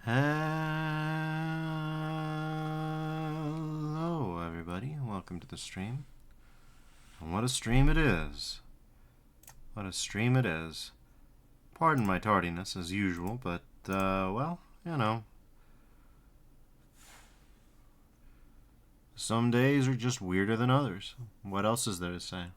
Hello everybody, welcome to the stream. And what a stream it is. What a stream it is. Pardon my tardiness as usual, but, well, you know. Some days are just weirder than others. What else is there to say?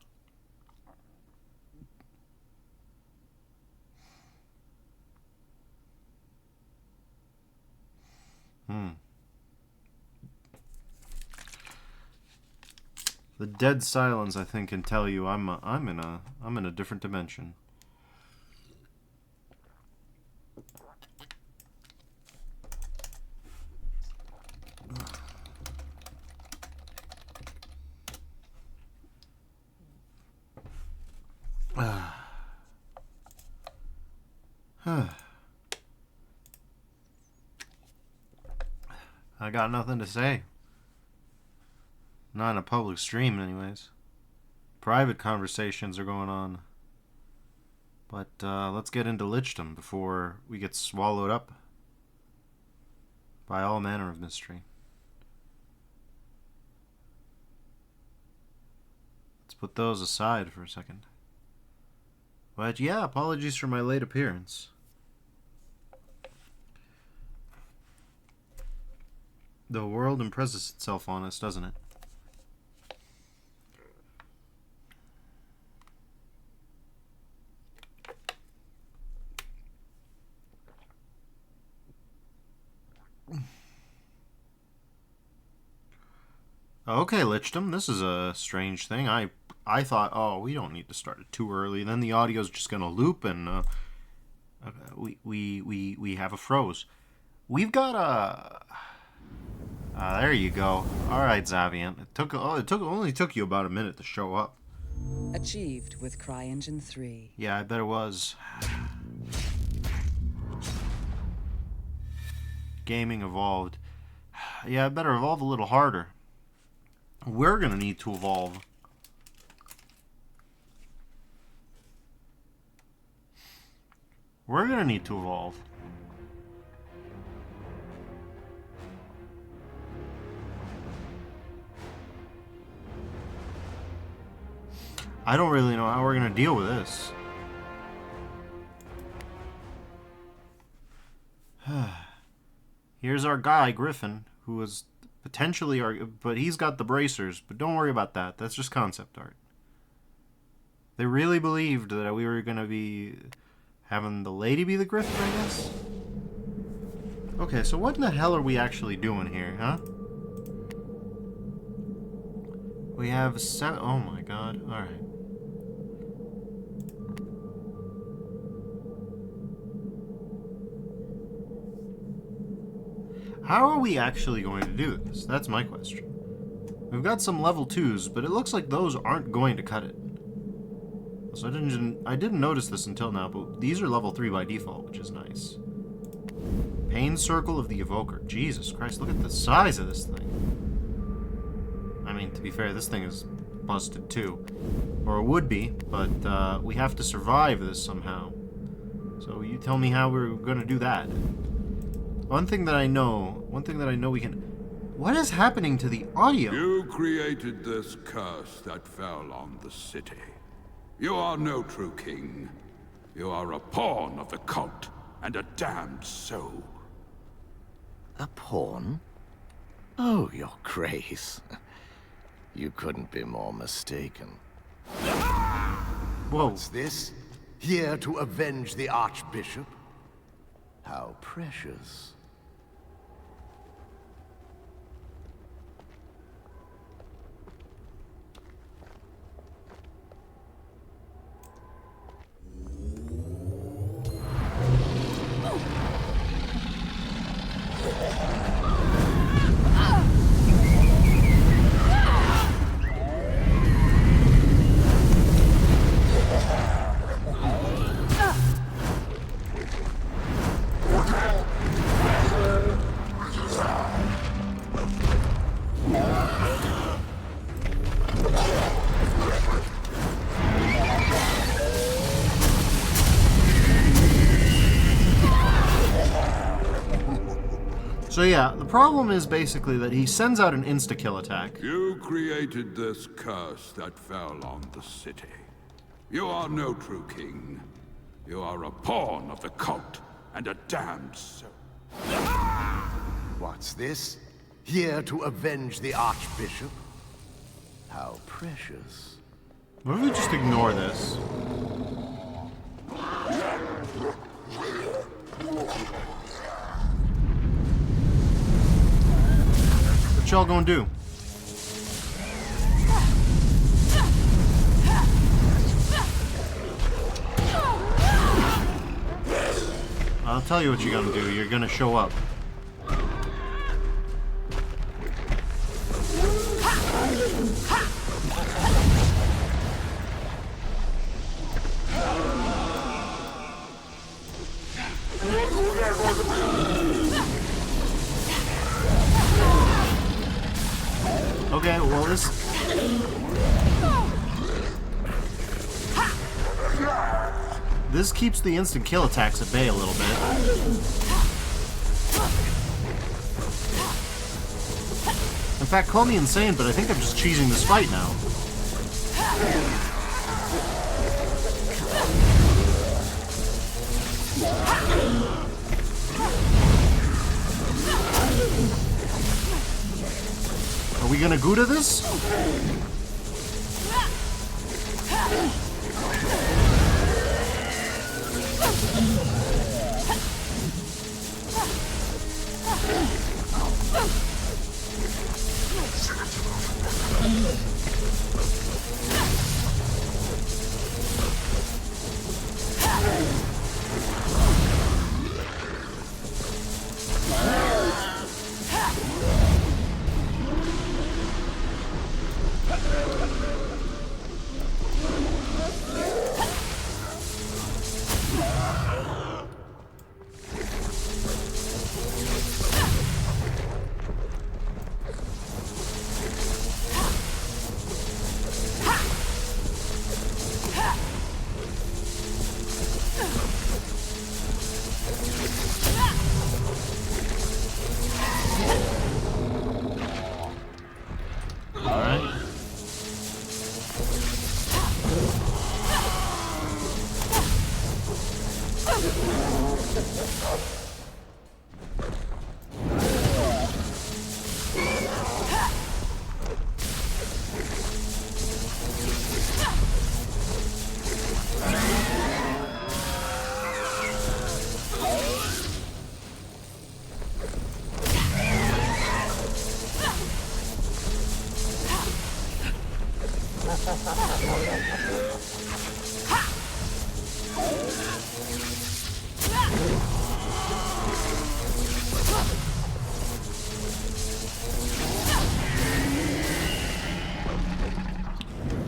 The dead silence, I think, can tell you I'm in a different dimension. I got nothing to say. Not in a public stream, anyways. Private conversations are going on. But let's get into Lichdom before we get swallowed up by all manner of mystery. Let's put those aside for a second. But yeah, apologies for my late appearance. The world impresses itself on us, doesn't it? Okay, Lichdom, this is a strange thing. I thought, oh, we don't need to start it too early. Then the audio's just gonna loop, and we have a froze. We've got a. There you go. All right, Zavian. It only took you about a minute to show up. Achieved with CryEngine 3. Yeah, I bet it was. Gaming evolved. Yeah, I better evolve a little harder. We're gonna need to evolve. We're gonna need to evolve. I don't really know how we're gonna deal with this. Here's our guy, Griffin, who is potentially our... But he's got the bracers, but don't worry about that. That's just concept art. They really believed that we were gonna be having the lady be the Griffin, I guess? Okay, so what in the hell are we actually doing here, huh? We have 7... Oh my god, alright. How are we actually going to do this? That's my question. We've got some level 2s, but it looks like those aren't going to cut it. So I didn't notice this until now, but these are level 3 by default, which is nice. Pain Circle of the Evoker. Jesus Christ, look at the size of this thing. I mean, to be fair, this thing is busted too. Or it would be, but we have to survive this somehow. So you tell me how we're going to do that. One thing that I know we can... What is happening to the audio? You created this curse that fell on the city. You are no true king. You are a pawn of the cult, and a damned soul. A pawn? Oh, your grace. You couldn't be more mistaken. Whoa. What's this? Here to avenge the Archbishop? How precious. So yeah, the problem is basically that he sends out an insta-kill attack. You created this curse that fell on the city. You are no true king. You are a pawn of the cult, and a damned soul. What's this? Here to avenge the Archbishop? How precious. What if we just ignore this? What y'all gonna do? I'll tell you what you're gonna do. You're gonna show up. Okay, well this keeps the instant kill attacks at bay a little bit. In fact, call me insane, but I think I'm just cheesing this fight now. Are we gonna Gouda this?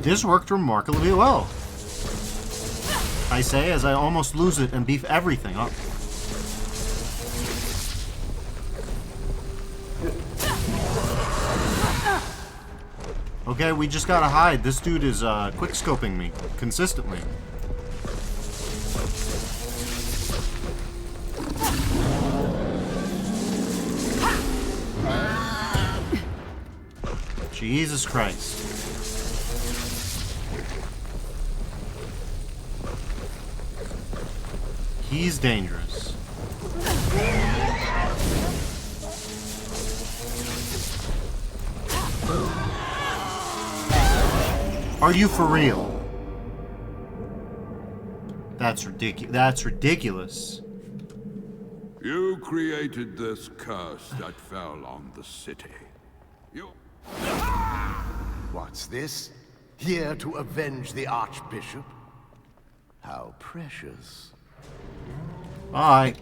This worked remarkably well. I say as I almost lose it and beef everything up. Okay, we just gotta hide. This dude is quick-scoping me consistently. Jesus Christ. He's dangerous. Are you for real? That's ridiculous. That's ridiculous. You created this curse that fell on the city. You... What's this? Here to avenge the Archbishop? How precious. Alright.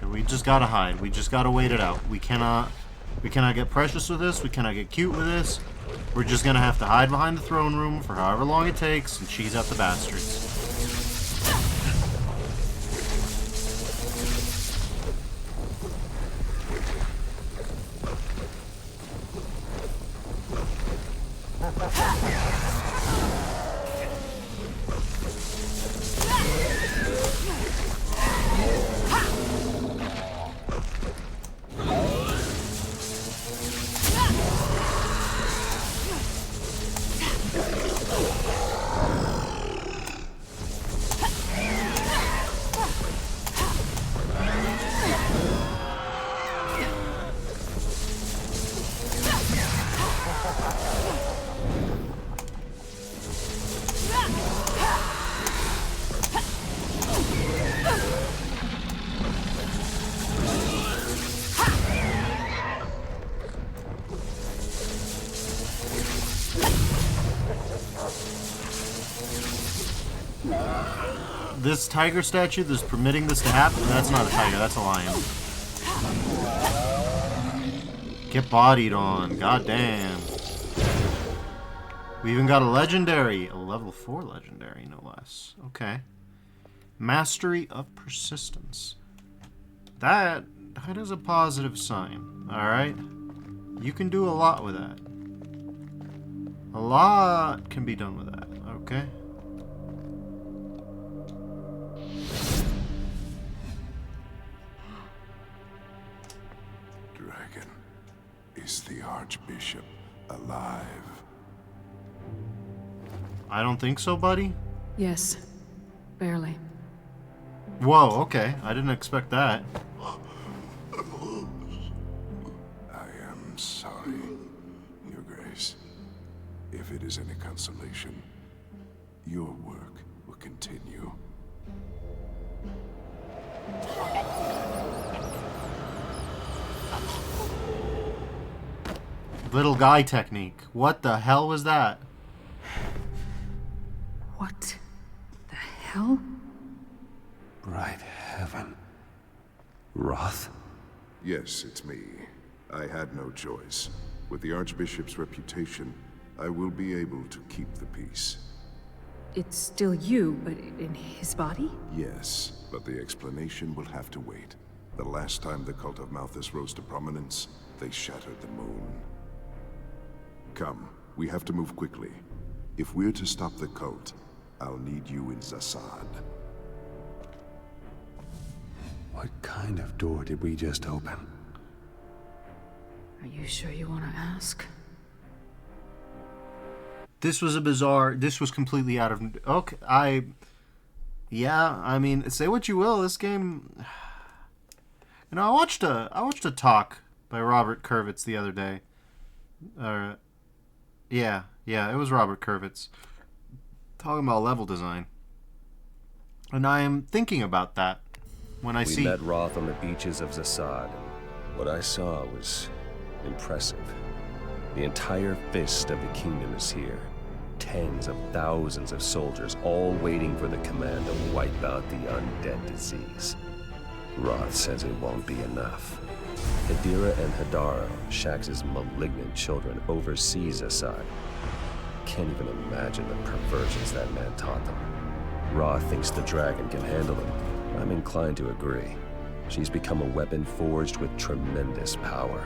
We just gotta hide. We just gotta wait it out. We cannot get precious with this. We cannot get cute with this. We're just gonna have to hide behind the throne room for however long it takes and cheese out the bastards. This tiger statue that's permitting this to happen, that's not a tiger, that's a lion. Get bodied on, goddamn. We even got a legendary, a level 4 legendary, no less. Okay. Mastery of persistence. That is a positive sign, alright? You can do a lot with that. A lot can be done with that, okay? Dragon, is the Archbishop alive? I don't think so, buddy. Yes, barely. Whoa, okay. I didn't expect that. I am sorry, Your Grace. If it is any consolation, your work will continue. Little guy technique. What the hell was that? What the hell? Bright heaven. Roth? Yes, it's me. I had no choice. With the Archbishop's reputation, I will be able to keep the peace. It's still you, but in his body? Yes, but the explanation will have to wait. The last time the cult of Malthus rose to prominence, they shattered the moon. Come, we have to move quickly. If we're to stop the cult, I'll need you in Zassad. What kind of door did we just open? Are you sure you want to ask? This was a bizarre... This was completely out of... Okay, yeah, I mean, say what you will, this game... You know, I watched a talk by Robert Kurvitz the other day. Yeah, it was Robert Kurvitz. Talking about level design. And I am thinking about that when I see... We met Roth on the beaches of Zassad, and what I saw was impressive. The entire fist of the kingdom is here. Tens of thousands of soldiers, all waiting for the command to wipe out the undead disease. Roth says it won't be enough. Hadira and Hadaro, Shax's malignant children, oversees Assad. Can't even imagine the perversions that man taught them. Roth thinks the dragon can handle them. I'm inclined to agree. She's become a weapon forged with tremendous power.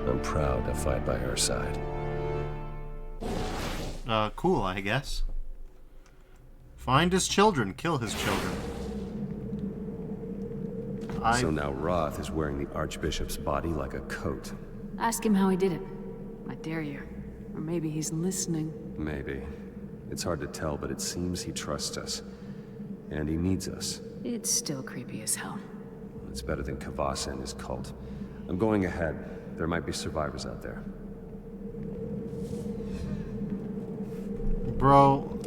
I'm proud to fight by her side. Cool, I guess. Find his children, kill his children. So now Roth is wearing the Archbishop's body like a coat. Ask him how he did it. I dare you. Or maybe he's listening. Maybe. It's hard to tell, but it seems he trusts us. And he needs us. It's still creepy as hell. It's better than Kavasa and his cult. I'm going ahead. There might be survivors out there. Bro,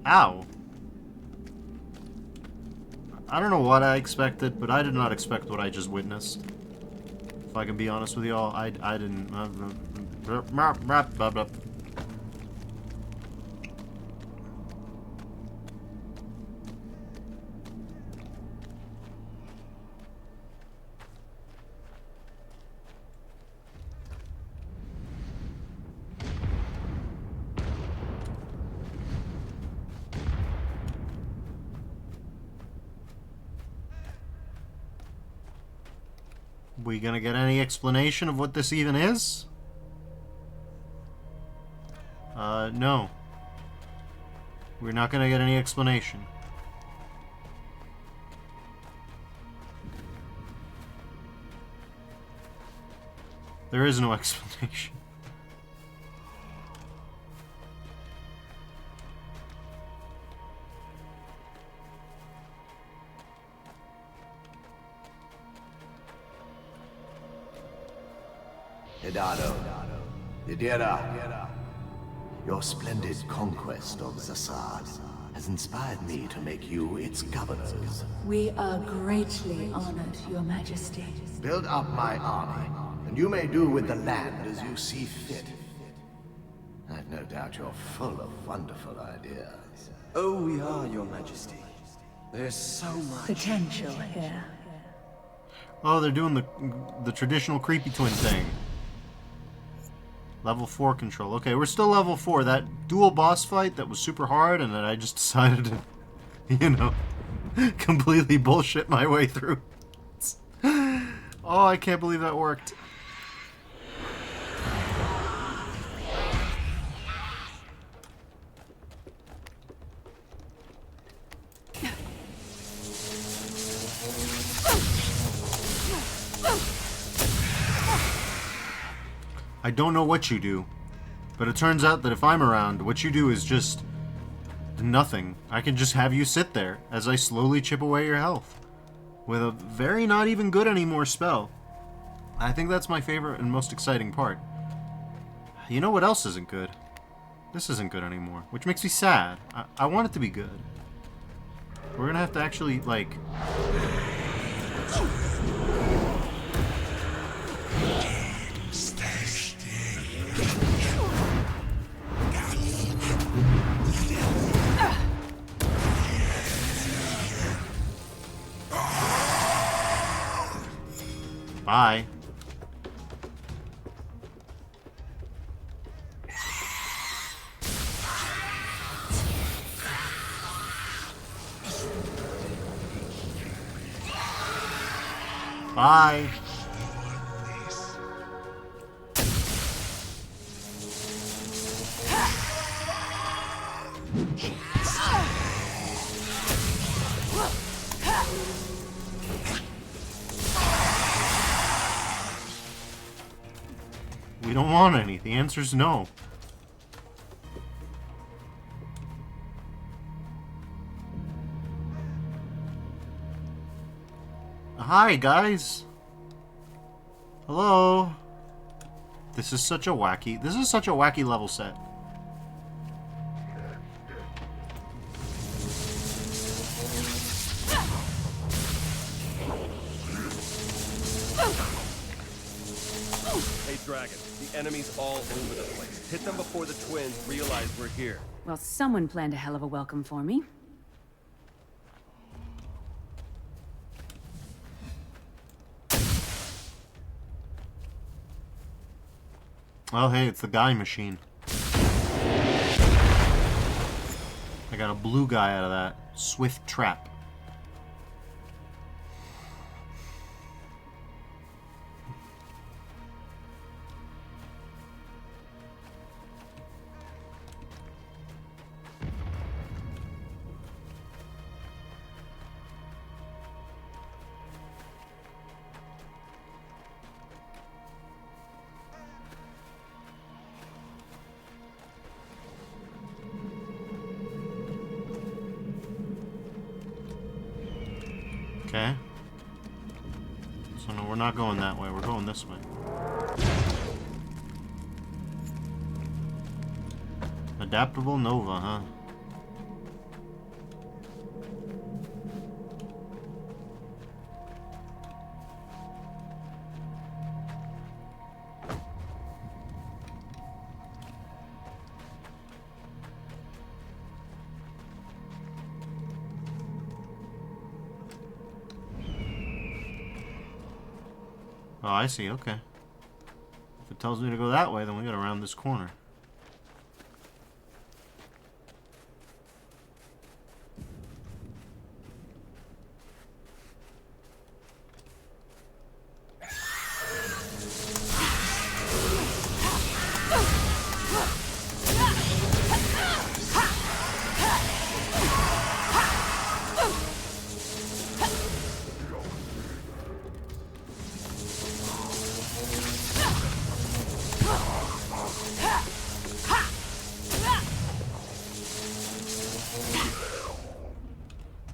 Ow. I don't know what I expected, but I did not expect what I just witnessed. If I can be honest with y'all, I didn't... We gonna get any explanation of what this even is? No. We're not gonna get any explanation. There is no explanation. Hadira, your splendid conquest of Zasad has inspired me to make you its governors. We are greatly honored, Your Majesty. Build up my army, and you may do with the land as you see fit. I've no doubt you're full of wonderful ideas. Oh, we are, Your Majesty. There's so much potential here. Oh, they're doing the traditional creepy twin thing. Level 4 control. Okay, we're still level 4. That dual boss fight that was super hard and that I just decided to, you know, completely bullshit my way through. Oh, I can't believe that worked. I don't know what you do, but it turns out that if I'm around, what you do is just nothing. I can just have you sit there as I slowly chip away your health with a very not even good anymore spell. I think that's my favorite and most exciting part. You know what else isn't good? This isn't good anymore, which makes me sad. I want it to be good. We're gonna have to actually, like... Bye. Bye. We don't want any. The answer's no. Hi, guys. Hello. This is such a wacky level set. Hey, Dragon. The enemy's all over the place. Hit them before the twins realize we're here. Well, someone planned a hell of a welcome for me. Oh, hey, it's the guy machine. I got a blue guy out of that. Swift trap. Okay. So no, we're not going that way. We're going this way. Adaptable Nova, huh? Oh, I see, okay. If it tells me to go that way, then we gotta round this corner.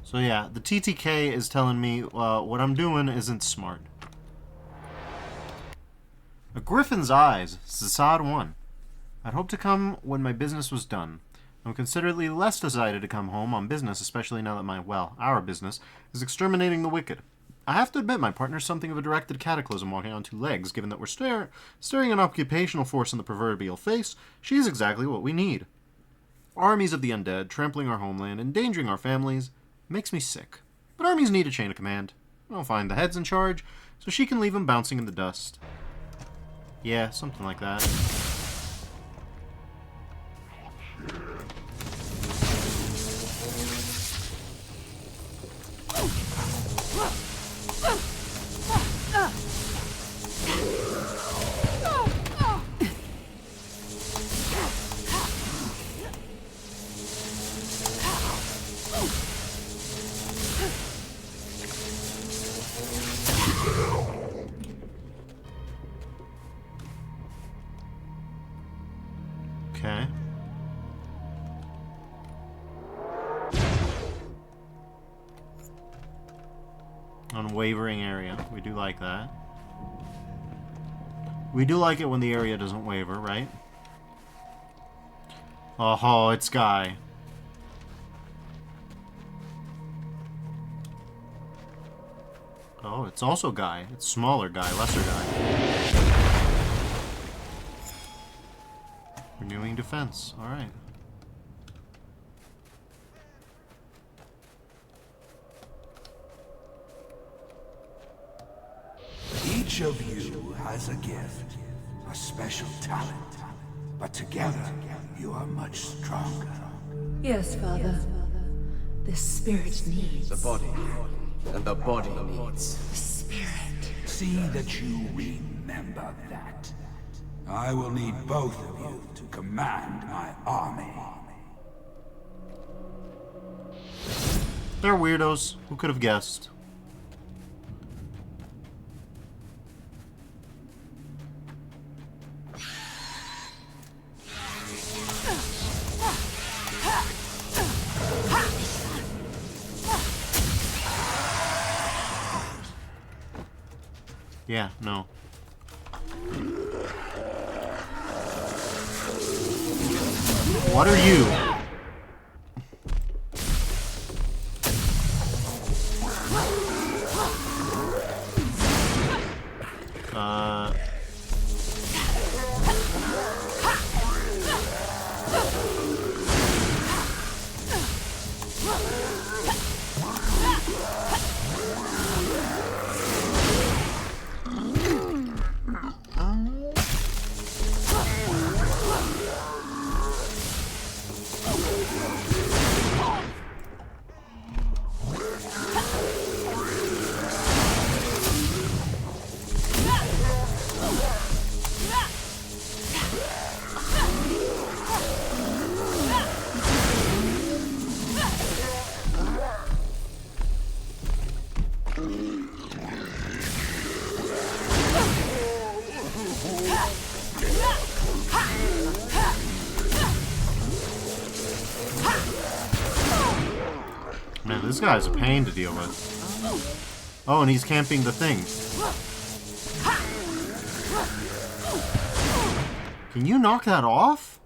So yeah, the TTK is telling me what I'm doing isn't smart. A Griffin's Eyes, Zasad 1. I'd hoped to come when my business was done. I'm considerably less decided to come home on business, especially now that our business, is exterminating the wicked. I have to admit my partner's something of a directed cataclysm walking on two legs, given that we're staring an occupational force in the proverbial face. She's exactly what we need. Armies of the undead, trampling our homeland, endangering our families. Makes me sick. But armies need a chain of command. I'll find the heads in charge, so she can leave them bouncing in the dust. Yeah, something like that. Okay. Unwavering area. We do like that. We do like it when the area doesn't waver, right? Oh, it's Guy. Oh, it's also Guy. It's smaller Guy, lesser Guy. Renewing defense. Alright. Each of you has a gift, a special talent, but together you are much stronger. Yes, Father. The spirit needs. The body. And the body needs. The spirit. See that you remember that. I will need both of you to command my army. They're weirdos. Who could have guessed? Yeah, no. What are you? Man, this guy's a pain to deal with. Oh, and he's camping the thing. Can you knock that off?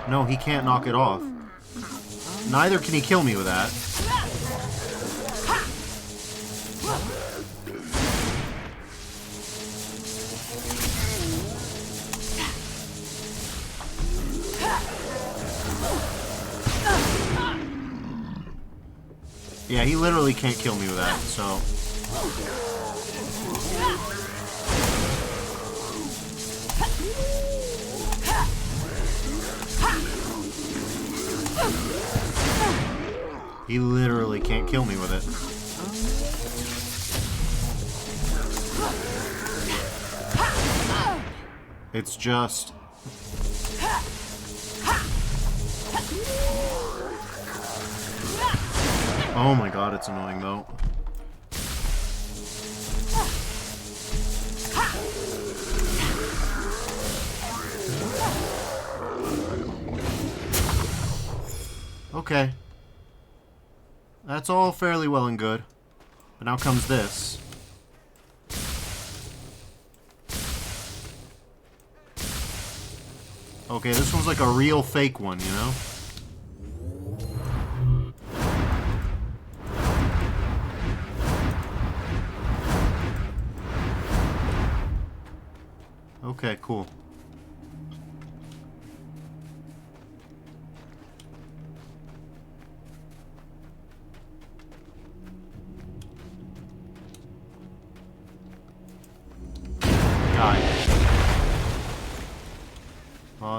No, he can't knock it off. Neither can he kill me with that. Yeah, he literally can't kill me with that, so... He literally can't kill me with it. It's just... Oh my god, it's annoying though. Okay. That's all fairly well and good. But now comes this. Okay, this one's like a real fake one, you know? Okay, cool.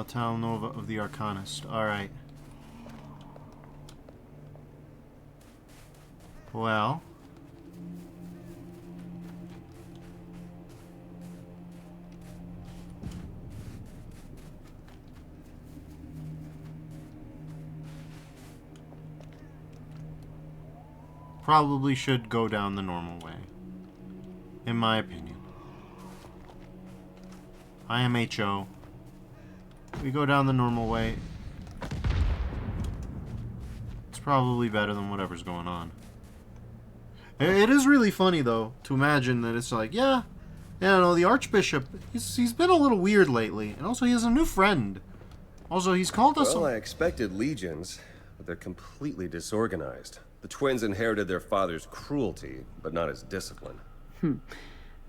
Tal Nova of the Arcanist. Alright. Well. Probably should go down the normal way. In my opinion. IMHO. We go down the normal way. It's probably better than whatever's going on. It is really funny, though, to imagine that it's like, yeah, no, the Archbishop, he's been a little weird lately. And also, he has a new friend. Also, he's called us... Well, I expected legions, but they're completely disorganized. The twins inherited their father's cruelty, but not his discipline.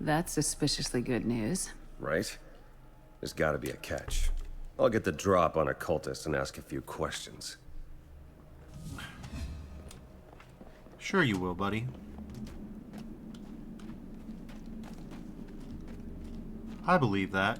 That's suspiciously good news. Right? There's gotta be a catch. I'll get the drop on a cultist and ask a few questions. Sure you will, buddy. I believe that.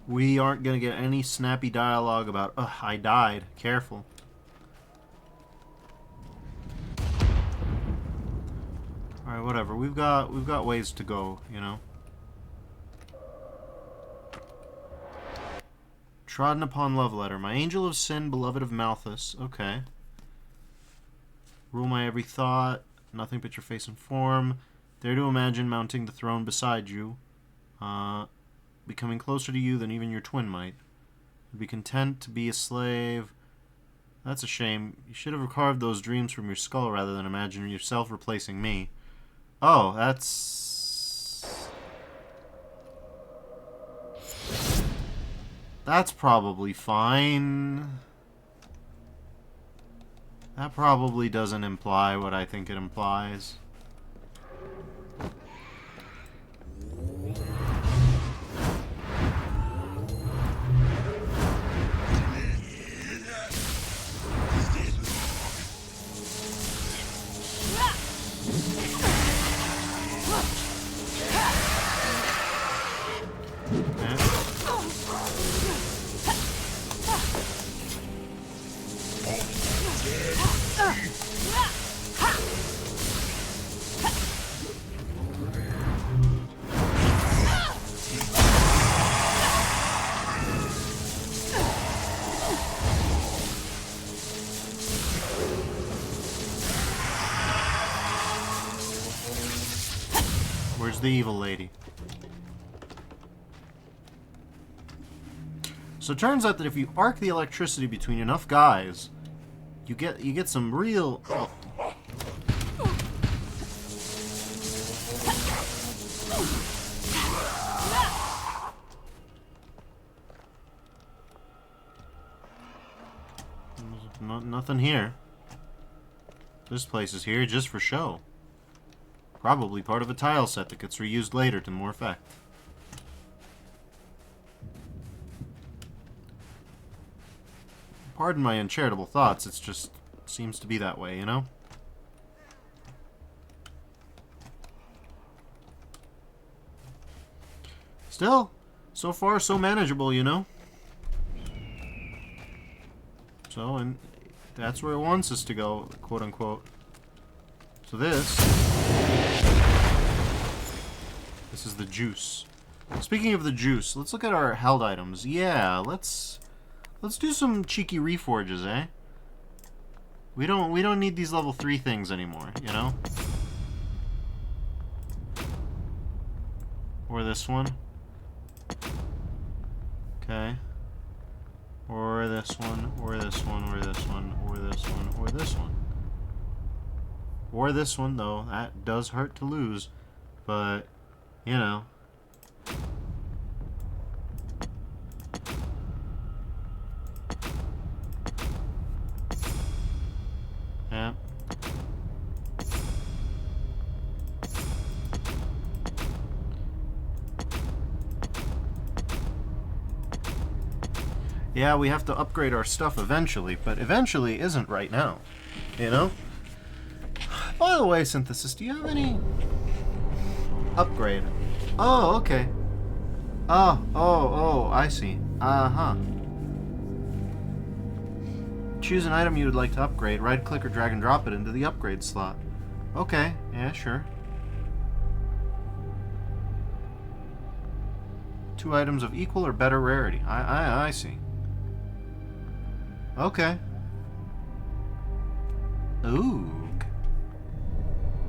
We aren't gonna get any snappy dialogue about, ugh, I died. Careful. Alright, whatever. We've got ways to go, you know. Trodden upon love letter. My angel of sin, beloved of Malthus. Okay. Rule my every thought. Nothing but your face and form. Dare to imagine mounting the throne beside you. Becoming closer to you than even your twin might. Be content to be a slave. That's a shame. You should have carved those dreams from your skull rather than imagine yourself replacing me. Oh, that's probably fine. That probably doesn't imply what I think it implies. Where's the evil lady? So it turns out that if you arc the electricity between enough guys, you get some real... Oh. Nothing here. This place is here just for show. Probably part of a tile set that gets reused later to more effect. Pardon my uncharitable thoughts, it's just seems to be that way, you know? Still, so far so manageable, you know? So, and that's where it wants us to go, quote unquote. So this is the juice. Speaking of the juice, let's look at our held items. Yeah, let's do some cheeky reforges, eh? We don't need these level 3 things anymore, you know? Or this one. Okay. Or this one, or this one, or this one, or this one, or this one. Or this one, though. That does hurt to lose. But, you know. Yeah. Yeah, we have to upgrade our stuff eventually, but eventually isn't right now. You know? By the way, Synthesis, do you have any upgrade? Oh, okay. Oh, I see. Uh-huh. Choose an item you would like to upgrade. Right-click or drag and drop it into the upgrade slot. Okay, yeah, sure. 2 items of equal or better rarity. I see. Okay. Oog.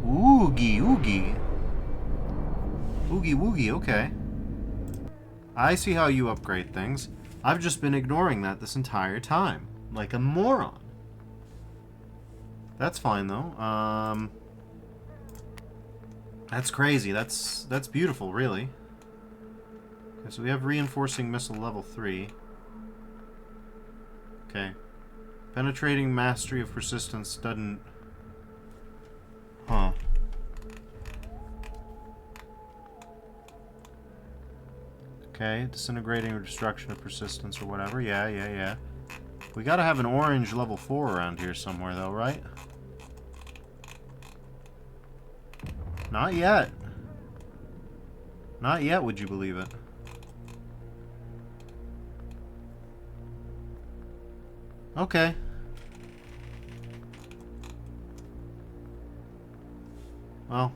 Oogie, oogie. Oogie woogie, okay. I see how you upgrade things. I've just been ignoring that this entire time. Like a moron. That's fine, though. That's crazy. That's beautiful, really. Okay, so we have reinforcing missile level 3. Okay. Penetrating mastery of persistence doesn't... Huh. Okay, disintegrating or destruction of persistence or whatever. Yeah. We gotta have an orange level 4 around here somewhere, though, right? Not yet. Not yet, would you believe it? Okay. Well.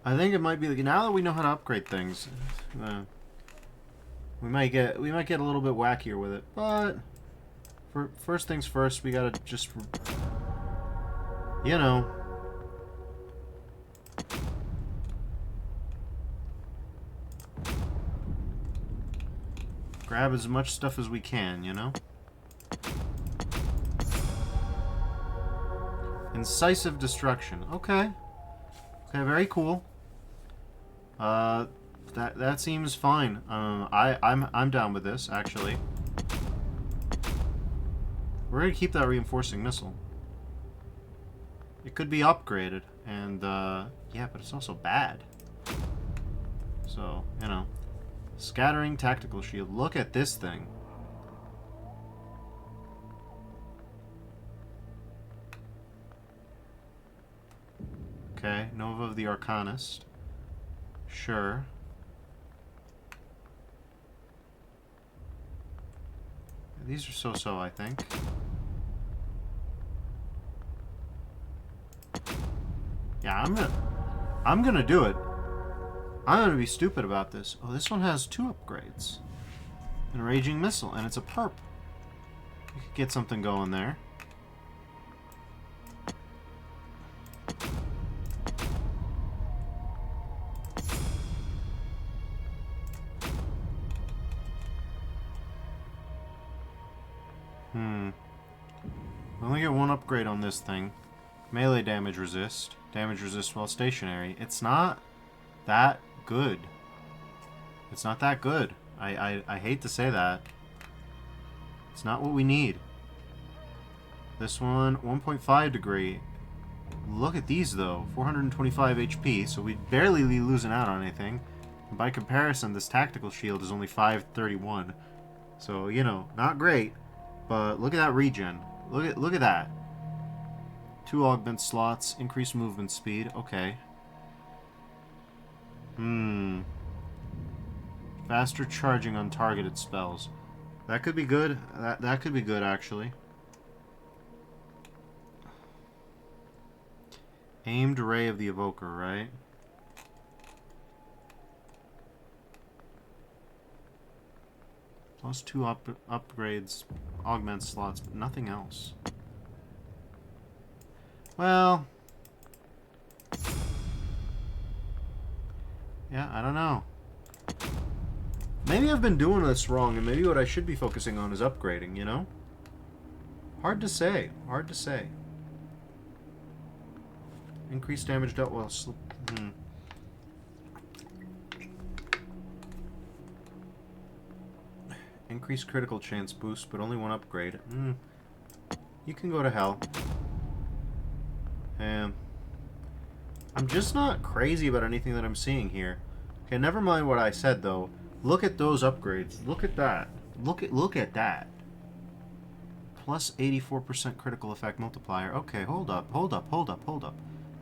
I think it might be like, now that we know how to upgrade things, we might get a little bit wackier with it. But for first things first, we gotta just, you know, grab as much stuff as we can, you know? Incisive destruction. Okay. Okay, very cool. That seems fine. I'm down with this, actually. We're gonna keep that reinforcing missile. It could be upgraded, and yeah, but it's also bad. So, you know. Scattering tactical shield. Look at this thing. Okay, Nova of the Arcanist. Sure. These are so-so, I think. Yeah, I'm gonna do it. I'm gonna be stupid about this. Oh, this one has 2 upgrades. An Raging Missile, and it's a perp. We could get something going there. We only get one upgrade on this thing. Melee damage resist. Damage resist while stationary. It's not that good. It's not that good. I hate to say that. It's not what we need. This one, 1.5 degree. Look at these though. 425 HP, so we'd barely be losing out on anything. And by comparison, this tactical shield is only 531. So, you know, not great. But look at that regen. Look at that. 2 augment slots, increased movement speed. Okay. Faster charging on targeted spells. That could be good. That could be good, actually. Aimed Ray of the Evoker, right? Plus 2 upgrades, augment slots, but nothing else. Well... yeah, I don't know. Maybe I've been doing this wrong, and maybe what I should be focusing on is upgrading, you know? Hard to say. Hard to say. Increased damage dealt while... Increased critical chance boost, but only 1 upgrade. You can go to hell. I'm just not crazy about anything that I'm seeing here. Okay, never mind what I said though. Look at those upgrades. Look at that. Look at that. Plus 84% critical effect multiplier. Okay, hold up.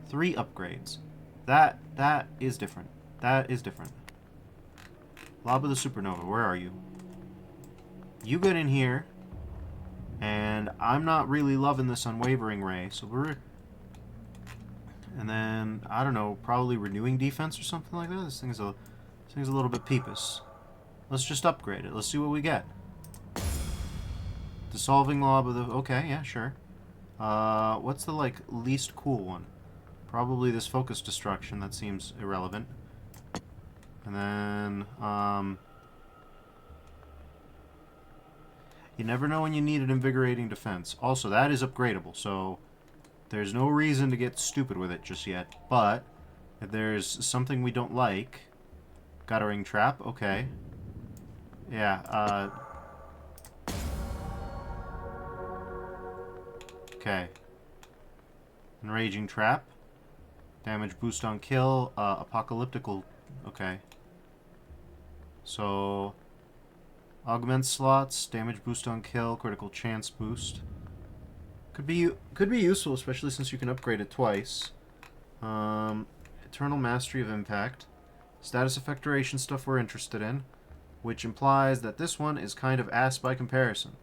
3 upgrades. That is different. That is different. Lob of the Supernova, where are you? You get in here, and I'm not really loving this Unwavering Ray, so we're... and then, I don't know, probably Renewing Defense or something like that. This thing's a little bit peepus. Let's just upgrade it. Let's see what we get. Dissolving Lob of the... okay, yeah, sure. What's the, like, least cool one? Probably this Focus Destruction. That seems irrelevant. And then, you never know when you need an Invigorating Defense. Also, that is upgradable, so there's no reason to get stupid with it just yet. But if there's something we don't like... Guttering Trap, okay. Yeah, okay. Enraging Trap. Damage boost on kill. Apocalyptical, okay. So... augment slots, damage boost on kill, critical chance boost. Could be useful, especially since you can upgrade it twice. Eternal Mastery of Impact. Status Effectoration stuff we're interested in, which implies that this one is kind of ass by comparison.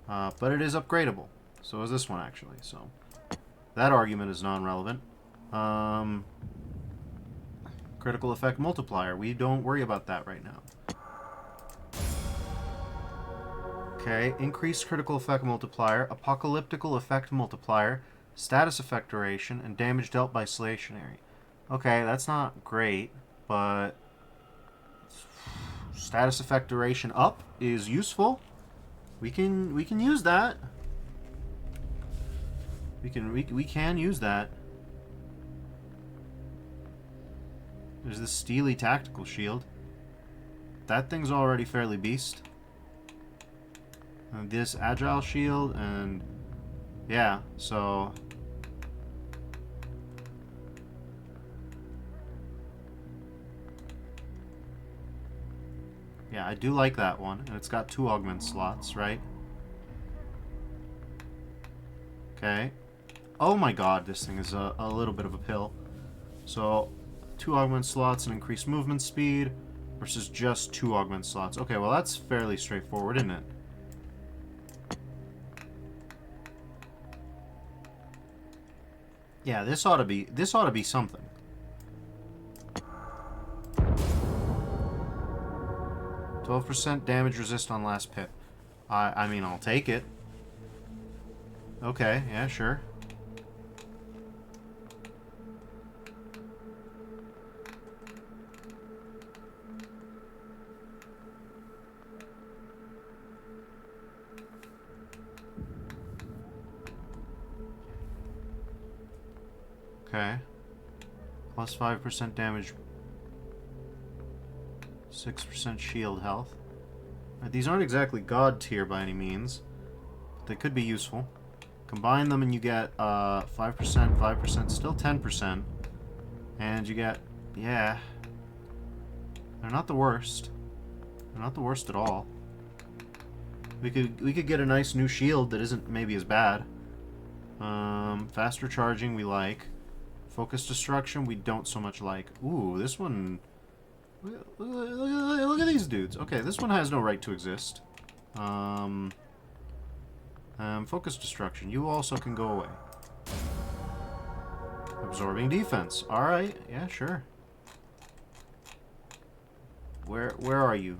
But it is upgradable. So is this one, actually. So that argument is non-relevant. Critical Effect Multiplier. We don't worry about that right now. Okay, Increased Critical Effect Multiplier, Apocalyptical Effect Multiplier, Status Effectoration, and Damage dealt by Stationary. Okay, that's not great, but Status Effectoration up is useful. We can use that. We can use that. There's this Steely Tactical Shield. That thing's already fairly beast. And this Agile Shield, and yeah, so yeah, I do like that one, and it's got 2 augment slots, right? Okay. Oh my god, this thing is a little bit of a pill. So 2 augment slots and increased movement speed versus just 2 augment slots. Okay, well that's fairly straightforward, isn't it? Yeah, this ought to be something. %, damage resist on last pip. I mean, I'll take it. Okay, yeah, sure. Okay. Plus 5% damage. 6% shield health. Right, these aren't exactly god tier by any means. But they could be useful. Combine them and you get 5%, 5%, still 10%. And you get, yeah. They're not the worst. They're not the worst at all. We could get a nice new shield that isn't maybe as bad. Faster charging we like. Focus destruction we don't so much like. Ooh, this one... Look at these dudes. Okay, this one has no right to exist. Focus destruction. You also can go away. Absorbing defense. Alright, yeah, sure. Where are you?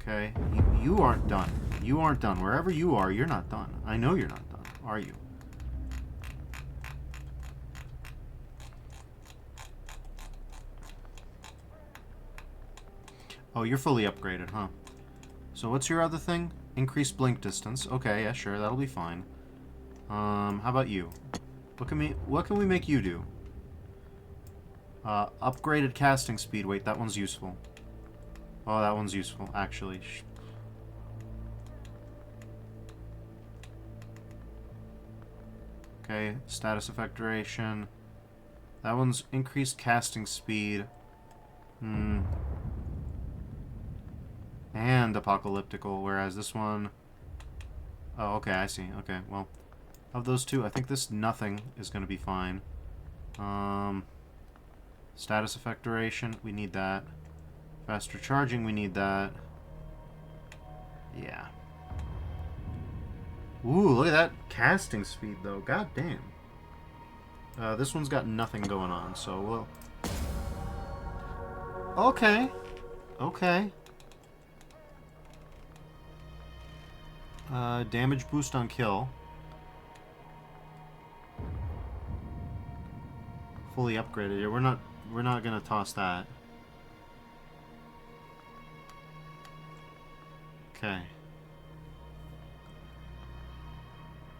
Okay, you aren't done. You aren't done. Wherever you are, you're not done. I know you're not done. Are you? Oh, you're fully upgraded, huh? So what's your other thing? Increased blink distance. Okay, yeah, sure, that'll be fine. How about you? What can we make you do? Upgraded casting speed. Wait, that one's useful. Oh, that one's useful, actually. Okay, status effect duration. That one's increased casting speed. And apocalyptical, whereas this one... Oh, okay, I see. Okay, well, of those two, I think this nothing is going to be fine. Status effect duration, we need that. Faster charging, we need that. Yeah. Ooh, look at that casting speed, though. God damn. This one's got nothing going on, so we'll... Okay. Okay. Damage boost on kill. Fully upgraded. Yeah, we're not gonna toss that. Okay.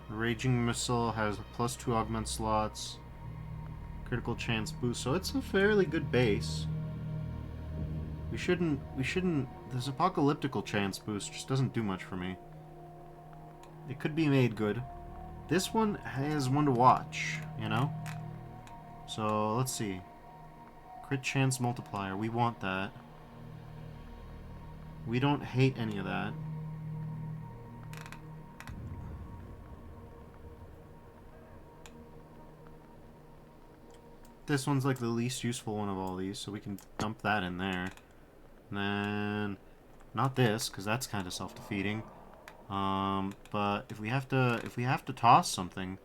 Raging Missile has +2 augment slots. Critical chance boost, so it's a fairly good base. We shouldn't... This apocalyptical chance boost just doesn't do much for me. It could be made good. This one has one to watch, you know? So, let's see. Crit chance multiplier, we want that. We don't hate any of that. This one's like the least useful one of all these, so we can dump that in there. And then... Not this, because that's kind of self-defeating. But if we have to toss something,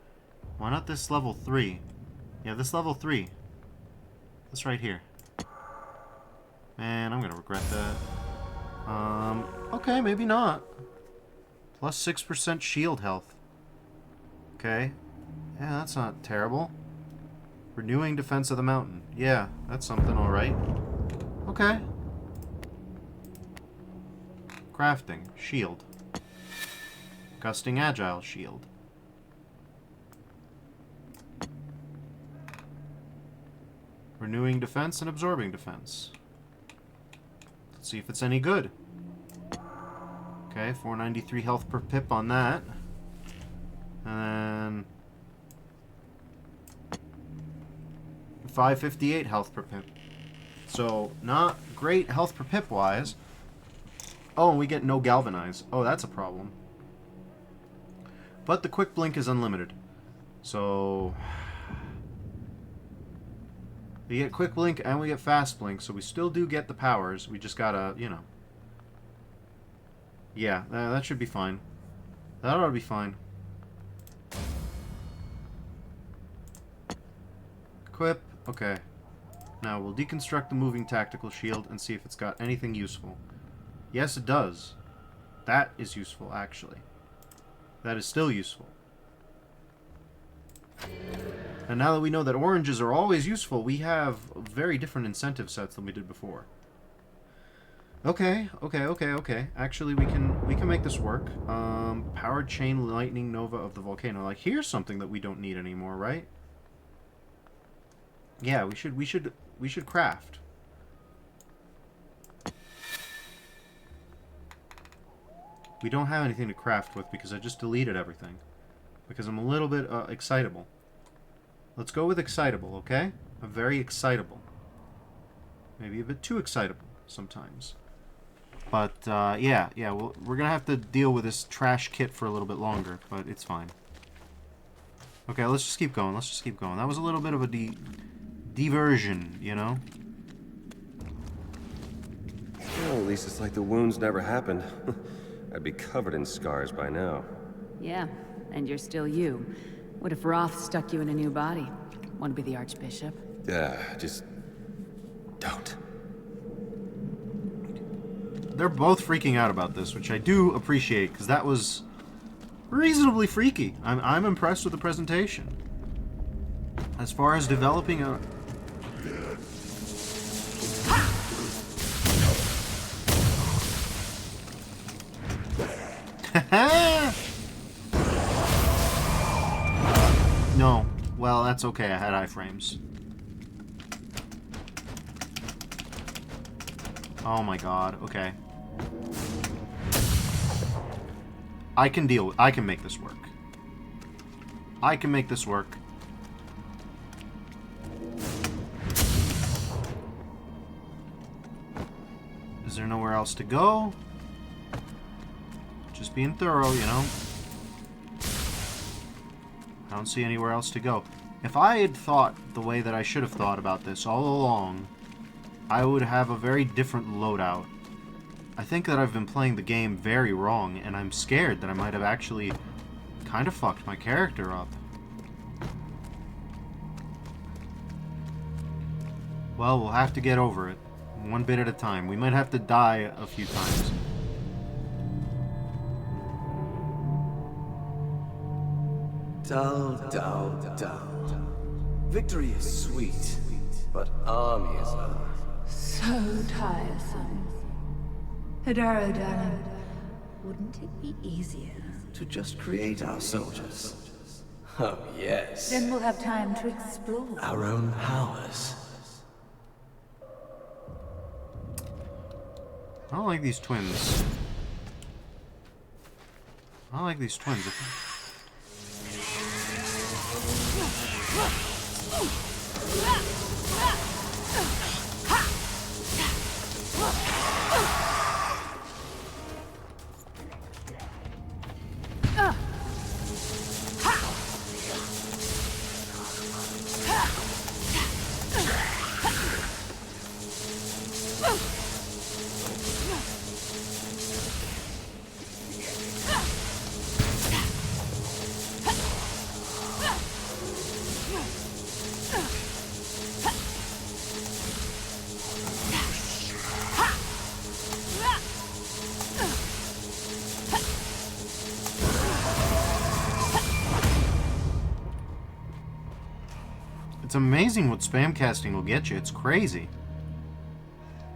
why not this level 3? Yeah, this level 3. This right here. Man, I'm gonna regret that. Okay, maybe not. Plus 6% shield health. Okay. Yeah, that's not terrible. Renewing defense of the mountain. Yeah, that's something, alright. Okay. Crafting. Shield. Gusting Agile shield. Renewing defense and absorbing defense. Let's see if it's any good. Okay, 493 health per pip on that. And then 558 health per pip. So, not great health per pip wise. Oh, and we get no galvanize. Oh, that's a problem. But the quick blink is unlimited. So we get quick blink and we get fast blink, so we still do get the powers. We just gotta, you know. Yeah, that should be fine. That ought to be fine. Equip. Okay. Now we'll deconstruct the moving tactical shield and see if it's got anything useful. Yes, it does. That is useful, actually. That is still useful. And now that we know that oranges are always useful, we have very different incentive sets than we did before. Okay. Actually, we can make this work. Powered chain lightning nova of the volcano. Like, here's something that we don't need anymore, right? Yeah, we should craft. We don't have anything to craft with because I just deleted everything. Because I'm a little bit excitable. Let's go with excitable, okay? I'm very excitable. Maybe a bit too excitable sometimes. But, yeah, we're gonna have to deal with this trash kit for a little bit longer, but it's fine. Okay, let's just keep going, That was a little bit of a diversion, you know? Well, at least it's like the wounds never happened. I'd be covered in scars by now. Yeah, and you're still you. What if Roth stuck you in a new body? Want to be the Archbishop? Yeah, just... don't. They're both freaking out about this, which I do appreciate, because that was reasonably freaky. I'm impressed with the presentation. As far as developing a... No. Well, that's okay. I had iframes. Oh my god. Okay. I can deal with... I can make this work. I can make this work. Is there nowhere else to go? Just being thorough, you know? I don't see anywhere else to go. If I had thought the way that I should have thought about this all along, I would have a very different loadout. I think that I've been playing the game very wrong, and I'm scared that I might have actually kind of fucked my character up. Well, we'll have to get over it. One bit at a time. We might have to die a few times. Dull, dull, dull. Victory is sweet, but armies are... So tiresome. Hidaro, darling, wouldn't it be easier? to just create our soldiers. Oh, yes. Then we'll have time to explore Our own powers. I don't like these twins. I don't like these twins. It's amazing what spam casting will get you. It's crazy.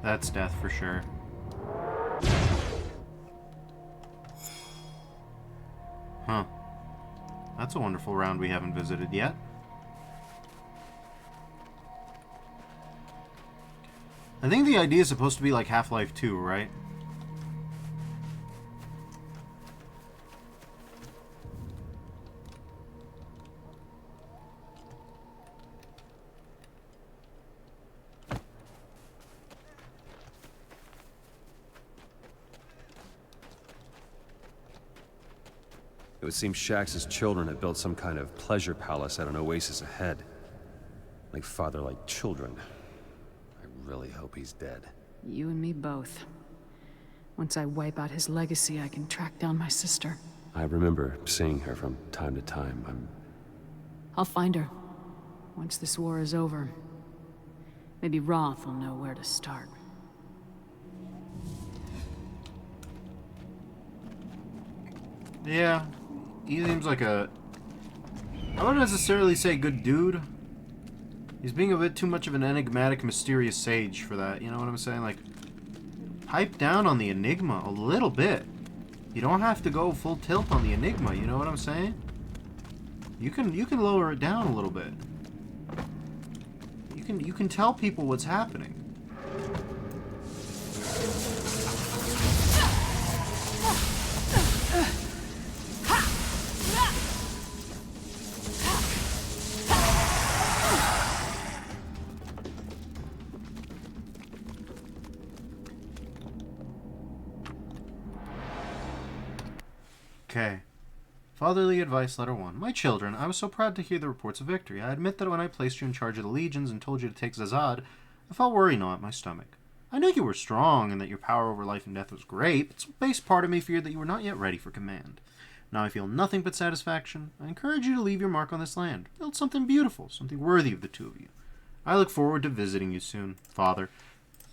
That's death for sure. Huh. That's a wonderful round we haven't visited yet. I think the idea is supposed to be like Half-Life 2, right? It would seem Shax's children had built some kind of pleasure palace at an oasis ahead. Like father, like children. I really hope he's dead. You and me both. Once I wipe out his legacy, I can track down my sister. I remember seeing her from time to time. I'll find her. Once this war is over. Maybe Roth will know where to start. Yeah. He seems like a... I wouldn't necessarily say good dude. He's being a bit too much of an enigmatic, mysterious sage for that. You know what I'm saying? Like, pipe down on the enigma a little bit. You don't have to go full tilt on the enigma. You know what I'm saying? You can lower it down a little bit. You can tell people what's happening. Okay. Fatherly advice, letter 1. My children, I was so proud to hear the reports of victory. I admit that when I placed you in charge of the legions and told you to take Zazad, I felt worry gnaw at my stomach. I knew you were strong and that your power over life and death was great, but some base part of me feared that you were not yet ready for command. Now I feel nothing but satisfaction. I encourage you to leave your mark on this land. Build something beautiful, something worthy of the two of you. I look forward to visiting you soon, Father.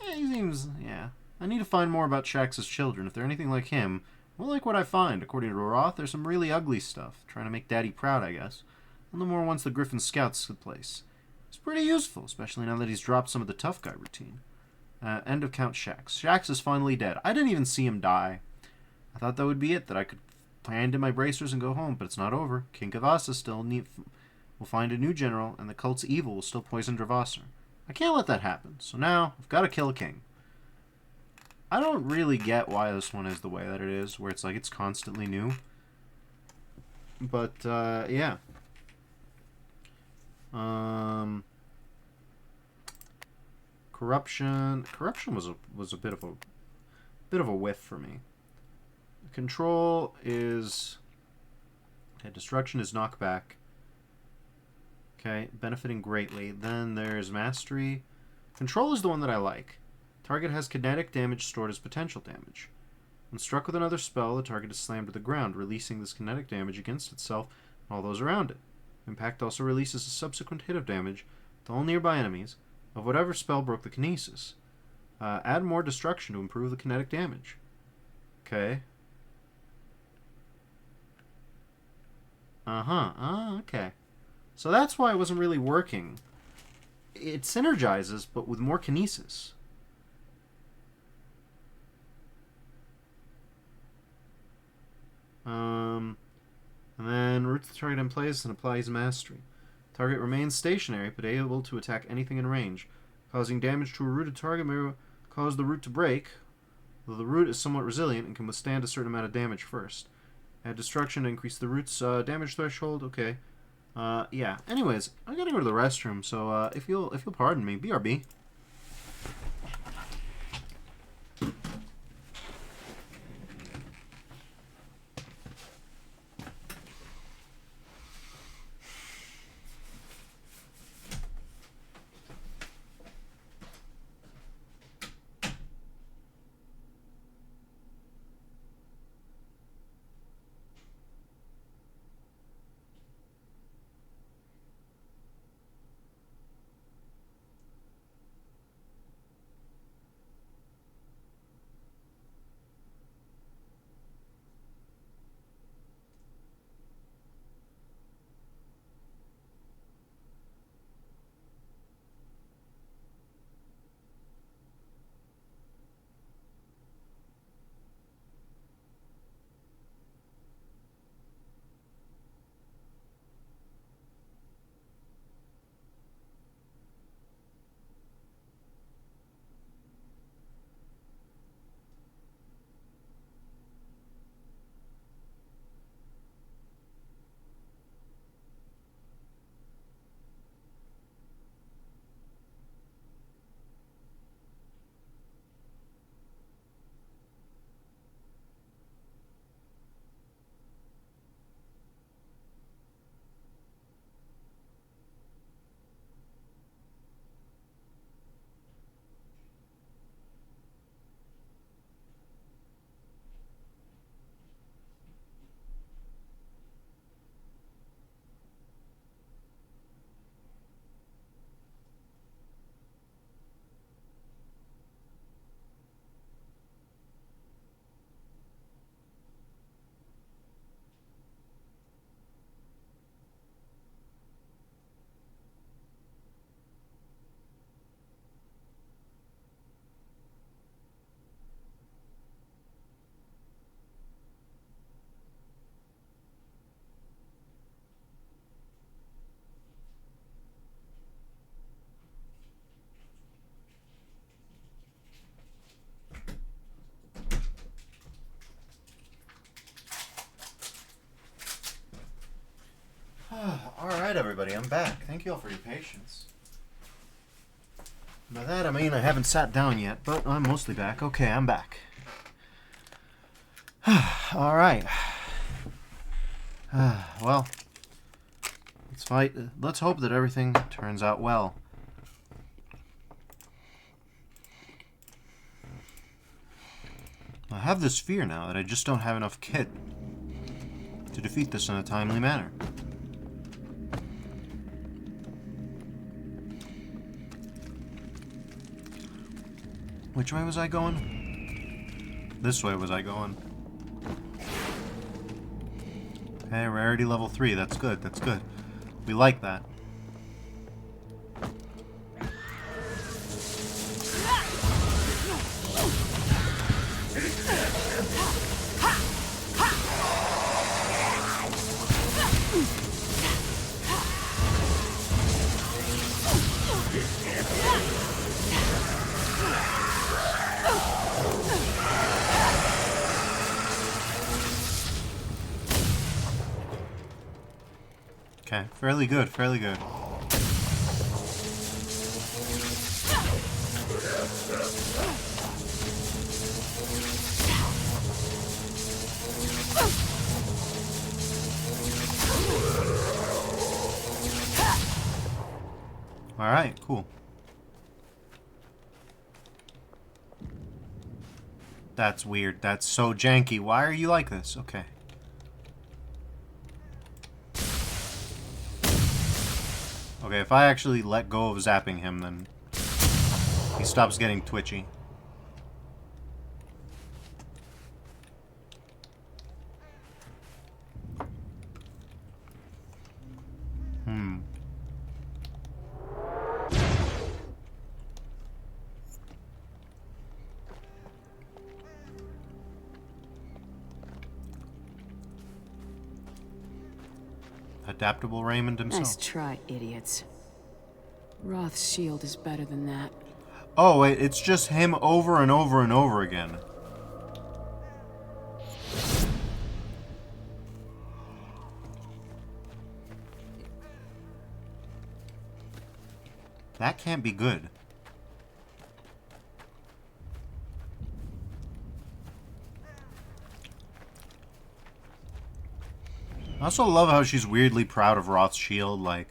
He seems, yeah. I need to find more about Shax's children. If they're anything like him, well, like what I find. According to Roth, there's some really ugly stuff. Trying to make Daddy proud, I guess. And the more once the Griffin scouts the place. It's pretty useful, especially now that he's dropped some of the tough guy routine. End of Count Shax. Shax is finally dead. I didn't even see him die. I thought that would be it, that I could hand in my bracers and go home, but it's not over. King Kavasa still will find a new general, and the cult's evil will still poison Dravasar. I can't let that happen, so now I've got to kill a king. I don't really get why this one is the way that it is, where it's like it's constantly new. But, yeah. Corruption. Corruption was a bit of a whiff for me. Control is... Okay, destruction is knockback. Okay, benefiting greatly. Then there's mastery. Control is the one that I like. Target has kinetic damage stored as potential damage. When struck with another spell, the target is slammed to the ground, releasing this kinetic damage against itself and all those around it. Impact also releases a subsequent hit of damage to all nearby enemies of whatever spell broke the kinesis. Add more destruction to improve the kinetic damage. Okay. Okay. So that's why it wasn't really working. It synergizes, but with more kinesis. And then roots the target in place and applies mastery. Target remains stationary, but able to attack anything in range. Causing damage to a rooted target may cause the root to break, though the root is somewhat resilient and can withstand a certain amount of damage first. Add destruction to increase the root's damage threshold. Okay. Yeah. Anyways, I gotta go to the restroom, so if you'll pardon me, BRB. Alright, everybody, I'm back. Thank you all for your patience. By that, I mean I haven't sat down yet, but I'm mostly back. Okay, I'm back. Alright. Well, let's fight. Let's hope that everything turns out well. I have this fear now that I just don't have enough kit to defeat this in a timely manner. Which way was I going? This way was I going. Okay, rarity level 3. That's good, that's good. We like that. Okay, fairly good, fairly good. Alright, cool. That's weird. That's so janky. Why are you like this? Okay. Okay, if I actually let go of zapping him, then he stops getting twitchy. Adaptable Raymond himself. Nice try, idiots. Roth's shield is better than that. Oh, wait, it's just him over and over and over again. That can't be good. I also love how she's weirdly proud of Roth's shield, like...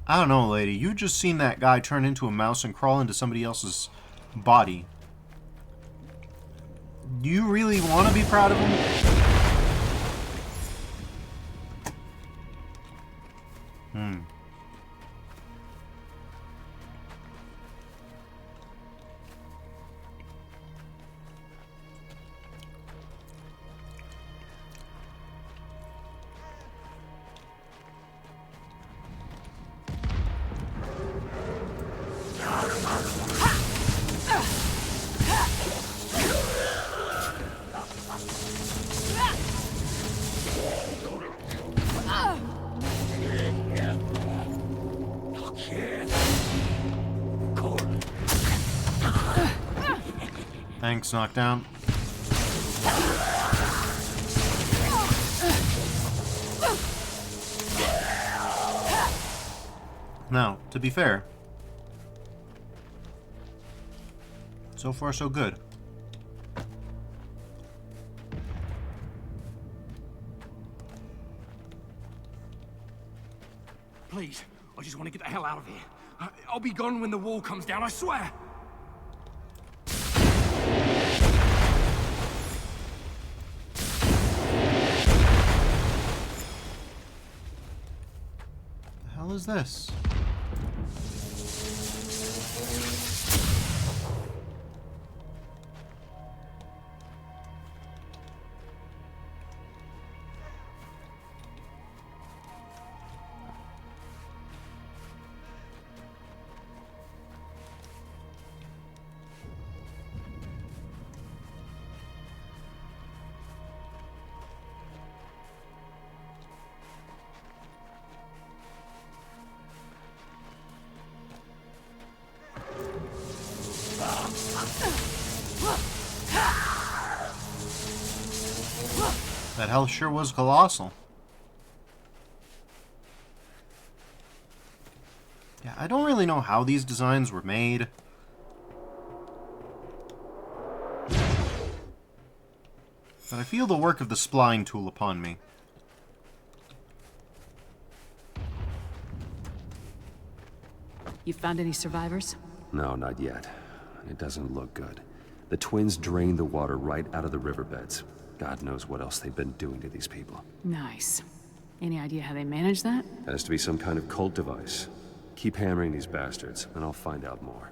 I don't know, lady. You just seen that guy turn into a mouse and crawl into somebody else's body. Do you really want to be proud of him? Thanks, knockdown. Now, to be fair, so far so good. Please, I just want to get the hell out of here. I'll be gone when the wall comes down, I swear. The hell is this? That health sure was colossal. I don't really know how these designs were made. But I feel the work of the spline tool upon me. You found any survivors? No, not yet. It doesn't look good. The twins drained the water right out of the riverbeds. God knows what else they've been doing to these people. Nice. Any idea how they manage that? Has to be some kind of cult device. Keep hammering these bastards, and I'll find out more.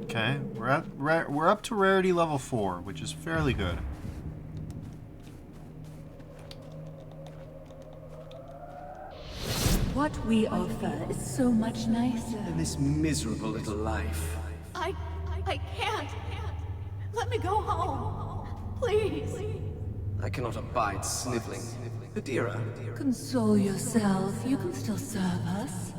Okay, we're up to rarity level 4, which is fairly good. What we offer is so much nicer than this miserable little life. I can't. Let me go home. Please. I cannot abide sniveling. Adira. Console yourself. You can still serve us.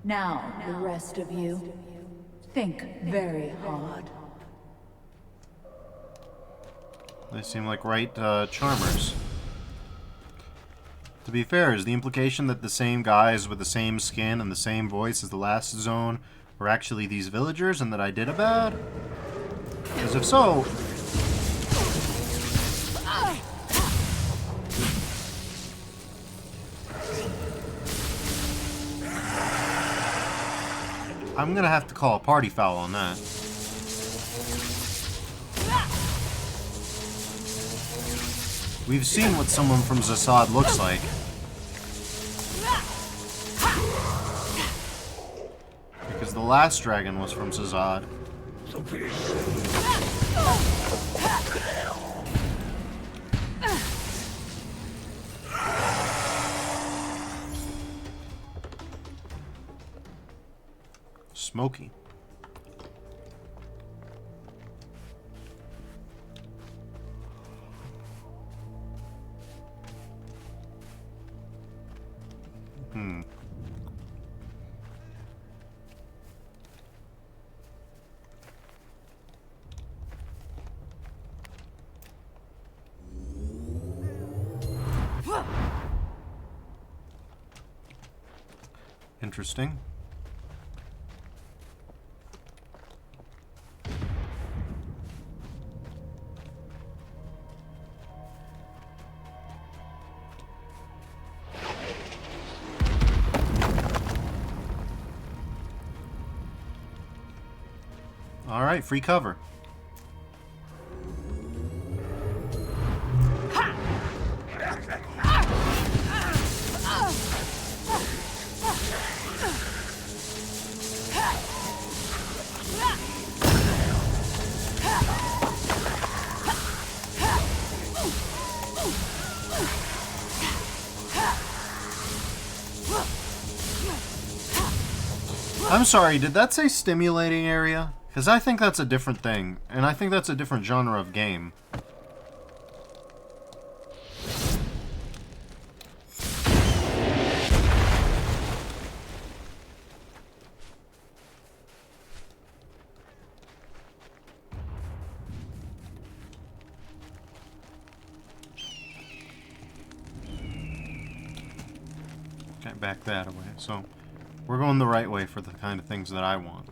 Now, the rest of you. Think very hard. They seem like right charmers. To be fair, is the implication that the same guys with the same skin and the same voice as the last zone were actually these villagers and that I did a bad? Because if so... I'm gonna have to call a party foul on that. We've seen what someone from Zasad looks like. Because the last dragon was from Zasad. Smoky. Interesting. All right, free cover. I'm sorry, did that say stimulating area? Because I think that's a different thing, and I think that's a different genre of game. Okay, back that away. So, we're going the right way for the kind of things that I want.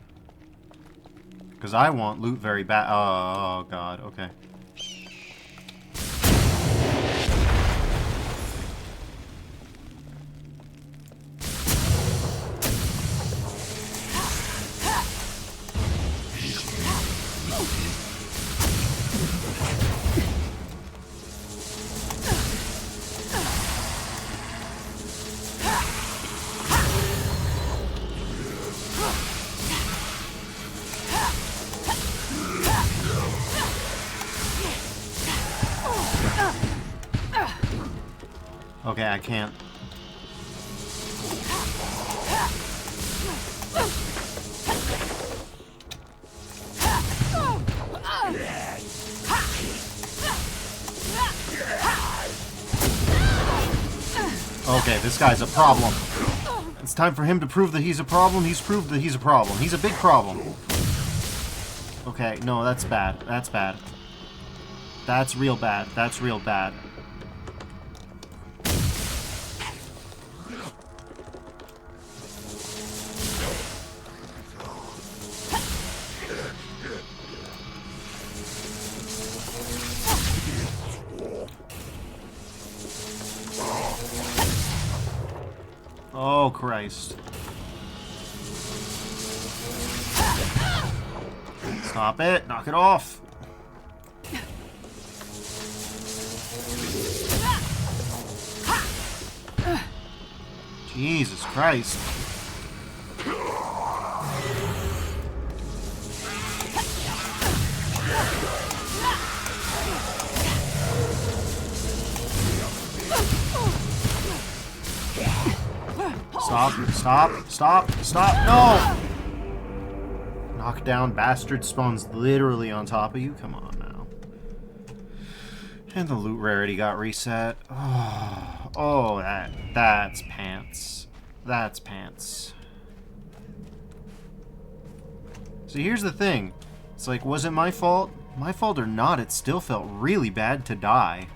Because I want loot very bad. Oh, God. Okay. Okay, I can't. Okay, this guy's a problem. It's time for him to prove that he's a problem. He's proved that he's a problem. He's a big problem. Okay, no, that's bad. That's bad. That's real bad. That's real bad. Oh, Christ. Stop it. Knock it off. Jesus Christ. Stop, no! Knockdown bastard spawns literally on top of you? Come on now. And the loot rarity got reset. Oh, that's pants. That's pants. So here's the thing. It's like, was it my fault? My fault or not, it still felt really bad to die.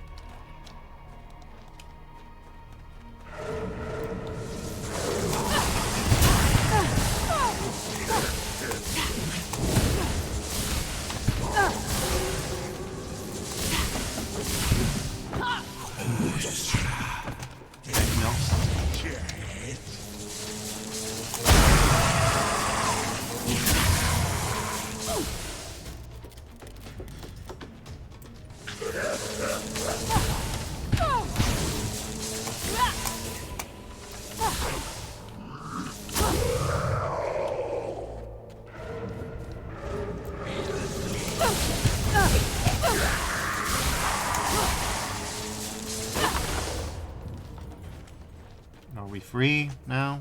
Are we free now?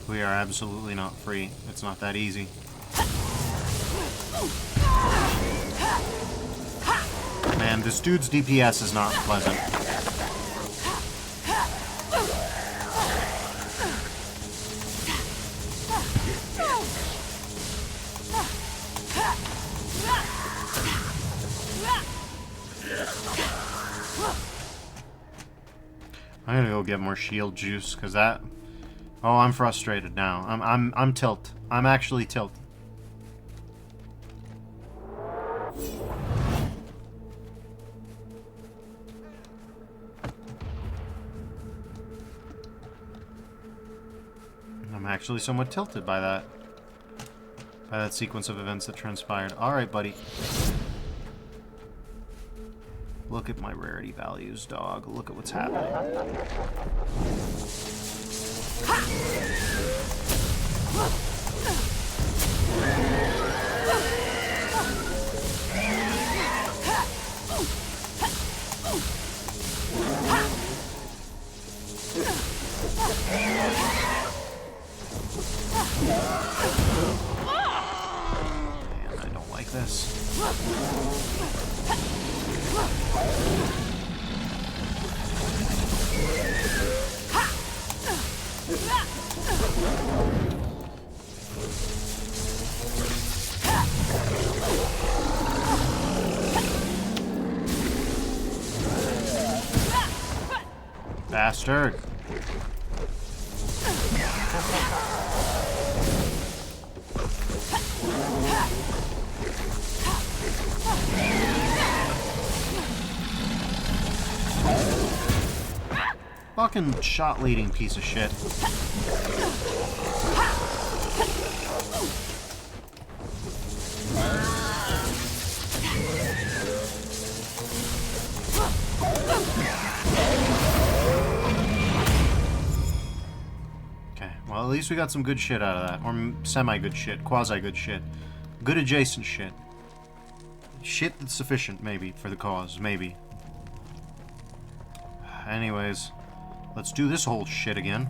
We are absolutely not free. It's not that easy. Man, this dude's DPS is not pleasant. I'm gonna go get more shield juice, cause that. Oh, I'm frustrated now. I'm tilt. I'm actually tilt. I'm actually somewhat tilted by that. By that sequence of events that transpired. Alright, buddy. Look at my rarity values, dog. Look at what's happening. Man, I don't like this. Bastard. Fucking shot leading piece of shit. Okay, well at least we got some good shit out of that. Or semi-good shit, quasi-good shit. Good adjacent shit. Shit that's sufficient, maybe, for the cause, maybe. Anyways, let's do this whole shit again.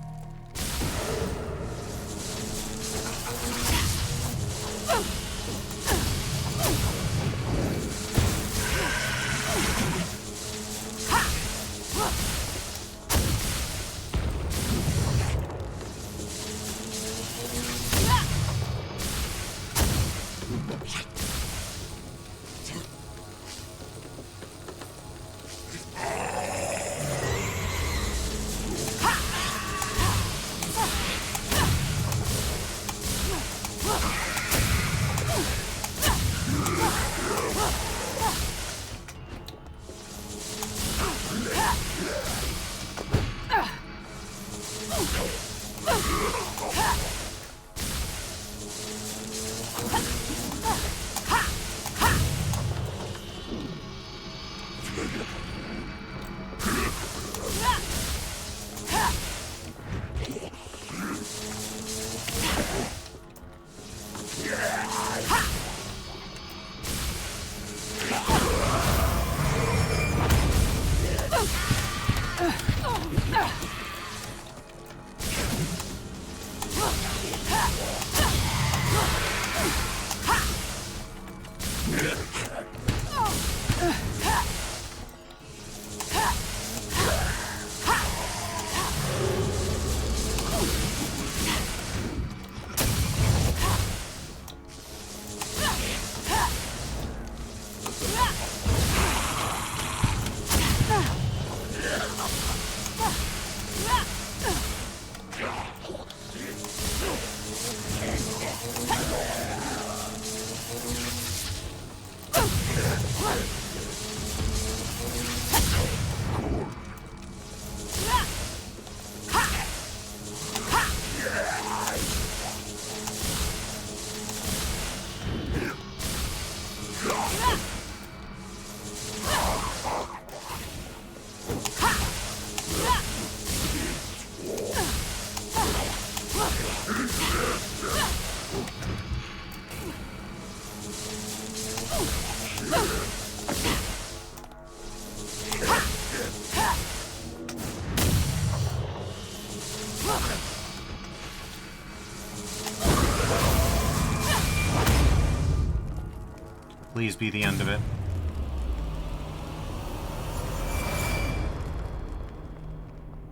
please be the end of it.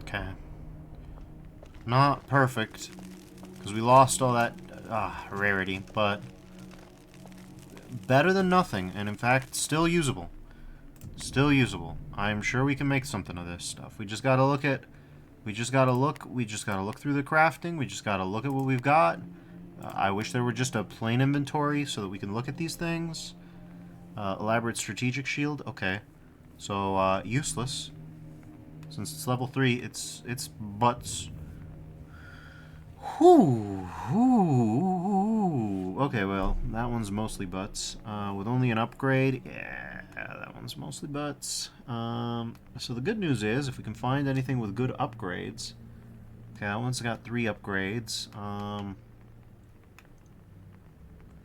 Okay. Not perfect, because we lost all that rarity, but better than nothing, and in fact, still usable. Still usable. I'm sure we can make something of this stuff. We just gotta look at... We just gotta look through the crafting. We just gotta look at what we've got. I wish there were just a plain inventory so that we can look at these things. Elaborate strategic shield. Okay. So, useless. Since it's level 3, it's butts. Whew. Okay, well, that one's mostly butts. With only an upgrade, yeah, that one's mostly butts. So the good news is, if we can find anything with good upgrades... Okay, that one's got 3 upgrades.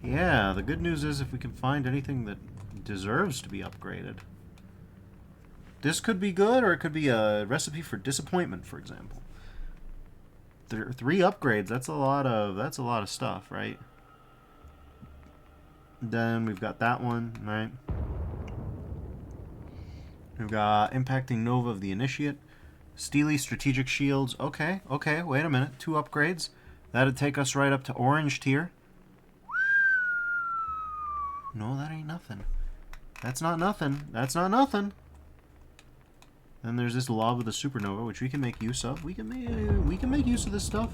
Yeah, the good news is if we can find anything that deserves to be upgraded. This could be good, or it could be a recipe for disappointment, for example. 3 upgrades, that's a lot of stuff, right? Then we've got that one, right? We've got Impacting Nova of the Initiate. Steely Strategic Shields. Okay, wait a minute. 2 upgrades. That'd take us right up to orange tier. No, that ain't nothing. That's not nothing. That's not nothing. Then there's this Lob of the Supernova, which we can make use of. We can make use of this stuff.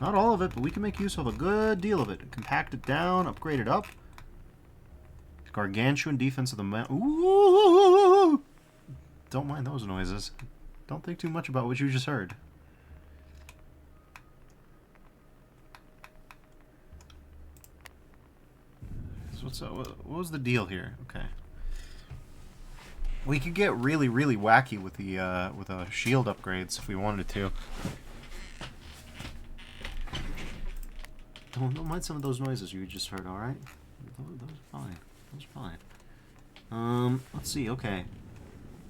Not all of it, but we can make use of a good deal of it. Compact it down, upgrade it up. Gargantuan Defense of the Mountain. Ooh! Don't mind those noises. Don't think too much about what you just heard. So what was the deal here? Okay. We could get really, really wacky with the shield upgrades if we wanted to. Don't mind some of those noises you just heard. All right, those are fine. Those are fine. Let's see. Okay,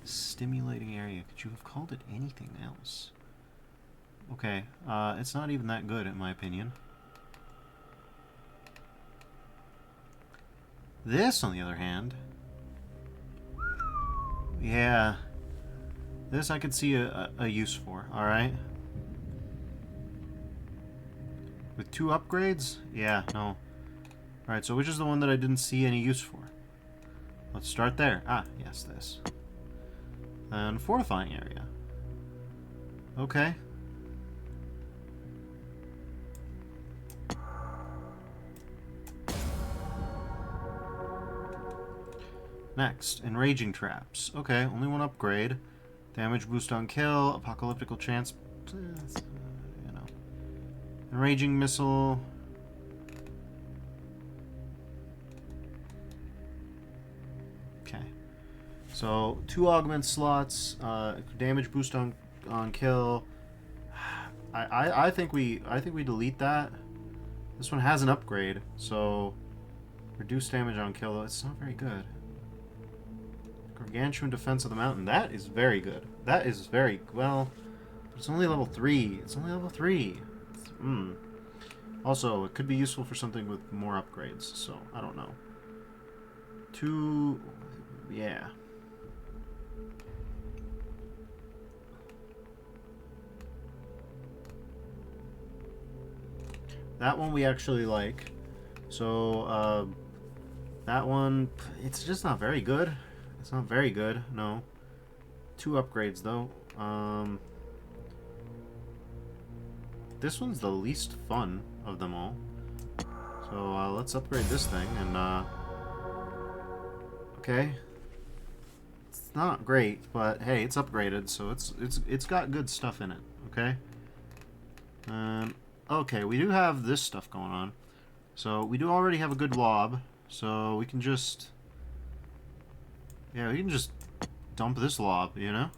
stimulating area. Could you have called it anything else? Okay. It's not even that good in my opinion. This, on the other hand. Yeah, this I could see a use for, alright? With 2 upgrades? Yeah, no. Alright, so which is the one that I didn't see any use for? Let's start there. Ah, yes, this. And fortifying area. Okay. Next, enraging traps. Okay, only 1 upgrade. Damage boost on kill, apocalyptical chance. You know. Enraging missile. Okay. So 2 augment slots, damage boost on kill. I think we delete that. This one has an upgrade, so reduce damage on kill. It's not very good. Gargantuan Defense of the Mountain. That is very good. That is very... Well, it's only level 3. It's only level 3. Also, it could be useful for something with more upgrades, so I don't know. 2... Yeah. That one we actually like. So, that one... It's just not very good. It's not very good, no. 2 upgrades, though. This one's the least fun of them all. So, let's upgrade this thing, and, okay. It's not great, but, hey, it's upgraded, so it's got good stuff in it, okay? Okay, we do have this stuff going on. So, we do already have a good lob, so we can just... Yeah, we can just dump this lob, you know?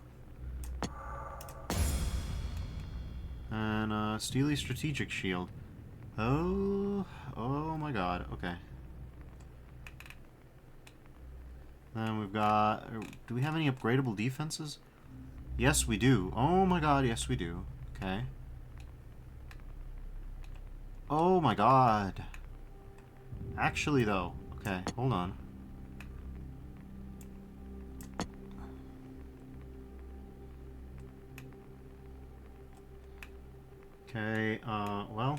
And, Steely Strategic Shield. Oh my god, okay. Then we've got... Do we have any upgradable defenses? Yes, we do. Oh my god, yes we do. Okay. Oh my god. Actually, though. Okay, hold on. Okay, well.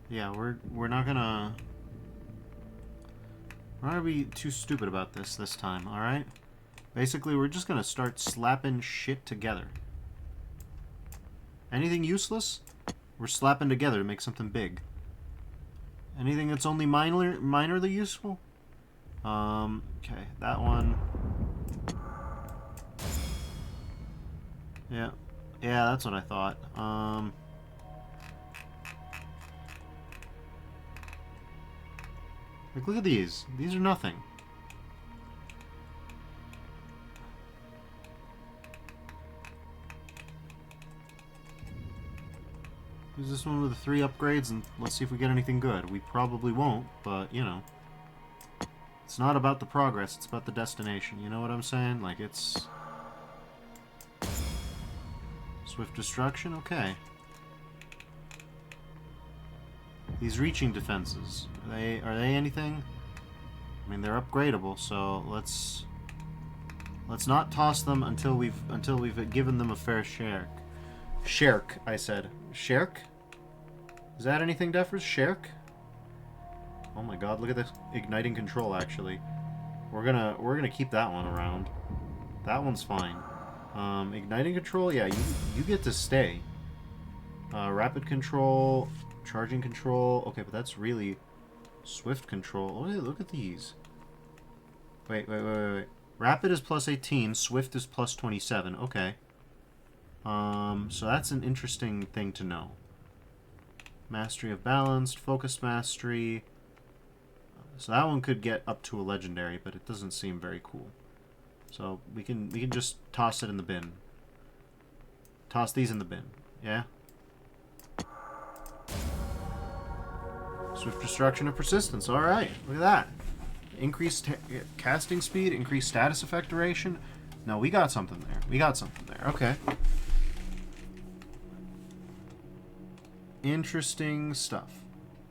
Yeah, we're not gonna be too stupid about this time, alright? Basically, we're just gonna start slapping shit together. Anything useless, we're slapping together to make something big. Anything that's only minorly useful? Okay, that one. Yeah. Yeah, that's what I thought. Like, look at these. These are nothing. Use this one with the 3 upgrades, and let's see if we get anything good. We probably won't, but, you know. It's not about the progress, it's about the destination. You know what I'm saying? Like, it's... Swift destruction? Okay. These reaching defenses, are they anything? I mean, they're upgradable, so let's not toss them until we've given them a fair share. Sherk, I said. Sherk? Is that anything, Defers? Sherk? Oh my god, look at this igniting control, actually. We're gonna keep that one around. That one's fine. Igniting control, yeah, you get to stay. Rapid control, charging control. Okay, but that's really swift control. Oh, look at these. Wait. Rapid is plus 18, swift is plus 27. Okay. So that's an interesting thing to know. Mastery of balanced, focus mastery. So that one could get up to a legendary, but it doesn't seem very cool. So we can just toss it in the bin. Toss these in the bin. Yeah? Swift destruction of persistence. Alright, look at that. Increased casting speed, increased status effect duration. No, we got something there. Okay. Interesting stuff,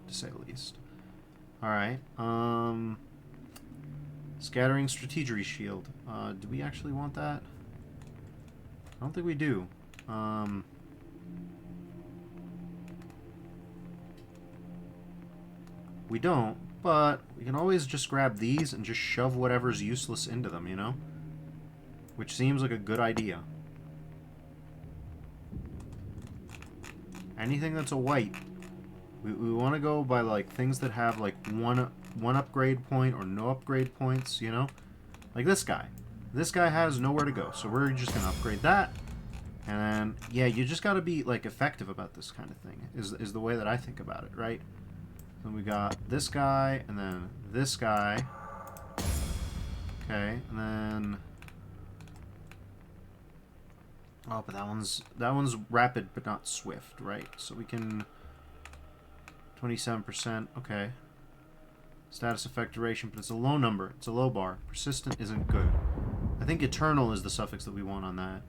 to say the least. Alright, Scattering Strategery Shield. Do we actually want that? I don't think we do. We don't, but we can always just grab these and just shove whatever's useless into them, you know? Which seems like a good idea. Anything that's a white. We want to go by, like, things that have, like, one upgrade point or no upgrade points, you know? Like this guy. This guy has nowhere to go, so we're just going to upgrade that. And then, yeah, you just got to be, like, effective about this kind of thing, is the way that I think about it, right? Then we got this guy, and then this guy. Okay, and then... Oh, but that one's rapid but not swift, right? So we can 27%, okay. Status effect duration, but it's a low number. It's a low bar. Persistent isn't good. I think eternal is the suffix that we want on that.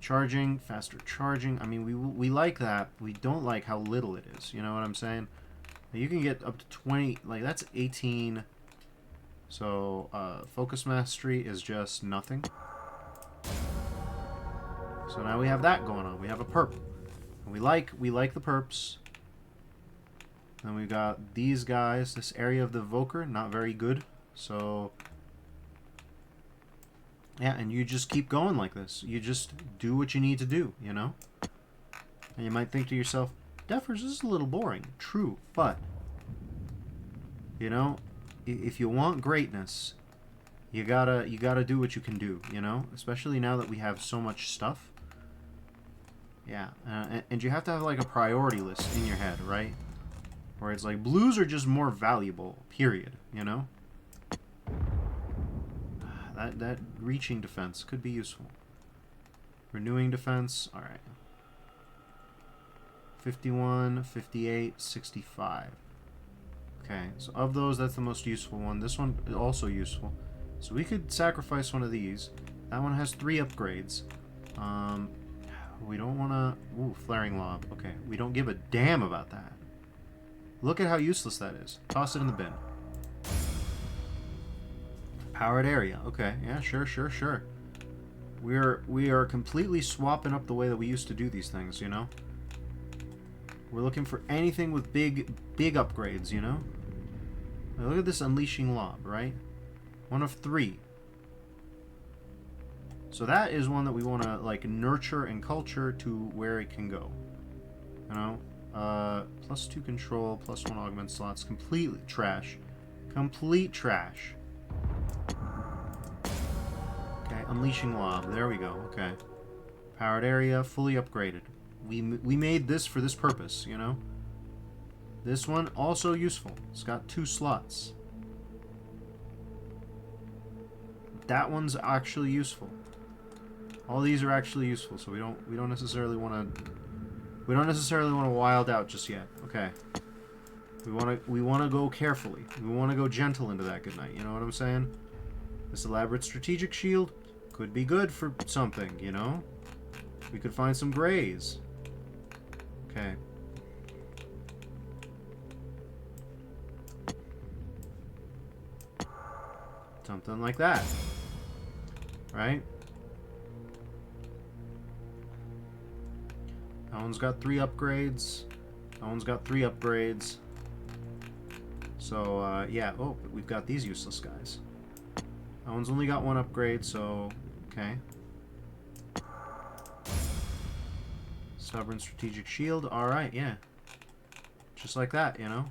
Charging, faster charging. I mean, we like that. We don't like how little it is. You know what I'm saying? You can get up to 20, like that's 18. So focus mastery is just nothing. So now we have that going on. We have a perp. And we like the perps. Then we've got these guys. This area of the evoker, not very good. So yeah, and you just keep going like this. You just do what you need to do, you know? And you might think to yourself, Defers, this is a little boring. True, but you know, if you want greatness, you gotta do what you can do, you know? Especially now that we have so much stuff. Yeah, and you have to have like a priority list in your head, right? Where it's like, blues are just more valuable, period, you know? That reaching defense could be useful. Renewing defense, alright. 51, 58, 65. Okay, so of those, that's the most useful one. This one is also useful. So we could sacrifice one of these. That one has 3 upgrades. We don't want to... Ooh, flaring lob. Okay, we don't give a damn about that. Look at how useless that is. Toss it in the bin. Powered area. Okay. Yeah, sure, sure, sure. We are completely swapping up the way that we used to do these things, you know? We're looking for anything with big upgrades, you know? Now look at this unleashing lob, right? 1 of 3. So that is one that we want to, like, nurture and culture to where it can go. You know? +2 control, +1 augment slots. Completely trash. Complete trash. Okay, unleashing lob. There we go. Okay. Powered area, fully upgraded. We made this for this purpose, you know? This one, also useful. It's got 2 slots. That one's actually useful. All these are actually useful, so we don't necessarily want to wild out just yet. Okay. We want to go carefully. We want to go gentle into that good night, you know what I'm saying? This elaborate strategic shield could be good for something, you know? We could find some grays. Okay. Something like that. Right? That one's got 3 upgrades. That one's got 3 upgrades. So, yeah. Oh, we've got these useless guys. That one's only got 1 upgrade, so... Okay. Stubborn strategic shield. Alright, yeah. Just like that, you know?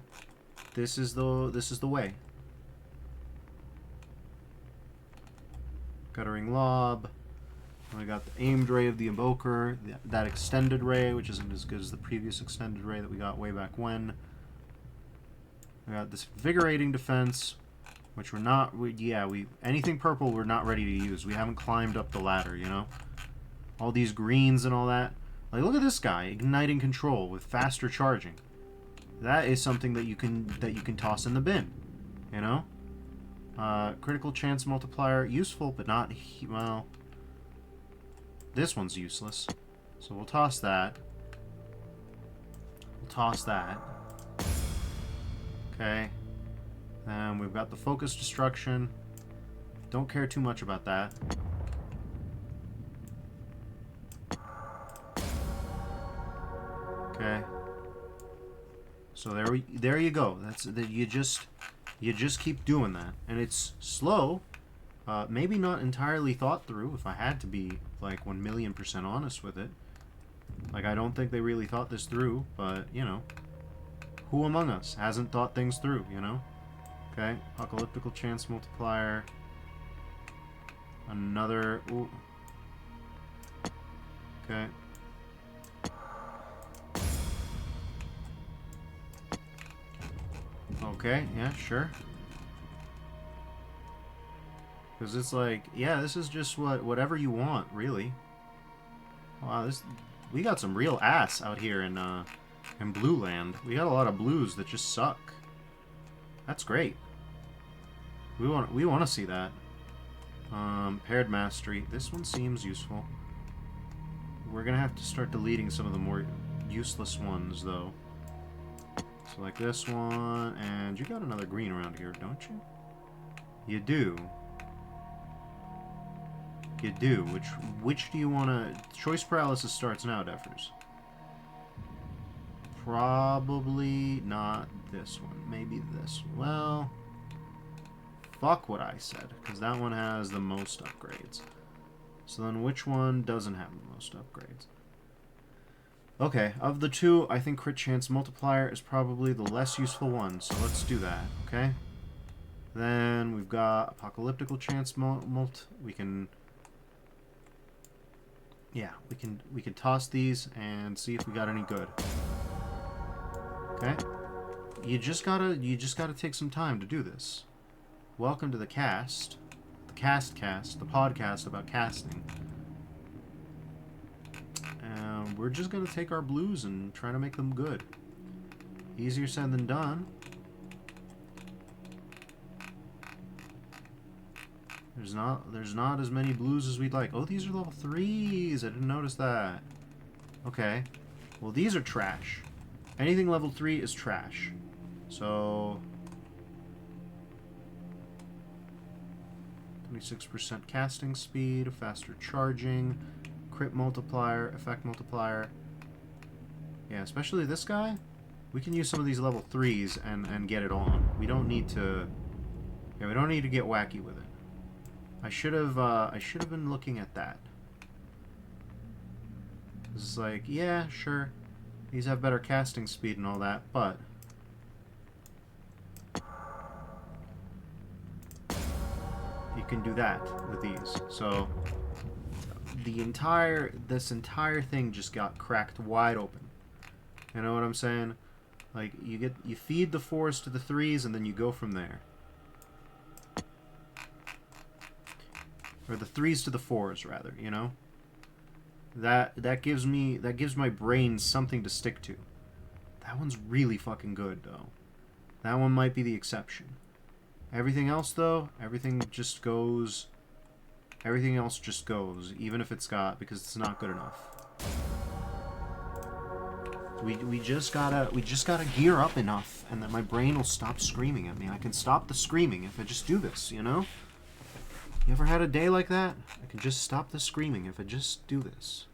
This is the way. Guttering lob. We got the aimed ray of the invoker, that extended ray, which isn't as good as the previous extended ray that we got way back when. We got this invigorating defense, which we're not. Anything purple we're not ready to use. We haven't climbed up the ladder, you know. All these greens and all that. Like, look at this guy, igniting control with faster charging. That is something that you can toss in the bin, you know. Critical chance multiplier, useful, but not well. This one's useless, so we'll toss that. We'll toss that. Okay. Then we've got the focus destruction. Don't care too much about that. Okay. So there you go. That's that. You just keep doing that, and it's slow. Maybe not entirely thought through, if I had to be, like, 1,000,000% honest with it. Like, I don't think they really thought this through, but, you know. Who among us hasn't thought things through, you know? Okay, apocalyptical chance multiplier. Another... Ooh. Okay. Okay, yeah, sure. Because it's like, yeah, this is just whatever you want, really. Wow, we got some real ass out here in Blue Land. We got a lot of blues that just suck. That's great. We want to see that. Paired mastery. This one seems useful. We're gonna have to start deleting some of the more useless ones, though. So like this one, and you got another green around here, don't you? You do. You do. Which do you want to... Choice paralysis starts now, Defers. Probably not this one. Maybe this one. Well, fuck what I said, because that one has the most upgrades. So then which one doesn't have the most upgrades? Okay, of the two, I think crit chance multiplier is probably the less useful one, so let's do that, okay? Then we've got apocalyptical chance we can... Yeah, we can toss these and see if we got any good. Okay? You just gotta take some time to do this. Welcome to the cast. The the podcast about casting. And we're just gonna take our blues and try to make them good. Easier said than done. There's not as many blues as we'd like. Oh, these are level 3s. I didn't notice that. Okay. Well, these are trash. Anything level 3 is trash. So... 26% casting speed, faster charging, crit multiplier, effect multiplier. Yeah, especially this guy. We can use some of these level 3s and get it on. We don't need to... Yeah, we don't need to get wacky with it. I should have been looking at that. It's like, yeah, sure. These have better casting speed and all that, but... you can do that with these. So, this entire thing just got cracked wide open. You know what I'm saying? Like, you feed the 4s to the 3s, and then you go from there. Or the 3s to the 4s, rather, you know? That gives my brain something to stick to. That one's really fucking good, though. That one might be the exception. Everything else, though, everything else just goes, even if it's got, because it's not good enough. We just gotta gear up enough, and then my brain will stop screaming at me. I can stop the screaming if I just do this, you know? You ever had a day like that? I can just stop the screaming if I just do this.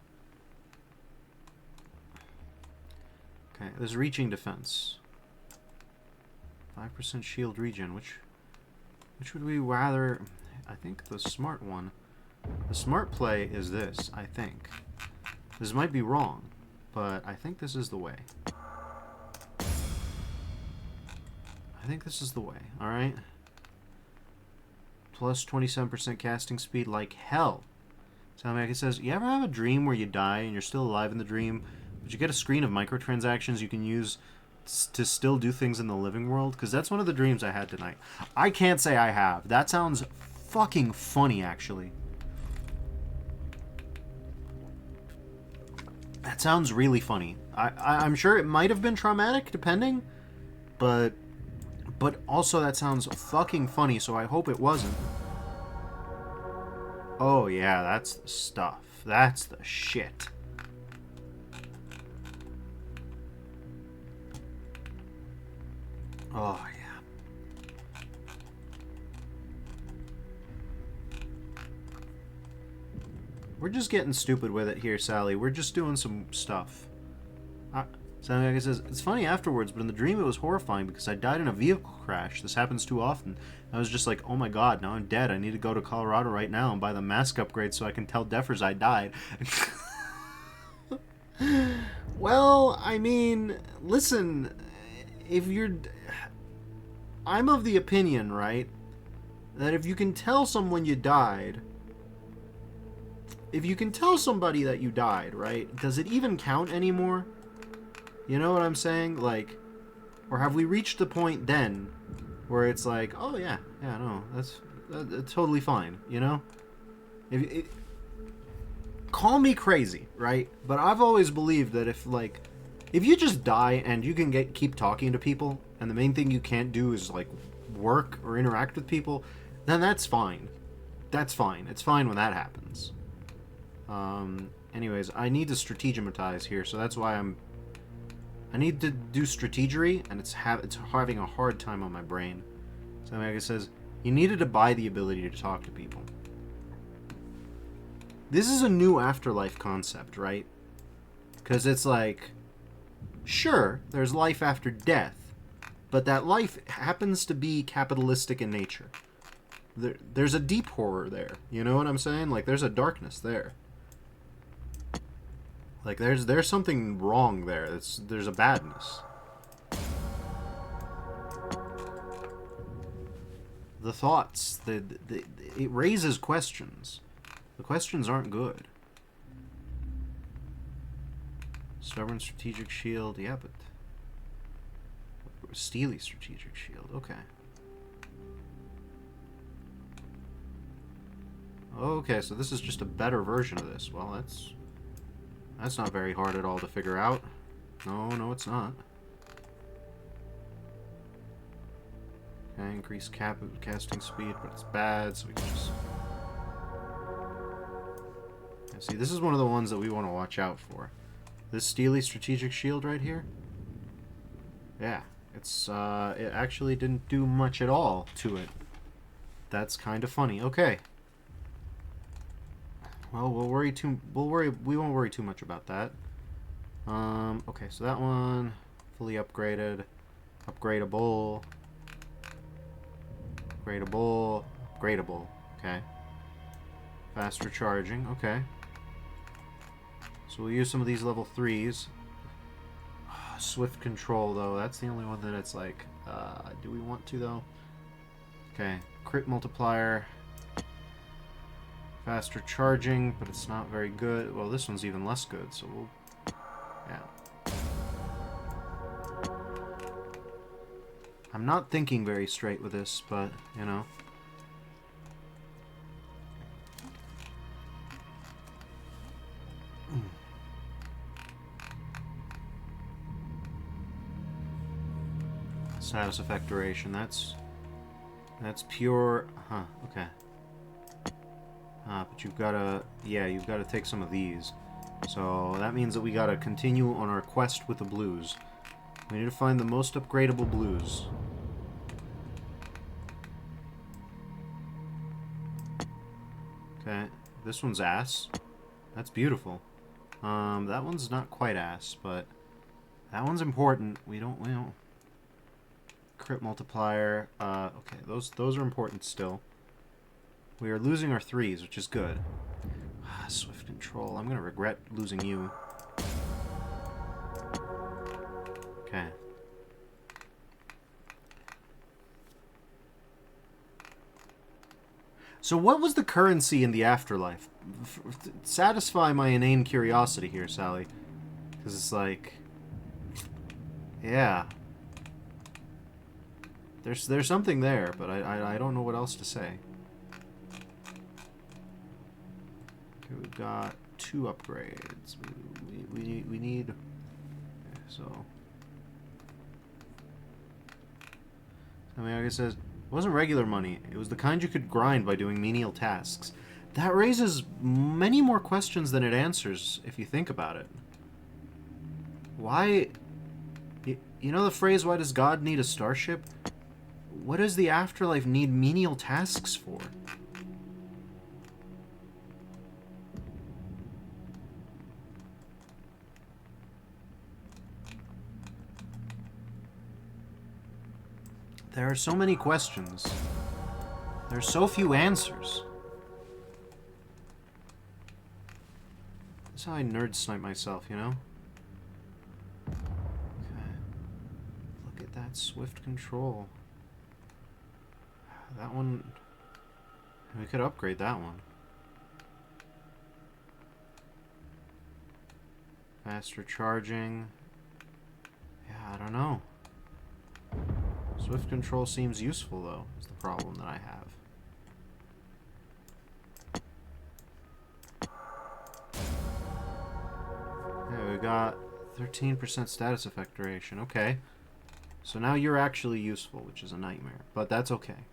Okay, there's reaching defense. 5% shield regen, which would we rather... I think the smart one. The smart play is this, I think. This might be wrong, but I think this is the way. I think this is the way, alright? Plus 27% casting speed like hell. So like it says, you ever have a dream where you die and you're still alive in the dream, but you get a screen of microtransactions you can use to still do things in the living world? Because that's one of the dreams I had tonight. I can't say I have. That sounds fucking funny, actually. That sounds really funny. I'm sure it might have been traumatic, depending, but also that sounds fucking funny, so I hope it wasn't. Oh yeah, that's the stuff. That's the shit. Oh yeah. We're just getting stupid with it here, Sally. We're just doing some stuff. Sally like says, it's funny afterwards, but in the dream it was horrifying because I died in a vehicle crash. This happens too often. I was just like, oh my god, now I'm dead. I need to go to Colorado right now and buy the mask upgrade so I can tell Defers I died. Well, I mean, listen, if you're... I'm of the opinion, right, that if you can tell someone you died... If you can tell somebody that you died, right, does it even count anymore? You know what I'm saying? Like, or have we reached the point then where it's like, oh yeah, no, that's totally fine, you know? Call me crazy, right? But I've always believed that if you just die and you can keep talking to people, and the main thing you can't do is like work or interact with people, then that's fine. That's fine. It's fine when that happens. Anyways, I need to strategmatize here, so that's why I need to do strategery, and it's having a hard time on my brain. So like it says, you needed to buy the ability to talk to people. This is a new afterlife concept, right? Because it's like, sure, there's life after death, but that life happens to be capitalistic in nature. There's a deep horror there, you know what I'm saying? Like, there's a darkness there. Like, there's something wrong there. There's a badness. The thoughts, it raises questions. The questions aren't good. Stubborn strategic shield, yeah, but... Steely strategic shield, okay. Okay, so this is just a better version of this. Well, that's not very hard at all to figure out. No, it's not. Okay, increase casting speed, but it's bad, so we can just... Yeah, see, this is one of the ones that we want to watch out for. This Steely strategic shield right here. Yeah, it actually didn't do much at all to it. That's kind of funny. Okay. Well, we won't worry too much about that. Okay, so that one fully upgraded, upgradable, upgradable. Okay. Faster charging. Okay. So we'll use some of these level 3s. Swift control, though. That's the only one that it's like, do we want to, though? Okay. Crit multiplier. Faster charging, but it's not very good. Well, this one's even less good, so we'll... Yeah. I'm not thinking very straight with this, but, you know. Status effect duration, that's pure... Huh, okay. But you've gotta... Yeah, you've gotta take some of these. So that means that we gotta continue on our quest with the blues. We need to find the most upgradable blues. Okay, this one's ass. That's beautiful. That one's not quite ass, but that one's important. We don't... Crit multiplier. Okay, those are important still. We are losing our 3s, which is good. Swift control. I'm gonna regret losing you. Okay. So what was the currency in the afterlife? Satisfy my inane curiosity here, Sally. Because it's like... Yeah. There's something there, but I don't know what else to say. Okay, we've got 2 upgrades. We need... Okay, so... I mean, like I said, it wasn't regular money. It was the kind you could grind by doing menial tasks. That raises many more questions than it answers, if you think about it. Why... You know the phrase, why does God need a starship? What does the afterlife need menial tasks for? There are so many questions. There are so few answers. That's how I nerd snipe myself, you know? Okay. Look at that swift control. That one... We could upgrade that one. Faster charging. Yeah, I don't know. Swift control seems useful, though, is the problem that I have. Yeah, we got 13% status effect duration. Okay. So now you're actually useful, which is a nightmare. But that's okay.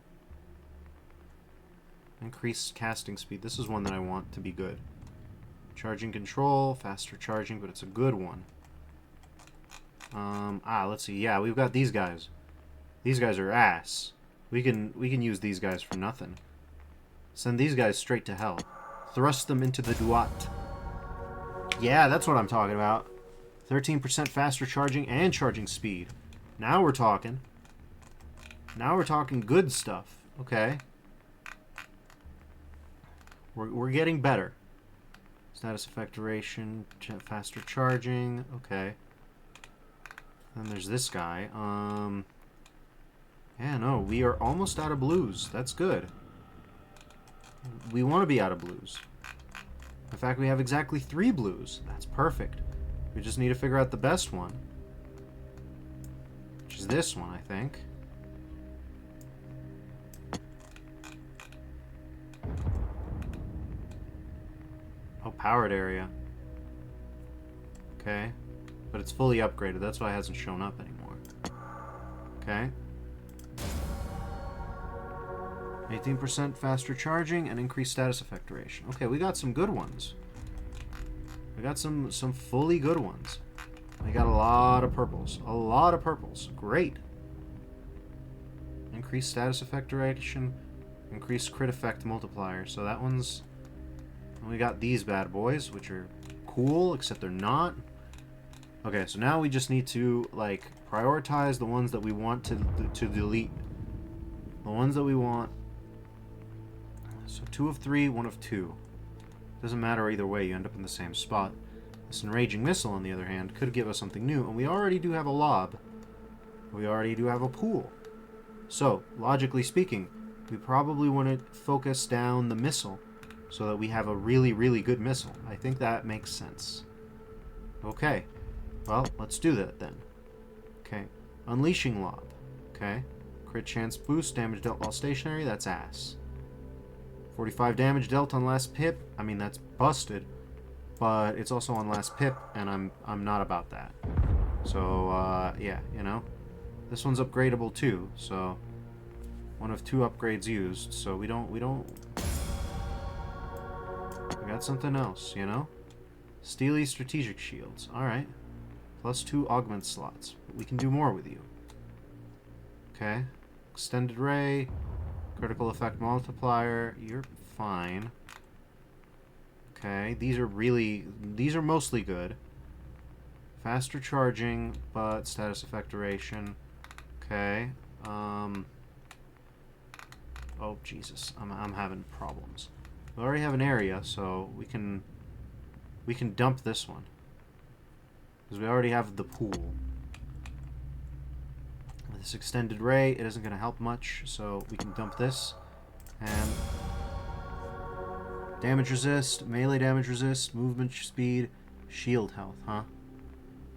Increased casting speed. This is one that I want to be good. Charging control, faster charging, but it's a good one. Let's see. Yeah, we've got these guys. These guys are ass. We can use these guys for nothing. Send these guys straight to hell. Thrust them into the Duat. Yeah, that's what I'm talking about. 13% faster charging and charging speed. Now we're talking. Now we're talking good stuff. Okay. We're getting better. Status effect duration, faster charging. Okay. Then there's this guy. Yeah, no, we are almost out of blues. That's good. We want to be out of blues. In fact, we have exactly 3 blues. That's perfect. We just need to figure out the best one. Which is this one, I think. Oh, powered area. Okay. But it's fully upgraded. That's why it hasn't shown up anymore. Okay. 18% faster charging and increased status effect duration. Okay, we got some good ones. We got some fully good ones. We got a lot of purples. A lot of purples. Great. Increased status effect duration. Increased crit effect multiplier. So that one's... We got these bad boys, which are cool, except they're not. Okay, so now we just need to, like, prioritize the ones that we want to delete. The ones that we want. So 2 of 3, 1 of 2. Doesn't matter either way, you end up in the same spot. This Enraging Missile, on the other hand, could give us something new, and we already do have a lob. We already do have a pool. So, logically speaking, we probably want to focus down the missile so that we have a really, really good missile. I think that makes sense. Okay. Well, let's do that then. Okay. Unleashing Lob. Okay. Crit chance boost, damage dealt while stationary, that's ass. 45 damage dealt on last pip. I mean, that's busted. But it's also on last pip, and I'm not about that. So, yeah, you know. This one's upgradable too, so 1 of 2 upgrades used, so we got something else, you know? Steely Strategic Shields. Alright. +2 augment slots. We can do more with you. Okay. Extended Ray. Critical Effect Multiplier. You're fine. Okay. These are mostly good. Faster charging, but status effect duration. Okay. Oh, Jesus. I'm having problems. We already have an area, so we can dump this one. Because we already have the pool. With this extended ray, it isn't going to help much, so we can dump this. And damage resist, melee damage resist, movement speed, shield health, huh?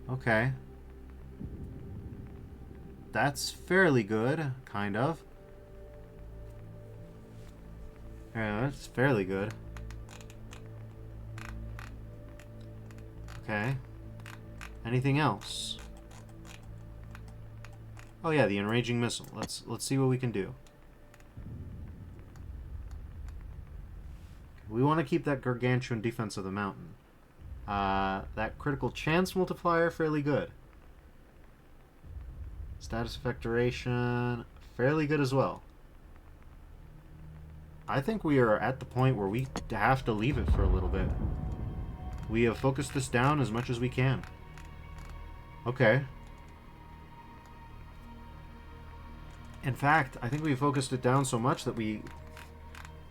Okay. That's fairly good, kind of. Yeah, that's fairly good. Okay. Anything else? Oh yeah, the Enraging Missile. Let's see what we can do. We want to keep that gargantuan defense of the mountain. That critical chance multiplier, fairly good. Status effect duration, fairly good as well. I think we are at the point where we have to leave it for a little bit. We have focused this down as much as we can. Okay. In fact, I think we focused it down so much that we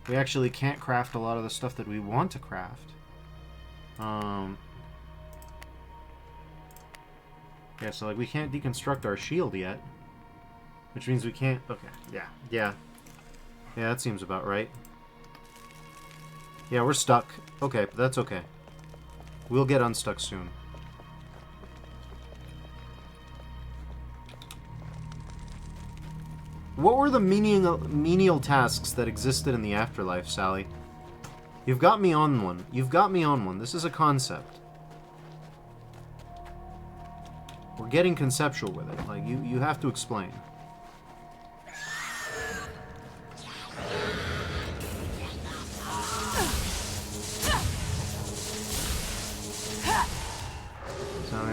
actually can't craft a lot of the stuff that we want to craft. Yeah, so like we can't deconstruct our shield yet. Which means we can't... Okay, yeah. Yeah, that seems about right. Yeah, we're stuck. Okay, but that's okay. We'll get unstuck soon. What were the menial tasks that existed in the afterlife, Sally? You've got me on one. You've got me on one. This is a concept. We're getting conceptual with it. Like, you have to explain.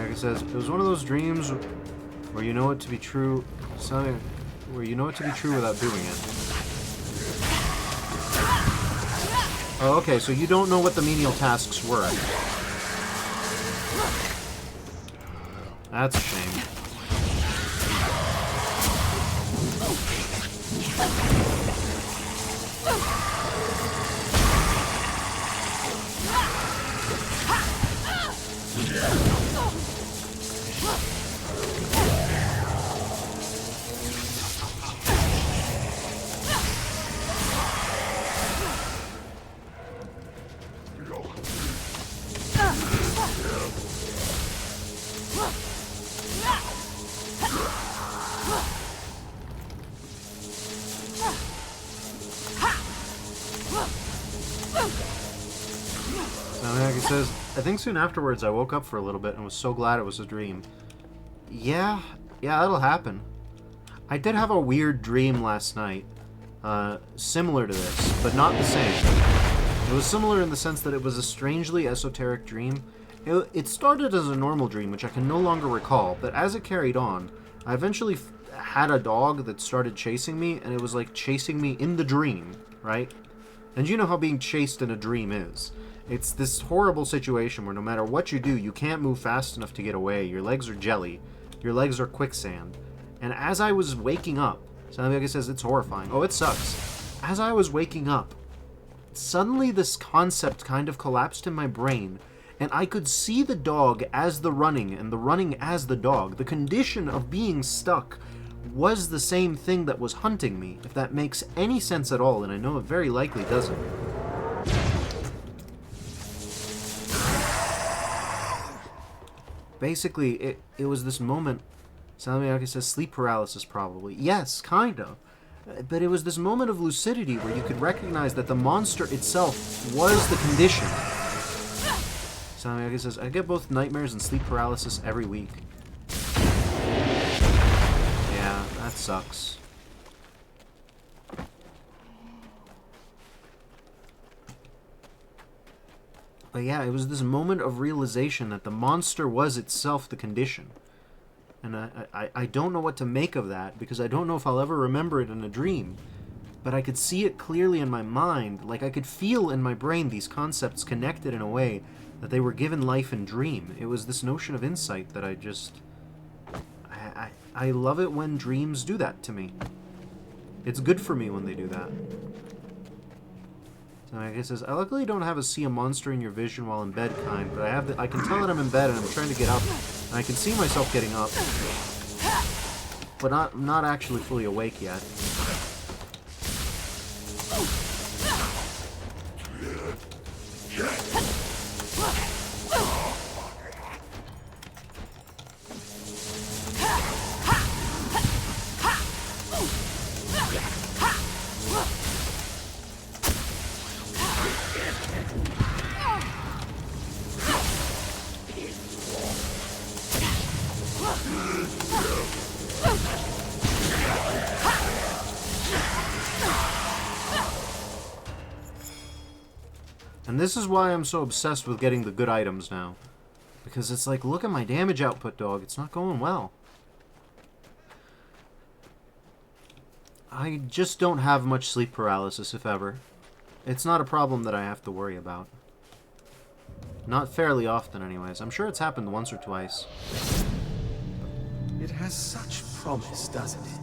It says, it was one of those dreams where you know it to be true, something where you know it to be true without doing it. Oh, okay, so you don't know what the menial tasks were. That's a shame. I think soon afterwards I woke up for a little bit and was so glad it was a dream. Yeah, that'll happen. I did have a weird dream last night, similar to this, but not the same. It was similar in the sense that it was a strangely esoteric dream. It started as a normal dream, which I can no longer recall, but as it carried on, I eventually had a dog that started chasing me, and it was like chasing me in the dream, right? And you know how being chased in a dream is. It's this horrible situation where no matter what you do, you can't move fast enough to get away. Your legs are jelly. Your legs are quicksand. And as I was waking up, Samyuki says it's horrifying. Oh, it sucks. As I was waking up, suddenly this concept kind of collapsed in my brain, and I could see the dog as the running, and the running as the dog. The condition of being stuck was the same thing that was hunting me, if that makes any sense at all, and I know it very likely doesn't. Basically, it was this moment. Salmiaki says sleep paralysis probably. Yes, kind of. But it was this moment of lucidity where you could recognize that the monster itself was the condition. Salmiaki says, I get both nightmares and sleep paralysis every week. Yeah, that sucks. But yeah, it was this moment of realization that the monster was itself the condition. And I don't know what to make of that, because I don't know if I'll ever remember it in a dream. But I could see it clearly in my mind, like I could feel in my brain these concepts connected in a way that they were given life in dream. It was this notion of insight that I just... I love it when dreams do that to me. It's good for me when they do that. So I guess it says, I luckily don't have a see a monster in your vision while in bed kind, but I can tell that I'm in bed and I'm trying to get up. And I can see myself getting up. But not actually fully awake yet. And this is why I'm so obsessed with getting the good items now. Because it's like, look at my damage output, dog. It's not going well. I just don't have much sleep paralysis, if ever. It's not a problem that I have to worry about. Not fairly often, anyways. I'm sure it's happened once or twice. It has such promise, doesn't it?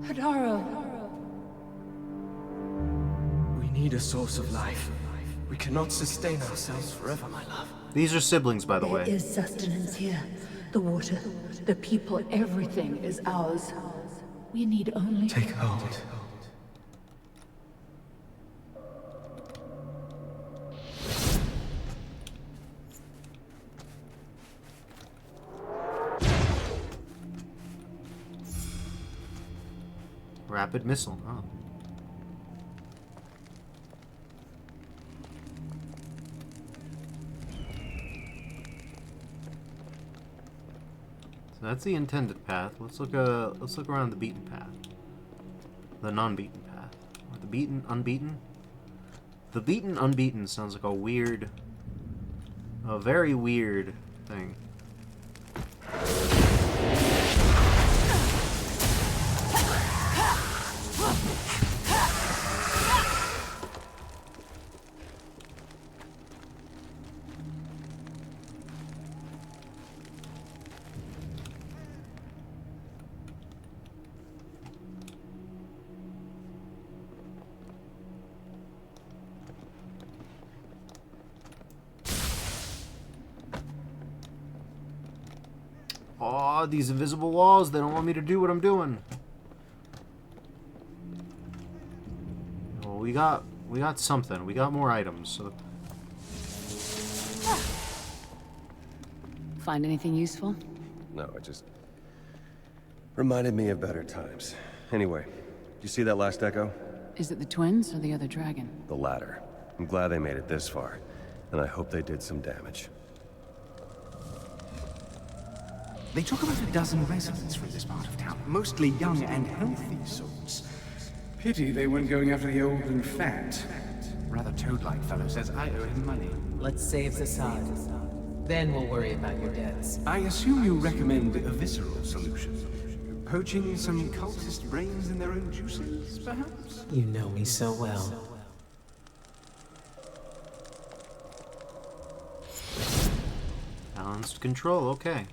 Hadaro. We need a source of life. We cannot sustain ourselves forever, my love. These are siblings, by the way. There is sustenance here. The water, the people, everything is ours. We need only... Take hold. Rapid missile, huh? So that's the intended path. Let's look around the beaten path. The non-beaten path. Or the beaten, unbeaten? The beaten, unbeaten sounds like a very weird thing. Aw, these invisible walls, they don't want me to do what I'm doing. Well, we got something. We got more items, so... Find anything useful? No, it just reminded me of better times. Anyway, you see that last echo? Is it the twins or the other dragon? The latter. I'm glad they made it this far, and I hope they did some damage. They took about a dozen residents from this part of town, mostly young and healthy sorts. Pity they weren't going after the old and fat. Rather toad-like fellow says I owe him money. Let's save the side. Then we'll worry about your debts. I assume you recommend a visceral solution. Poaching some cultist brains in their own juices, perhaps? You know me so well. Balanced control, okay.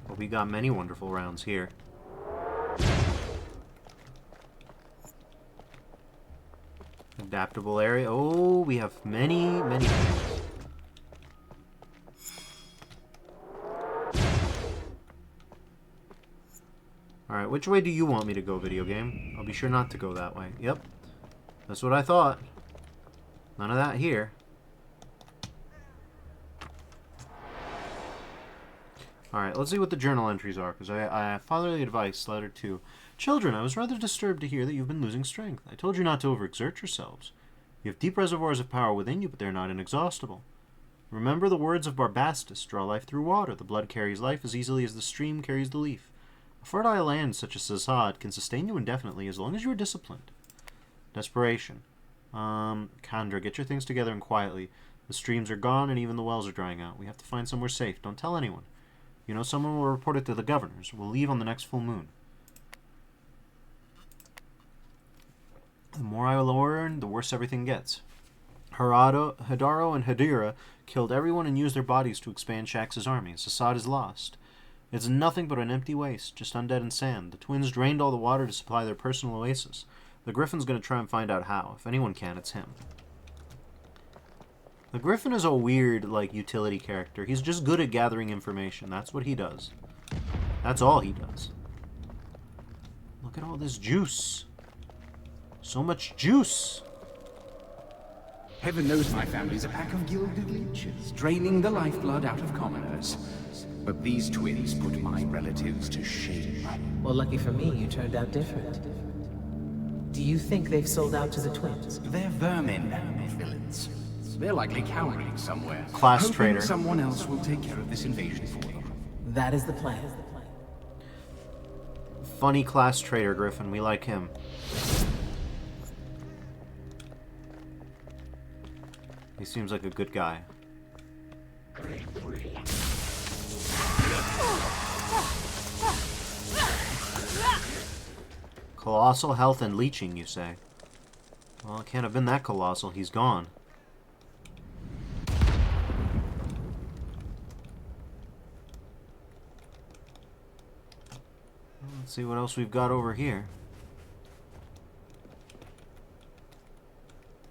Well, we got many wonderful rounds here. Adaptable area. Oh, we have many, many things. Alright, which way do you want me to go, video game? I'll be sure not to go that way. Yep. That's what I thought. None of that here. Alright, let's see what the journal entries are, because I fatherly advice, letter 2. Children, I was rather disturbed to hear that you've been losing strength. I told you not to overexert yourselves. You have deep reservoirs of power within you, but they're not inexhaustible. Remember the words of Barbastus, draw life through water. The blood carries life as easily as the stream carries the leaf. A fertile land such as Assad can sustain you indefinitely as long as you are disciplined. Desperation. Kandra, get your things together and quietly. The streams are gone and even the wells are drying out. We have to find somewhere safe. Don't tell anyone. You know, someone will report it to the governors. We'll leave on the next full moon. The more I learn, the worse everything gets. Hadaro and Hadira killed everyone and used their bodies to expand Shax's armies. Assad is lost. It's nothing but an empty waste, just undead and sand. The twins drained all the water to supply their personal oasis. The Griffin's going to try and find out how. If anyone can, it's him. The Griffin is a weird, like, utility character. He's just good at gathering information. That's what he does. That's all he does. Look at all this juice. So much juice. Heaven knows my family's a pack of gilded leeches, draining the lifeblood out of commoners. But these twins put my relatives to shame. Well, lucky for me, you turned out different. Do you think they've sold out to the twins? They're vermin, villains. They're likely cowering somewhere. Class hoping traitor. Someone else will take care of this invasion for them. That is the plan. Funny class traitor, Griffin. We like him. He seems like a good guy. Colossal health and leeching, you say? Well, it can't have been that colossal. He's gone. Let's see what else we've got over here.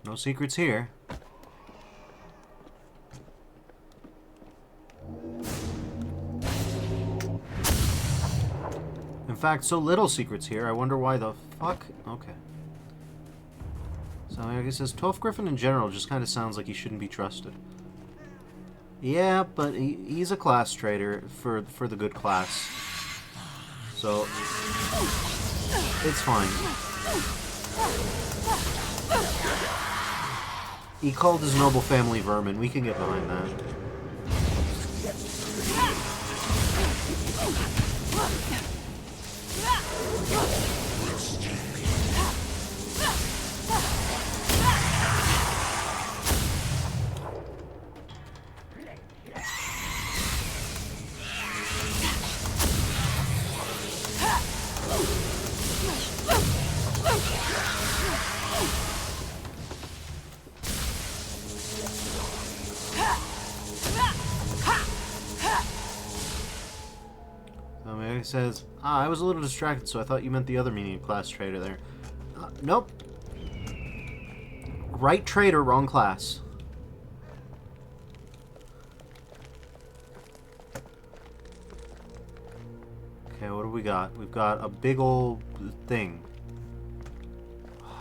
No secrets here. In fact, so little secrets here, I wonder why the fuck? Okay. So I guess this Toph Griffin in general just kind of sounds like he shouldn't be trusted. Yeah, but he's a class traitor for the good class. So, it's fine. He called his noble family vermin. We can get behind that. Says, I was a little distracted, so I thought you meant the other meaning of class traitor there. Nope. Right traitor, wrong class. Okay, what do we got? We've got a big old thing.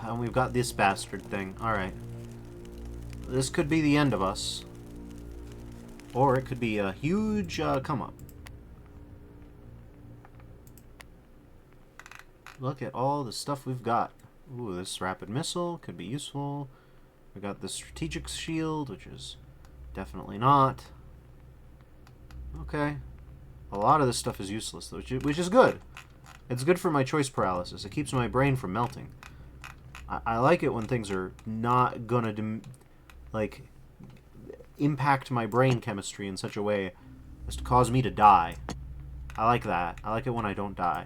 And we've got this bastard thing. Alright. This could be the end of us. Or it could be a huge come up. Look at all the stuff we've got. Ooh, this rapid missile could be useful. We got the strategic shield, which is definitely not. Okay. A lot of this stuff is useless, which is good. It's good for my choice paralysis. It keeps my brain from melting. I like it when things are not gonna, like, impact my brain chemistry in such a way as to cause me to die. I like that. I like it when I don't die.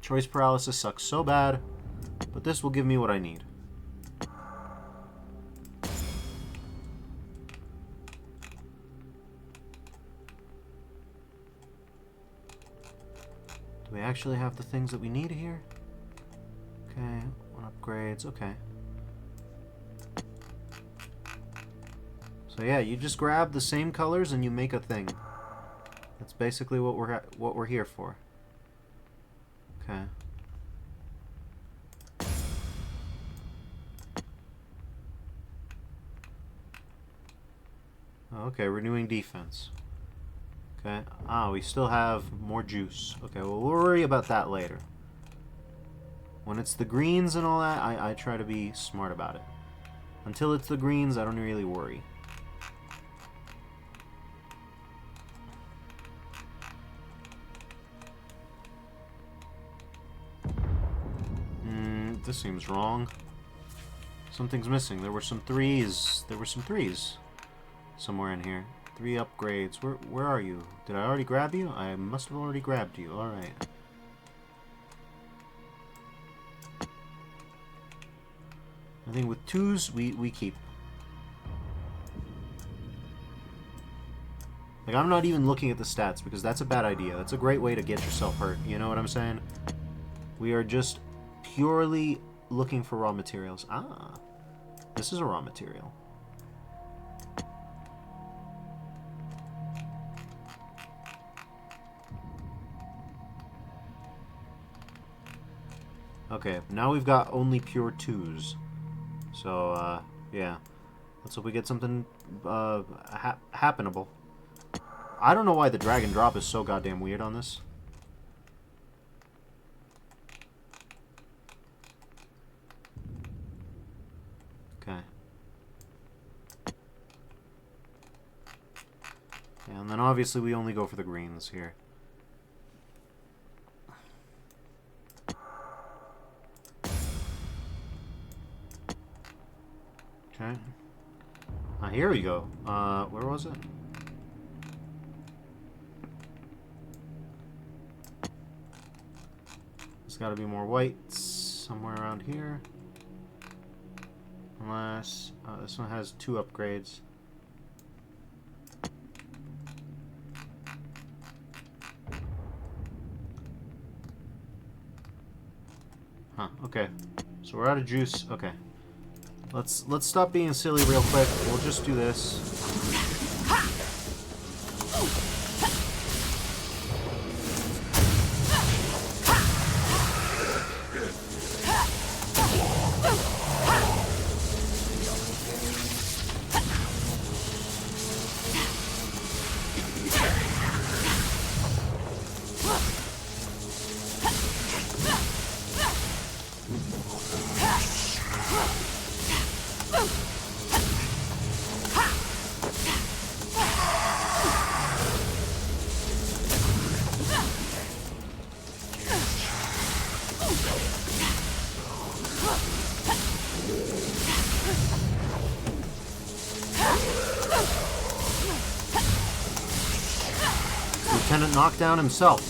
Choice paralysis sucks so bad, but this will give me what I need. Do we actually have the things that we need here? Okay, 1 upgrades, okay. So yeah, you just grab the same colors and you make a thing. That's basically what we're here for. Okay. Okay, renewing defense. Okay. Ah, we still have more juice. Okay, well, we'll worry about that later. When it's the greens and all that, I try to be smart about it. Until it's the greens, I don't really worry. This seems wrong. Something's missing. There were some threes. There were some threes somewhere in here. 3 upgrades. Where are you? Did I already grab you? I must have already grabbed you. Alright. I think with 2s, we keep. Like, I'm not even looking at the stats because that's a bad idea. That's a great way to get yourself hurt. You know what I'm saying? We are just purely looking for raw materials. Ah, this is a raw material. Okay, now we've got only pure 2s. So, yeah. Let's hope we get something, happenable. I don't know why the drag and drop is so goddamn weird on this. Okay. Yeah, and then obviously we only go for the greens here. Okay. Here we go. Where was it? There's got to be more whites somewhere around here. Unless... this one has 2 upgrades. Huh, okay. So we're out of juice. Okay. Let's stop being silly real quick. We'll just do this. Lieutenant Knockdown himself.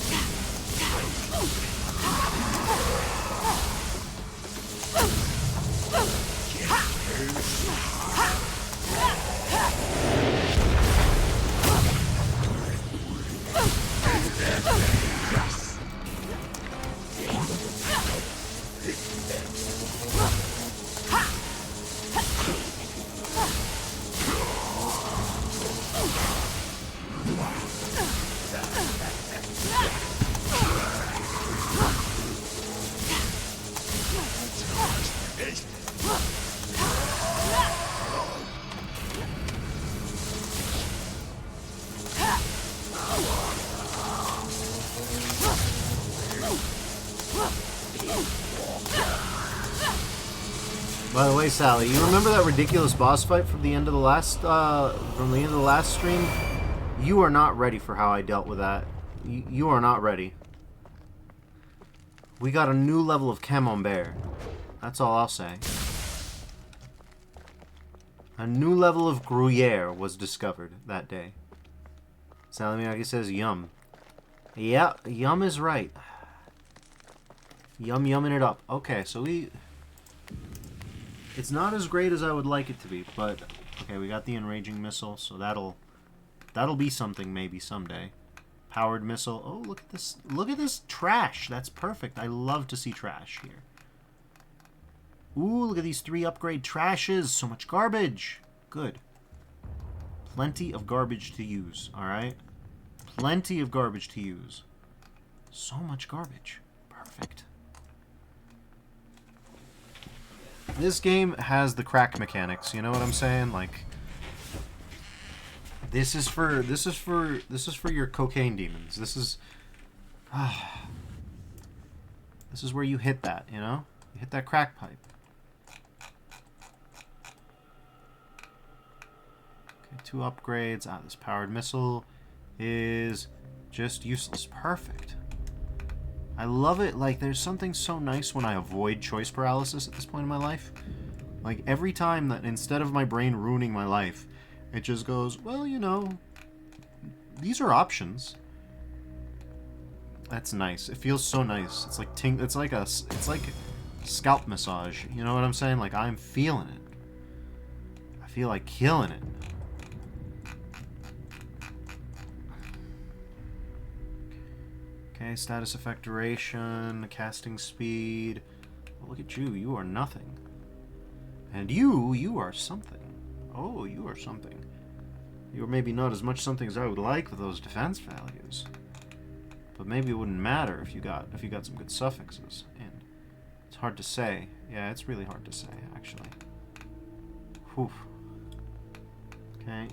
By the way, Sally, you remember that ridiculous boss fight from the end of the last stream? You are not ready for how I dealt with that. You are not ready. We got a new level of Camembert. That's all I'll say. A new level of Gruyere was discovered that day. Sally Miyagi says yum. Yeah, yum is right. Yumming it up. Okay, so it's not as great as I would like it to be, but okay, we got the enraging missile, so that'll be something maybe someday. Powered missile. Oh, look at this. Look at this trash. That's perfect. I love to see trash here. Ooh, look at these 3 upgrade trashes. So much garbage. Good. Plenty of garbage to use, alright? Plenty of garbage to use. So much garbage. Perfect. This game has the crack mechanics, you know what I'm saying? Like, this is for your cocaine demons. This is where you hit that, you know? You hit that crack pipe. Okay, 2 upgrades. Ah, this powered missile is just useless. Perfect. I love it. Like, there's something so nice when I avoid choice paralysis at this point in my life. Like, every time that instead of my brain ruining my life, it just goes, well, you know, these are options. That's nice. It feels so nice. It's like it's like scalp massage. You know what I'm saying? Like, I'm feeling it. I feel like killing it. Okay, status effect duration, casting speed. Oh, look at you. You are nothing. And you are something. Oh, you are something. You are maybe not as much something as I would like with those defense values. But maybe it wouldn't matter if you got some good suffixes. And it's hard to say. Yeah, it's really hard to say, actually. Whew. Okay.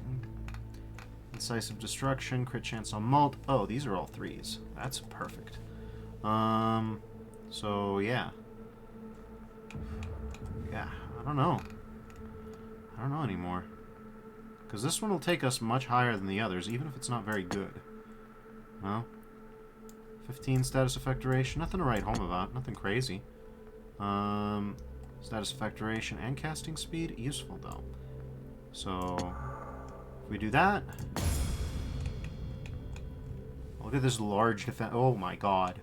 Decisive destruction, crit chance on mult. Oh, these are all 3s. That's perfect. So yeah. Yeah, I don't know. I don't know anymore. Because this one will take us much higher than the others, even if it's not very good. Well, 15 status effect duration. Nothing to write home about. Nothing crazy. Status effect duration and casting speed. Useful, though. So, if we do that... Look at this large defense. Oh my god.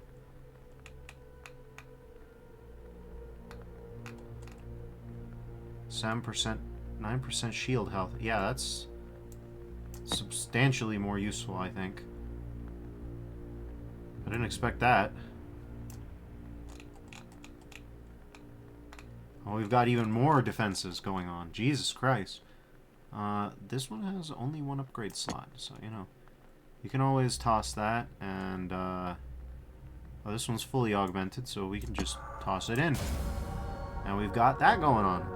%, 9% shield health. Yeah, that's substantially more useful, I think. I didn't expect that. Oh, we've got even more defenses going on. Jesus Christ. This one has only 1 upgrade slot, so, you know. You can always toss that, and, oh, this one's fully augmented, so we can just toss it in. And we've got that going on.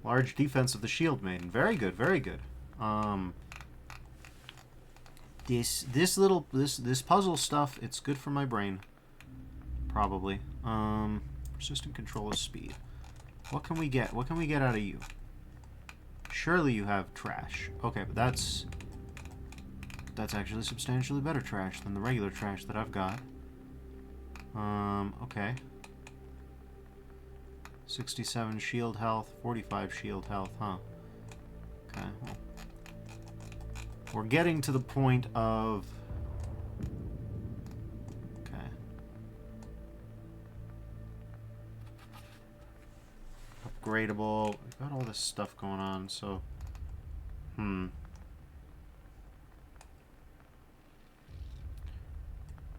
Large defense of the Shield Maiden. Very good, very good. This puzzle stuff, it's good for my brain. Probably. Persistent control of speed. What can we get? What can we get out of you? Surely you have trash. Okay, but that's actually substantially better trash than the regular trash that I've got. Okay. 67 shield health, 45 shield health, huh? Okay, well, we're getting to the point of... Okay. Upgradable. We've got all this stuff going on, so...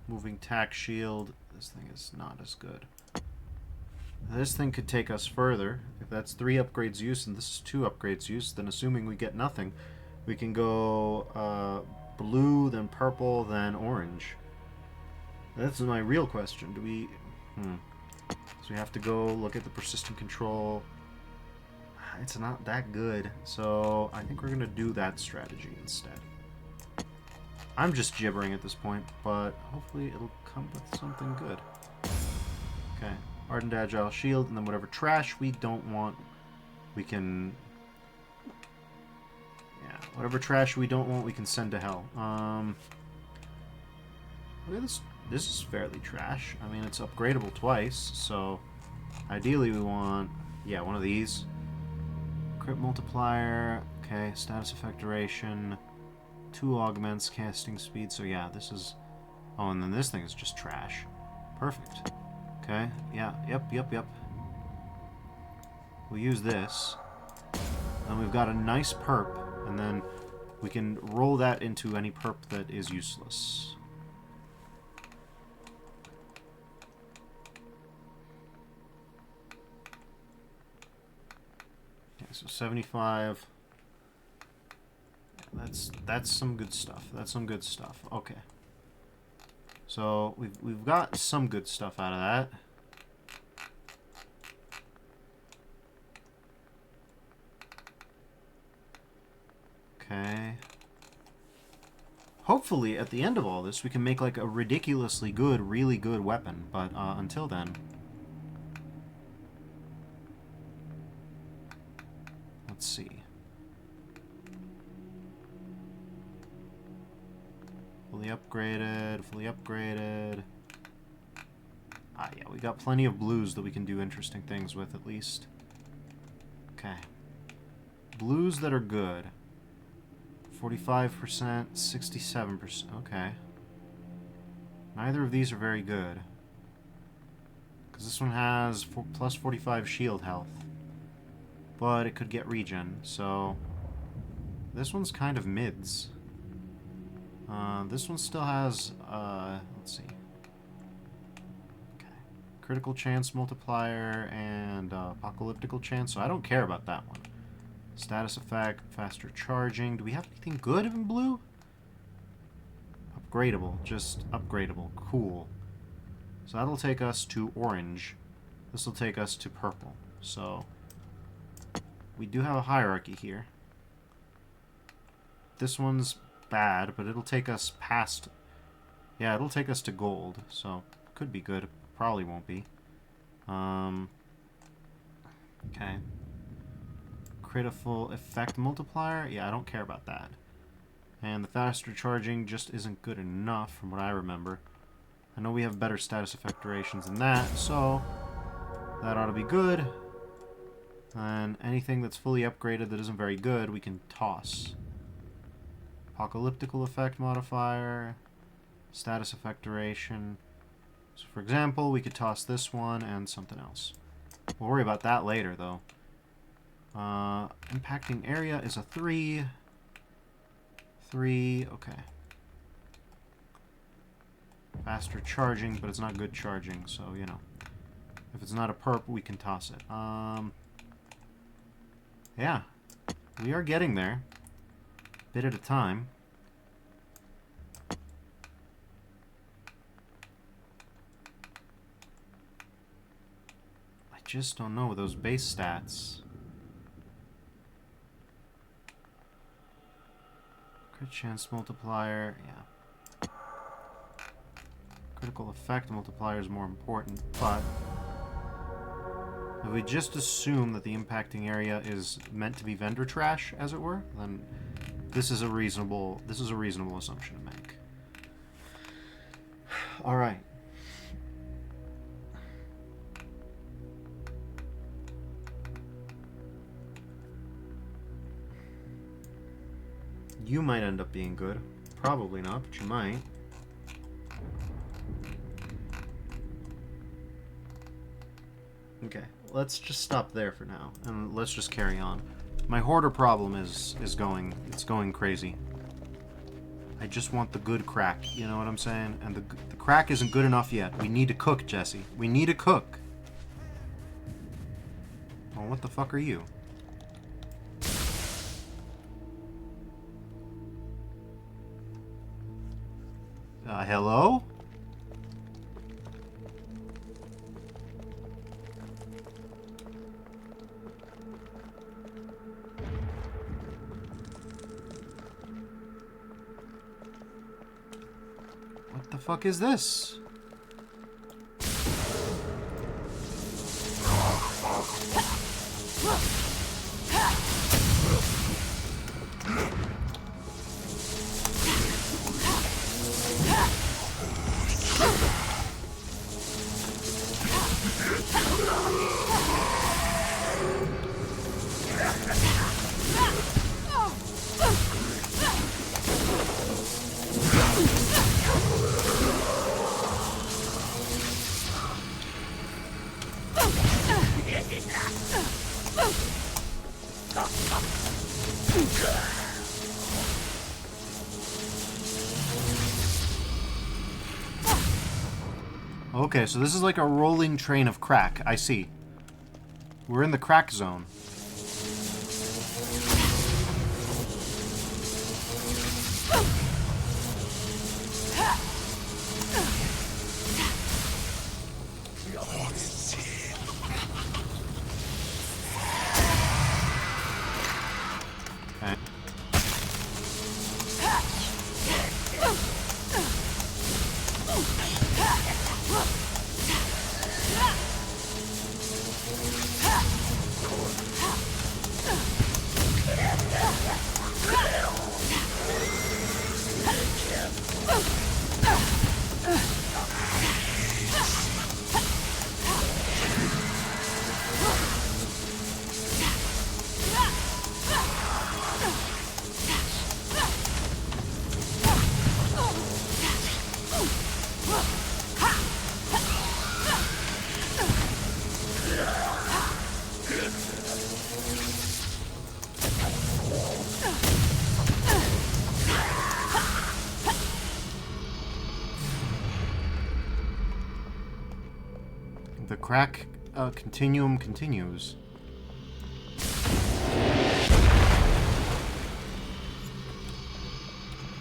Moving tack shield. This thing is not as good. This thing could take us further. If that's 3 upgrades use and this is 2 upgrades use, then assuming we get nothing, we can go blue, then purple, then orange. That's my real question. Do we... So we have to go look at the persistent control. It's not that good, so I think we're going to do that strategy instead. I'm just gibbering at this point, but hopefully it'll come with something good. Okay. Hardened Agile Shield, and then whatever trash we don't want, we can... Yeah, whatever trash we don't want, we can send to hell. Look at this this is fairly trash. I mean, it's upgradable twice, so ideally we want, yeah, one of these. Crit multiplier, okay, status effect duration, 2 augments casting speed, so yeah, this is, oh, and then this thing is just trash. Perfect. Okay, yeah, yep. We'll use this. And we've got a nice perp, and then we can roll that into any perp that is useless. Okay, so 75. Yeah, that's some good stuff. That's some good stuff. Okay. So we've got some good stuff out of that. Okay. Hopefully, at the end of all this, we can make like a ridiculously good, really good weapon. But until then, let's see. Fully upgraded, fully upgraded. Ah, yeah, we got plenty of blues that we can do interesting things with, at least. Okay. Blues that are good. 45%, 67%. Okay. Neither of these are very good. Because this one has plus 45 shield health. But it could get regen, so... This one's kind of mids. This one still has, let's see. Okay. Critical chance multiplier and apocalyptical chance, so I don't care about that one. Status effect, faster charging. Do we have anything good in blue? Upgradable, just upgradable. Cool. So that'll take us to orange. This will take us to purple. So we do have a hierarchy here. This one's bad, but it'll take us past... Yeah, it'll take us to gold, so could be good. Probably won't be. Okay. Critical effect multiplier? Yeah, I don't care about that. And the faster charging just isn't good enough from what I remember. I know we have better status effect durations than that, so that ought to be good. And anything that's fully upgraded that isn't very good, we can toss. Apocalyptical effect modifier, status effect duration. So for example, we could toss this one and something else. We'll worry about that later, though. Impacting area is a 3. 3, okay. Faster charging, but it's not good charging, so, you know. If it's not a perp, we can toss it. Yeah. We are getting there. Bit at a time. I just don't know with those base stats. Crit chance multiplier, yeah. Critical effect multiplier is more important, but if we just assume that the impacting area is meant to be vendor trash, as it were, then this is a reasonable assumption to make. All right. You might end up being good. Probably not, but you might. Okay, let's just stop there for now, and let's just carry on. My hoarder problem is going crazy. I just want the good crack, you know what I'm saying? And the crack isn't good enough yet. We need to cook, Jesse. We need to cook. Oh, what the fuck are you? Hello? What the fuck is this? Okay, so this is like a rolling train of crack. I see. We're in the crack zone. The crack continuum continues.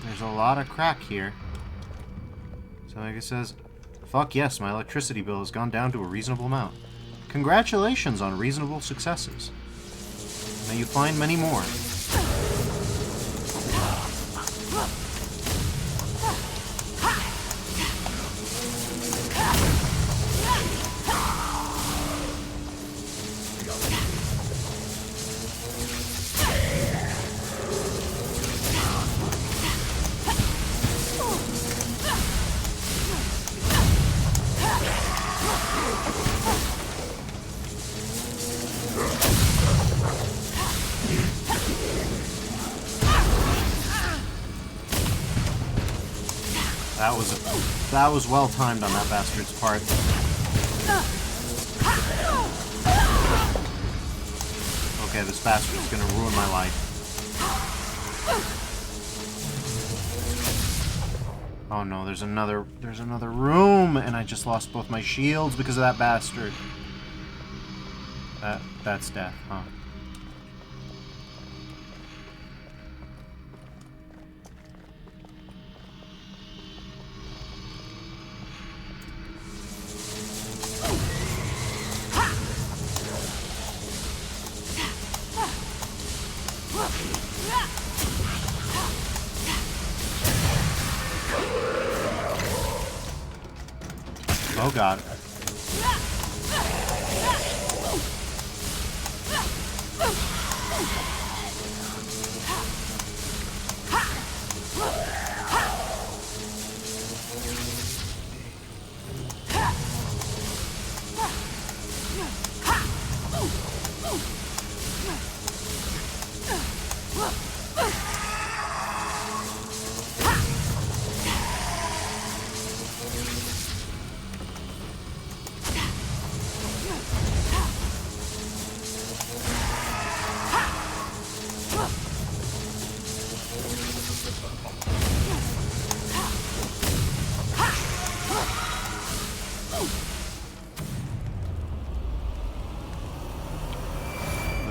There's a lot of crack here. So like it says, fuck yes, my electricity bill has gone down to a reasonable amount. Congratulations on reasonable successes. May you find many more. That was well timed on that bastard's part. Okay, this bastard's gonna ruin my life. Oh no, there's another room, and I just lost both my shields because of that bastard. That's death, huh? Oh god.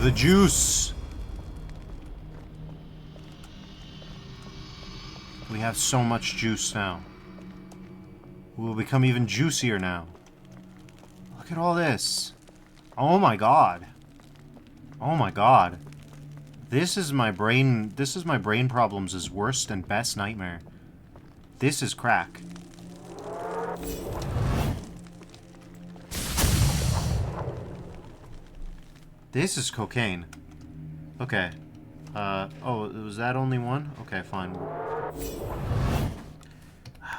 The juice. We have so much juice now. We will become even juicier now. Look at all this. Oh my god. Oh my god. This is my brain problems' worst and best nightmare. This is crack. This is cocaine. Okay. Oh, was that only one? Okay, fine.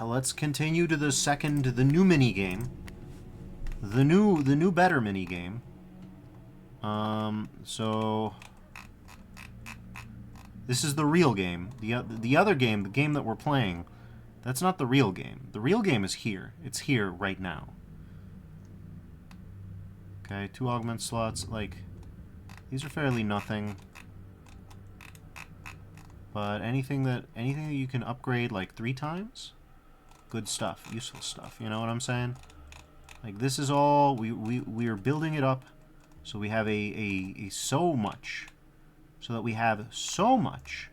Let's continue to the new mini game. The new better mini game. So this is the real game. The other game, the game that we're playing, that's not the real game. The real game is here. It's here right now. Okay, 2 augment slots, like, these are fairly nothing. But anything that you can upgrade like 3 times, good stuff, useful stuff. You know what I'm saying? Like this is all we are building it up, so we have a so much, so that we have so much.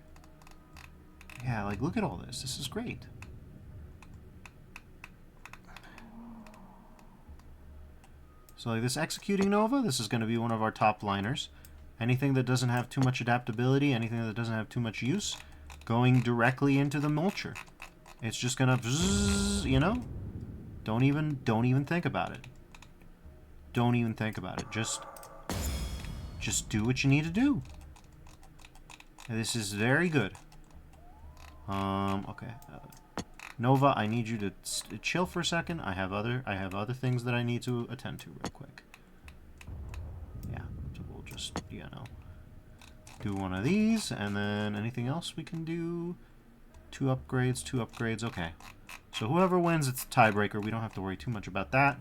Yeah, like look at all this. This is great. So like this executing Nova, this is going to be one of our top liners. Anything that doesn't have too much adaptability, anything that doesn't have too much use, going directly into the mulcher. It's just gonna, you know, don't even think about it. Don't even think about it. Just do what you need to do. This is very good. Okay. Nova, I need you to chill for a second. I have other things that I need to attend to real quick. Yeah, so we'll just, you know, do one of these, and then anything else we can do. 2 upgrades, okay. So whoever wins, it's a tiebreaker. We don't have to worry too much about that.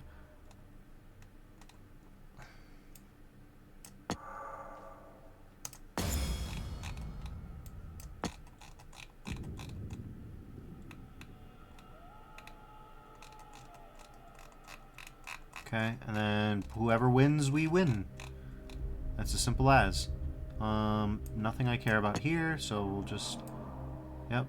Okay, and then whoever wins, we win. That's as simple as. Nothing I care about here, so we'll just... Yep.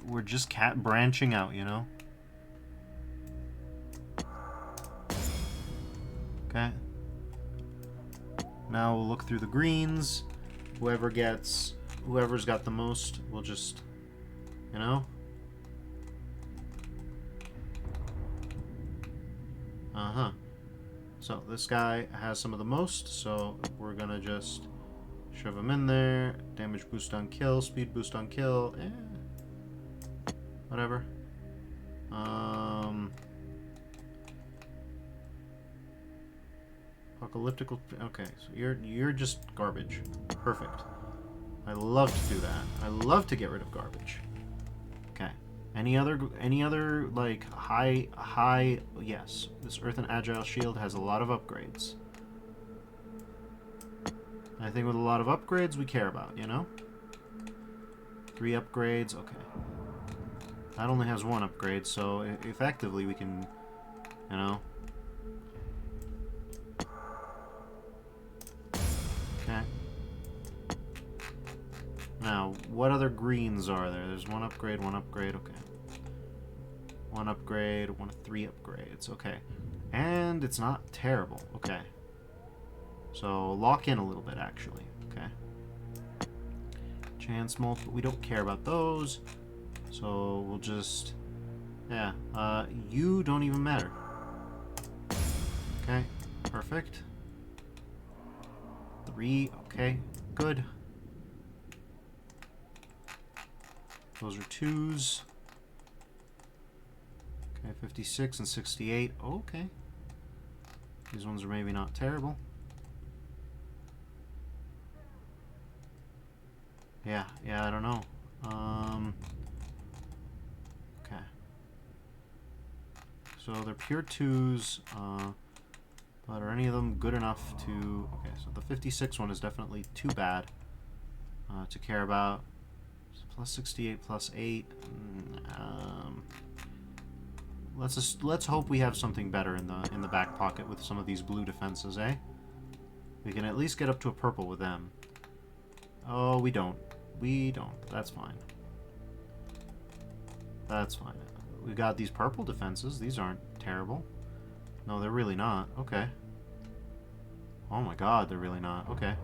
We're just branching out, you know? Okay. Now we'll look through the greens. Whoever's got the most, we'll just, you know? So this guy has some of the most, so we're gonna just shove him in there. Damage boost on kill, speed boost on kill, whatever. Apocalyptical. Okay, so you're just garbage. Perfect. I love to do that. I love to get rid of garbage. Okay. Any other like high? Yes, this Earth and Agile shield has a lot of upgrades. I think with a lot of upgrades we care about, you know. 3 upgrades, okay. That only has 1 upgrade, so effectively we can, you know. Okay. Now, what other greens are there? There's 1 upgrade, okay. 1 upgrade, 3 upgrades, okay. And it's not terrible, okay. So, lock in a little bit, actually, okay. Chance multiple, we don't care about those. So, we'll just, yeah, you don't even matter. Okay, perfect. 3, okay, good. Those are 2s. Okay, 56 and 68. Okay. These ones are maybe not terrible. Yeah, I don't know. Okay. So they're pure 2s, but are any of them good enough to... Okay, so the 56 one is definitely too bad to care about. Plus 68, plus 8. Let's hope we have something better in the back pocket with some of these blue defenses, eh? We can at least get up to a purple with them. Oh, we don't. We don't. That's fine. That's fine. We got these purple defenses. These aren't terrible. No, they're really not. Okay. Oh my god, they're really not. Okay.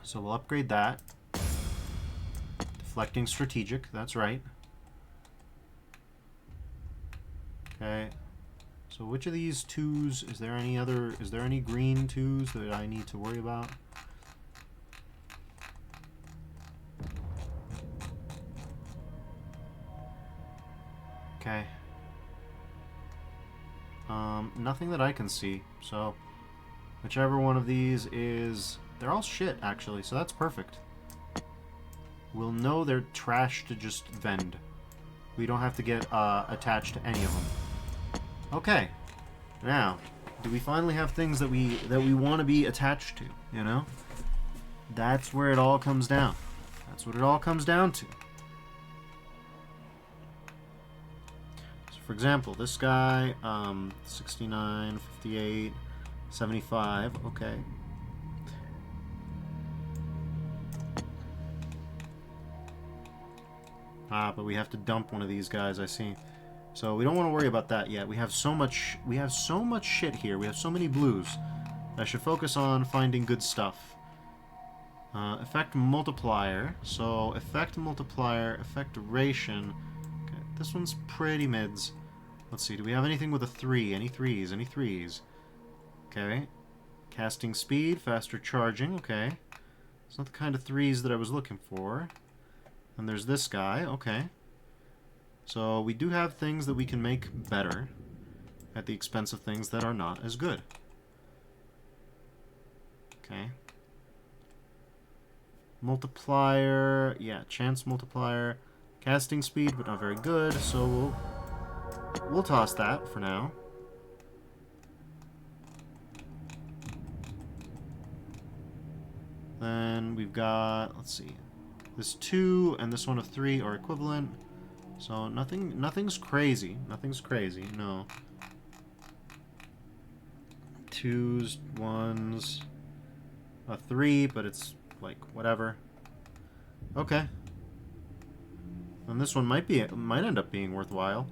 So we'll upgrade that. Deflecting strategic, that's right. Okay. So which of these 2s, is there any green 2s that I need to worry about? Okay. Nothing that I can see, so whichever one of these is... They're all shit, actually, so that's perfect. We'll know they're trash to just vend. We don't have to get attached to any of them. Okay. Now, Do we finally have things that we want to be attached to, you know? That's where it all comes down. That's what it all comes down to. So for example, this guy, 69, 58, 75, okay. Ah, but we have to dump one of these guys, I see. So we don't want to worry about that yet. We have so much shit here. We have so many blues. I should focus on finding good stuff. Effect multiplier. So effect multiplier, effect duration. Okay, this one's pretty mids. Let's see, do we have anything with a 3? Any 3s? Any 3s? Okay. Casting speed, faster charging, okay. It's not the kind of 3s that I was looking for. And there's this guy, okay. So we do have things that we can make better at the expense of things that are not as good. Okay. Multiplier, yeah, chance multiplier. Casting speed, but not very good, so we'll toss that for now. Then we've got, let's see, this 2 and this one of 3 are equivalent. So nothing's crazy. Nothing's crazy, no. 2s, 1s, a 3, but it's like whatever. Okay. And this one might end up being worthwhile.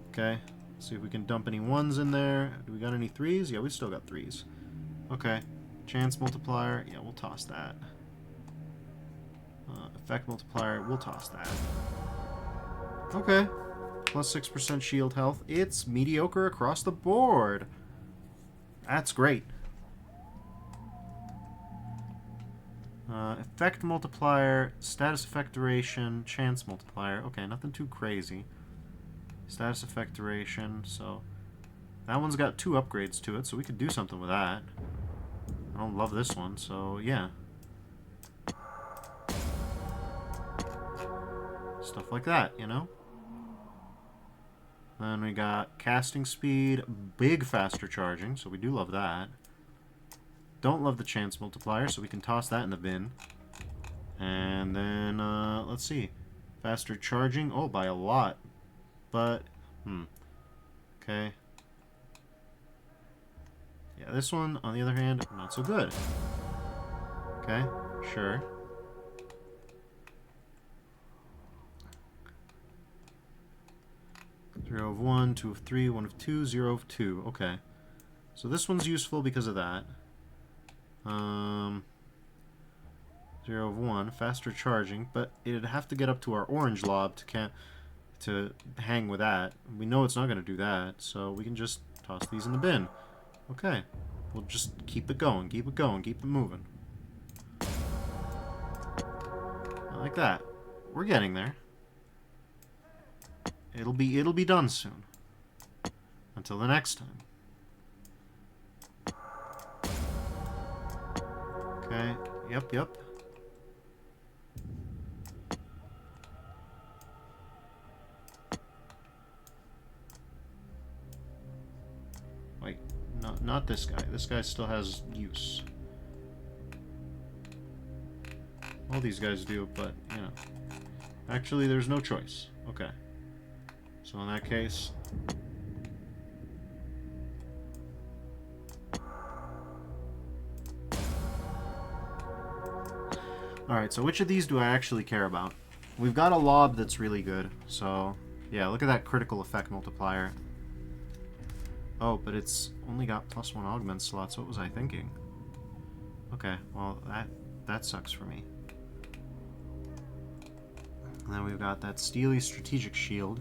Okay. Let's see if we can dump any 1s in there. Do we got any 3s? Yeah, we still got 3s. Okay. Chance multiplier. Yeah, we'll toss that. Effect multiplier. We'll toss that. Okay. Plus 6% shield health. It's mediocre across the board. That's great. Effect multiplier, status effect duration, chance multiplier. Okay, nothing too crazy. Status effect duration, so that one's got 2 upgrades to it, so we could do something with that. I don't love this one, so yeah. Stuff like that, you know? Then we got casting speed, big faster charging, so we do love that. Don't love the chance multiplier, so we can toss that in the bin. And then, let's see. Faster charging, oh, by a lot. But, okay. Yeah, this one, on the other hand, not so good. Okay, sure. Zero of 1, 2 of 3, 1 of 2, 0 of 2. Okay. So this one's useful because of that. 0 of 1, faster charging, but it'd have to get up to our orange lob to hang with that. We know it's not going to do that, so we can just toss these in the bin. Okay. We'll just keep it going, keep it going, keep it moving. Like that. We're getting there. It'll be done soon. Until the next time. Okay. Yep. Wait, not this guy. This guy still has use. All these guys do, but, you know. Actually, there's no choice. Okay. So in that case... Alright, so which of these do I actually care about? We've got a lob that's really good, so... Yeah, look at that critical effect multiplier. Oh, but it's only got +1 augment slots. What was I thinking? Okay, well, that sucks for me. And then we've got that Steely Strategic Shield.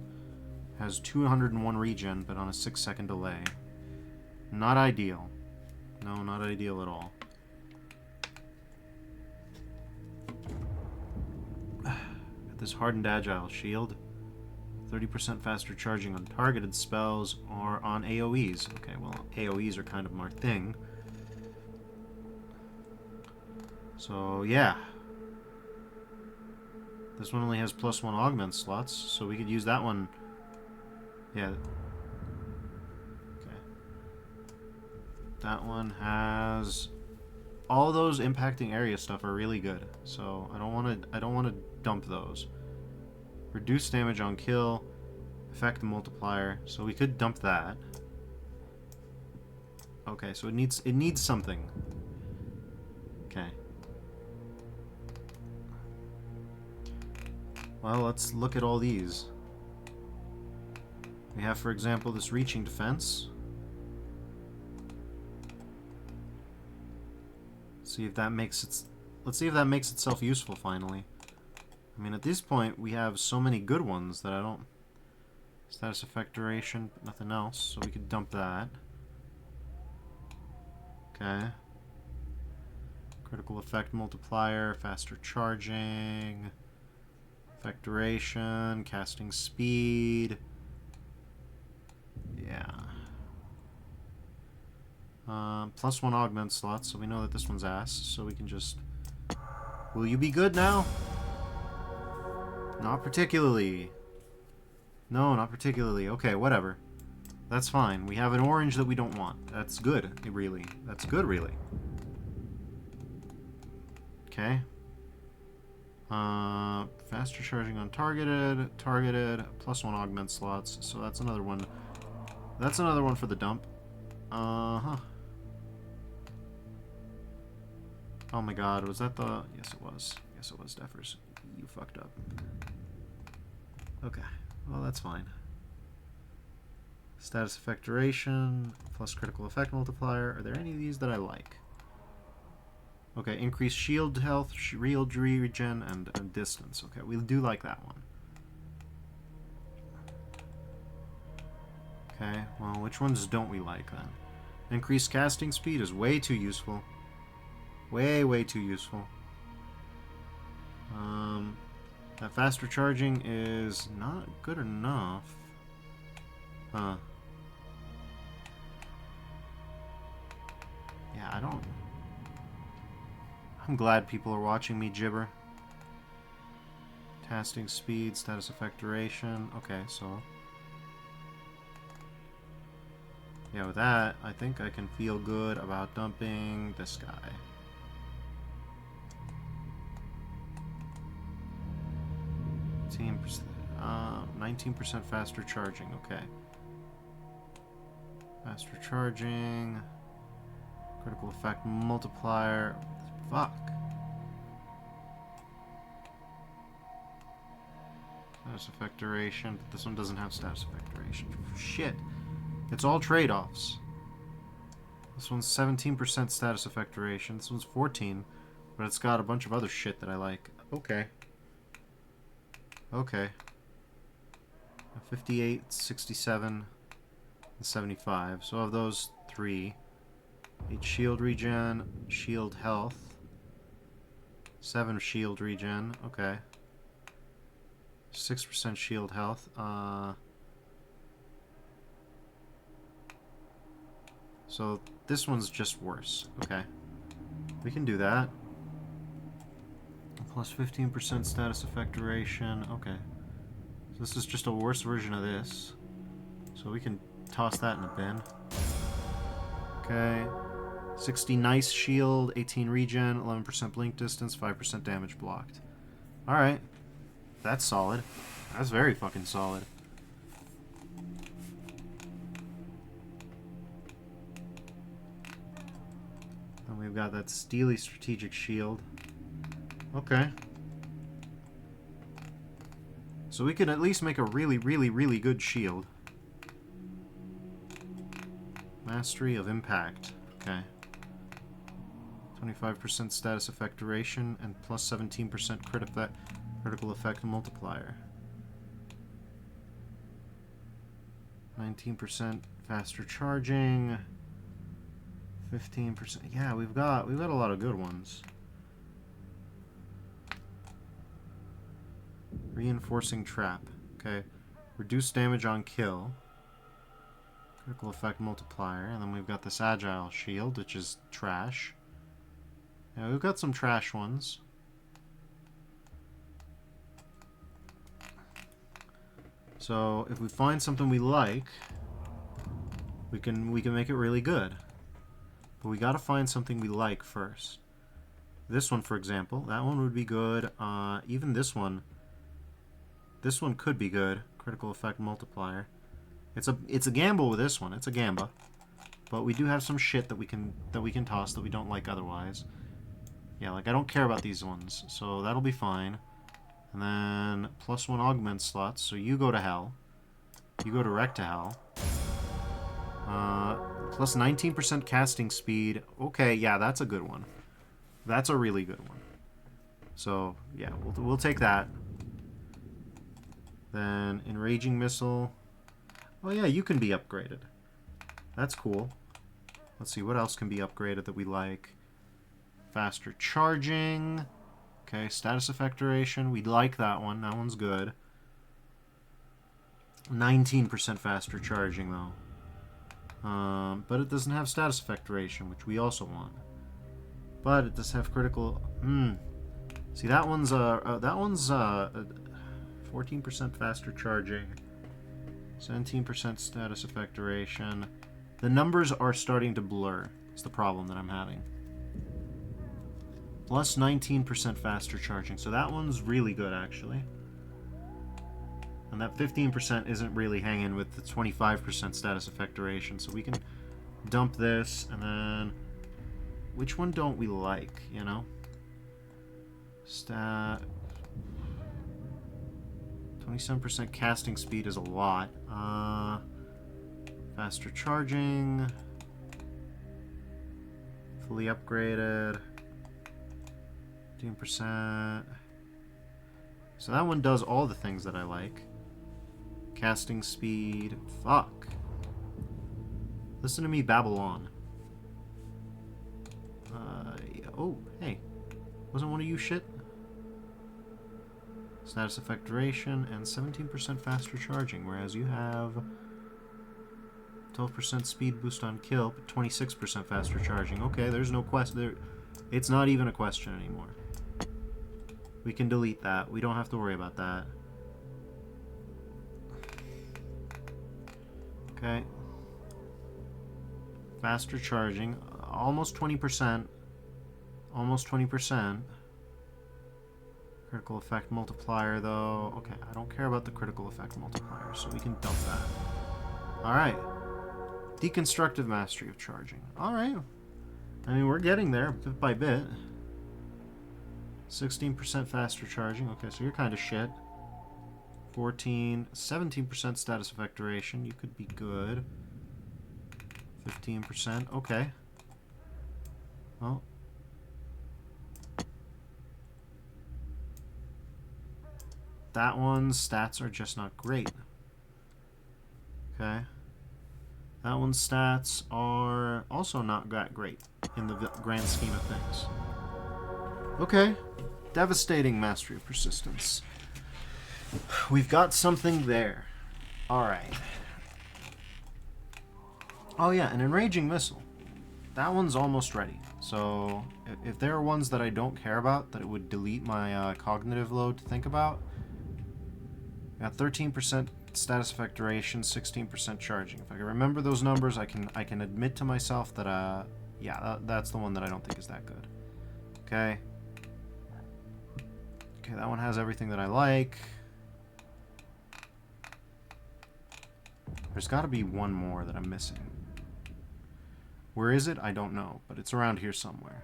Has 201 regen, but on a 6-second delay. Not ideal. No, not ideal at all. Got this Hardened Agile Shield. 30% faster charging on targeted spells or on AoEs. Okay, well, AoEs are kind of my thing. So, yeah. This one only has +1 augment slots, so we could use that one. Yeah. Okay. That one has all those impacting area stuff are really good. So I don't want to dump those. Reduce damage on kill, affect the multiplier. So we could dump that. Okay, so it needs something. Okay. Well, let's look at all these. We have, for example, this reaching defense. See if that makes let's see if that makes itself useful finally. I mean, at this point we have so many good ones that I don't. Status effect duration, but nothing else, so we could dump that. Okay. Critical effect multiplier, faster charging, effect duration, casting speed. Yeah. +1 augment slot, so we know that this one's ass, so we can just... Will you be good now? Not particularly. No, not particularly. Okay, whatever. That's fine. We have an orange that we don't want. That's good, really. That's good, really. Okay. Faster charging on targeted, +1 augment slots, so that's another one. That's another one for the dump. Uh-huh. Oh my god, was that the... Yes, it was. Yes, it was, Defers. You fucked up. Okay, well, that's fine. Status effect duration, plus critical effect multiplier. Are there any of these that I like? Okay, increased shield health, shield regen, and distance. Okay, we do like that one. Okay, well, which ones don't we like then? Increased casting speed is way too useful. Way too useful. That faster charging is not good enough. Huh. Yeah, I don't... I'm glad people are watching me gibber. Casting speed, status effect duration. Okay, so... Yeah, with that, I think I can feel good about dumping this guy. 19% faster charging, okay. Faster charging. Critical effect multiplier. Fuck. Status effect duration, but this one doesn't have status effect duration. Shit. It's all trade-offs. This one's 17% status effect duration. This one's 14, but it's got a bunch of other shit that I like. Okay. Okay. 58, 67, and 75. So of those three, 8 shield regen, shield health, 7 shield regen. Okay. 6% shield health. So this one's just worse. Okay. We can do that. Plus 15% status effect duration. Okay. So this is just a worse version of this. So we can toss that in a bin. Okay. 60 nice shield, 18 regen, 11% blink distance, 5% damage blocked. Alright. That's solid. That's very fucking solid. Then we've got that steely strategic shield. Okay. So we can at least make a really good shield. Mastery of impact. Okay. 25% status effect duration and plus 17% critical effect multiplier. 19% faster charging. 15%. Yeah, we've got a lot of good ones. Reinforcing trap. Okay. Reduce damage on kill. Critical effect multiplier. And then we've got this agile shield, which is trash. Yeah, we've got some trash ones. So if we find something we like, we can make it really good. But we gotta find something we like first. This one, for example, that one would be good. Even this one could be good. Critical effect multiplier. It's a gamble with this one. It's a gamba. But we do have some shit that we can toss that we don't like otherwise. Yeah, like I don't care about these ones, so that'll be fine. And then +1 augment slots, so you go to hell. You go direct to hell. Plus 19% casting speed. Okay, yeah, that's a good one. That's a really good one. So, yeah, we'll take that. Then, enraging missile. Oh yeah, you can be upgraded. That's cool. Let's see, what else can be upgraded that we like? Faster charging. Okay, status effect duration. We like that one. That one's good. 19% faster charging, though. But it doesn't have status effect duration, which we also want. But it does have critical... See, that one's 14% faster charging. 17% status effect duration. The numbers are starting to blur. It's the problem that I'm having. Plus 19% faster charging. So that one's really good, actually. And that 15% isn't really hanging with the 25% status effect duration. So we can dump this, and then... Which one don't we like, you know? Stat... 27% casting speed is a lot. Faster charging. Fully upgraded. 15%. So that one does all the things that I like. Casting speed. Fuck. Listen to me babble on. Oh, hey. Wasn't one of you shit? Status effect duration and 17% faster charging, whereas you have 12% speed boost on kill, but 26% faster charging. Okay, there's no question. It's not even a question anymore. We can delete that. We don't have to worry about that. Okay. Faster charging. Almost 20%. Almost 20%. Critical effect multiplier, though. Okay, I don't care about the critical effect multiplier, so we can dump that. Alright. Deconstructive mastery of charging. Alright. I mean, we're getting there bit by bit. 16% faster charging. Okay, so you're kind of shit. 17% status effect duration. You could be good. 15%. Okay. Well. That one's stats are just not great. Okay. That one's stats are also not that great in the grand scheme of things. Okay. Devastating mastery of persistence. We've got something there. Alright. Oh yeah, an enraging missile. That one's almost ready. So, if there are ones that I don't care about, that it would delete my cognitive load to think about, got 13% status effect duration, 16% charging. If I can remember those numbers, I can admit to myself that yeah, that's the one that I don't think is that good. Okay. Okay, that one has everything that I like. There's got to be one more that I'm missing. Where is it? I don't know, but it's around here somewhere.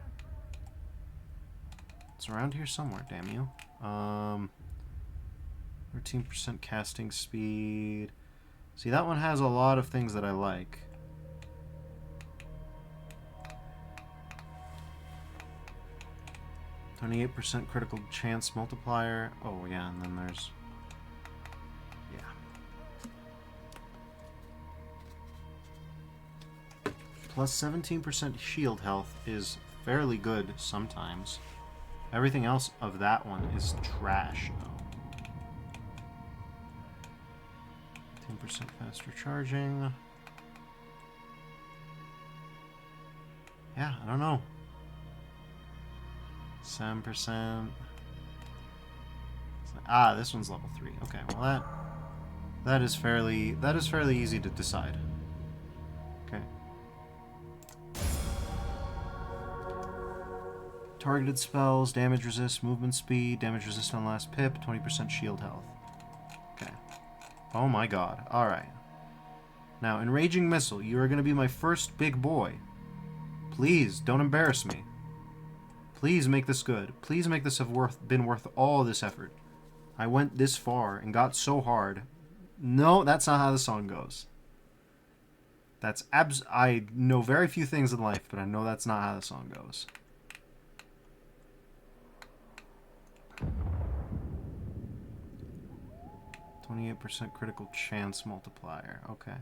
It's around here somewhere, damn you. 13% casting speed. See, that one has a lot of things that I like. %28% critical chance multiplier. Oh, yeah, and then there's... Yeah. Plus 17% shield health is fairly good sometimes. Everything else of that one is trash, though. 10% faster charging. Yeah, I don't know. 7%. Ah, this one's level 3. Okay, well that is fairly easy to decide. Okay. Targeted spells, damage resist, movement speed, damage resist on last pip, 20% shield health. Okay. Oh my god. Alright. Now, Enraging Missile, you are going to be my first big boy. Please, don't embarrass me. Please make this good. Please make this have been worth all this effort. I went this far and got so hard. No, that's not how the song goes. That's I know very few things in life, but I know that's not how the song goes. %28 critical chance multiplier. Okay.